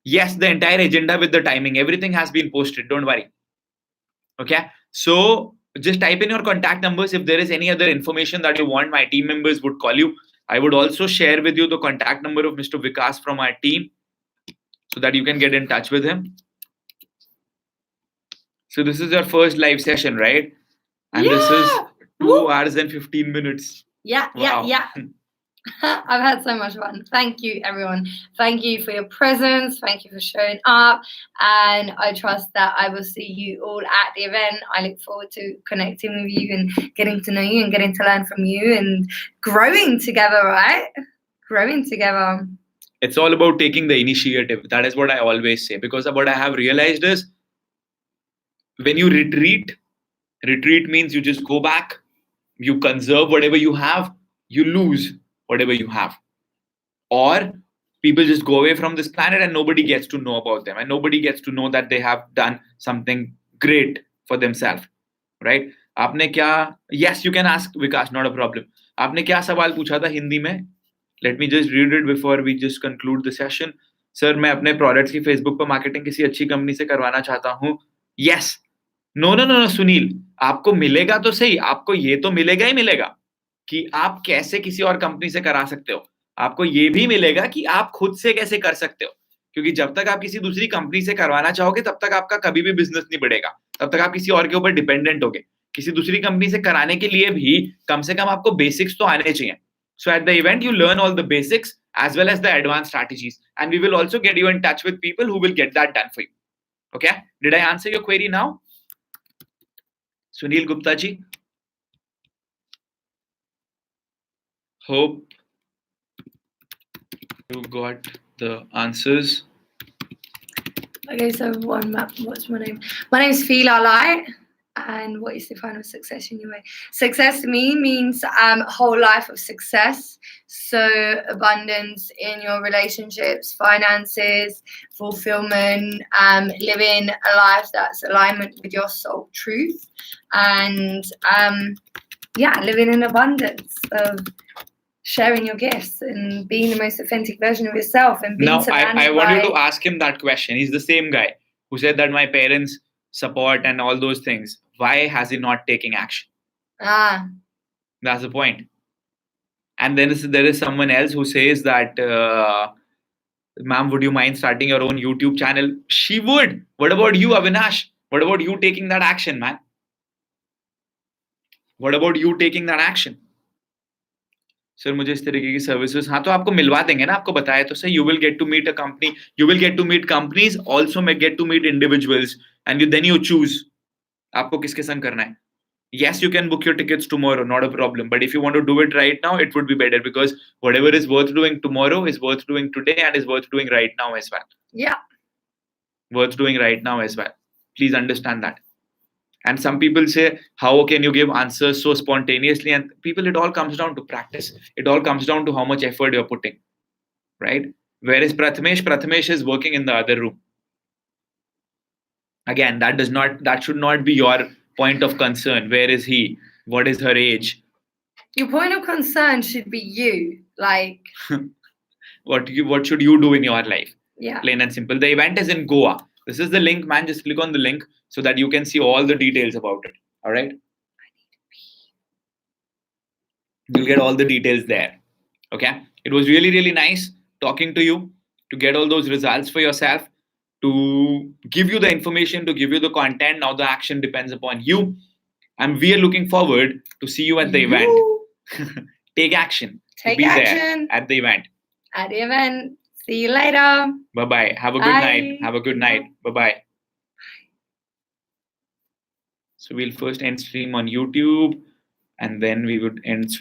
yes, the entire agenda with the timing, everything has been posted. Don't worry. Okay. So just type in your contact numbers. If there is any other information that you want, my team members would call you. I would also share with you the contact number of Mr. Vikas from our team so that you can get in touch with him. So this is your first live session, right? And this is 2 hours and 15 minutes. Yeah. I've had so much fun. Thank you, everyone. Thank you for your presence. Thank you for showing up. And I trust that I will see you all at the event. I look forward to connecting with you and getting to know you and getting to learn from you and growing together, right? Growing together. It's all about taking the initiative. That is what I always say. Because what I have realized is when you retreat means you just go back, you conserve whatever you have, you lose whatever you have. Or people just go away from this planet and nobody gets to know about them and nobody gets to know that they have done something great for themselves, right? Aapne kya? Yes, you can ask Vikas, not a problem. Aapne kya sawal pucha tha Hindi mein? Let me just read it before we just conclude the session. Sir मैं अपने products की Facebook पर marketing किसी अच्छी company से करवाना चाहता हूँ. यस. नो सुनील, आपको मिलेगा तो सही, आपको ये तो मिलेगा ही मिलेगा कि आप कैसे किसी और कंपनी से करा सकते हो. आपको ये भी मिलेगा कि आप खुद से कैसे कर सकते हो, क्योंकि जब तक आप किसी दूसरी कंपनी से करवाना चाहोगे तब तक आपका कभी भी बिजनेस नहीं बढ़ेगा, तब तक आप किसी और के ऊपर डिपेंडेंट होगे. किसी दूसरी कंपनी से कराने के लिए भी कम से कम आपको बेसिक्स तो आने चाहिए. So at the event, you learn all the basics as well as the advanced strategies, and we will also get you in touch with people who will get that done for you. Okay? Did I answer your query now? Sunil Gupta ji? Hope you got the answers. Okay, so what's my name? My name is Feela Light. And what is define of success in your way? Success to me means a whole life of success. So abundance in your relationships, finances, fulfillment, living a life that's alignment with your soul truth, and living in abundance of sharing your gifts and being the most authentic version of yourself and being Now, surrounded I want by... you to ask him that question. He's the same guy who said that my parents support and all those things. Why has he not taken action? That's the point. And then there is someone else who says that, ma'am, would you mind starting your own YouTube channel? She would. What about you, Avinash? What about you taking that action, man? What about you taking that action? Sir मुझे इस तरीके की services, हाँ तो आपको मिलवा देंगे ना, आपको बताया तो सही. You will get to meet a company, you will get to meet companies, also may get to meet individuals, and then you choose आपको किसके संग करना है. Yes, you can book your tickets tomorrow, not a problem. But if you want to do it right now, it would be better, because whatever is worth doing tomorrow is worth doing today and is worth doing right now as well. Yeah. Worth doing right now as well. Please understand that. And some people say, how can you give answers so spontaneously? And people, it all comes down to practice. It all comes down to how much effort you're putting, right? Whereas Prathamesh is working in the other room. Again, that should not be your point of concern. Where is he? What is her age? Your point of concern should be you. Like, what should you do in your life? Yeah. Plain and simple. The event is in Goa. This is the link, man. Just click on the link so that you can see all the details about it. All right? You'll get all the details there. Okay? It was really, really nice talking to you, to get all those results for yourself, to give you the information, to give you the content. Now the action depends upon you. And we are looking forward to see you at the event. Take action. Take action. There at the event. At the event. See you later. Bye-bye. Have a good Bye. night. Have a good night. Bye-bye. So we'll first end stream on YouTube, and then we would end stream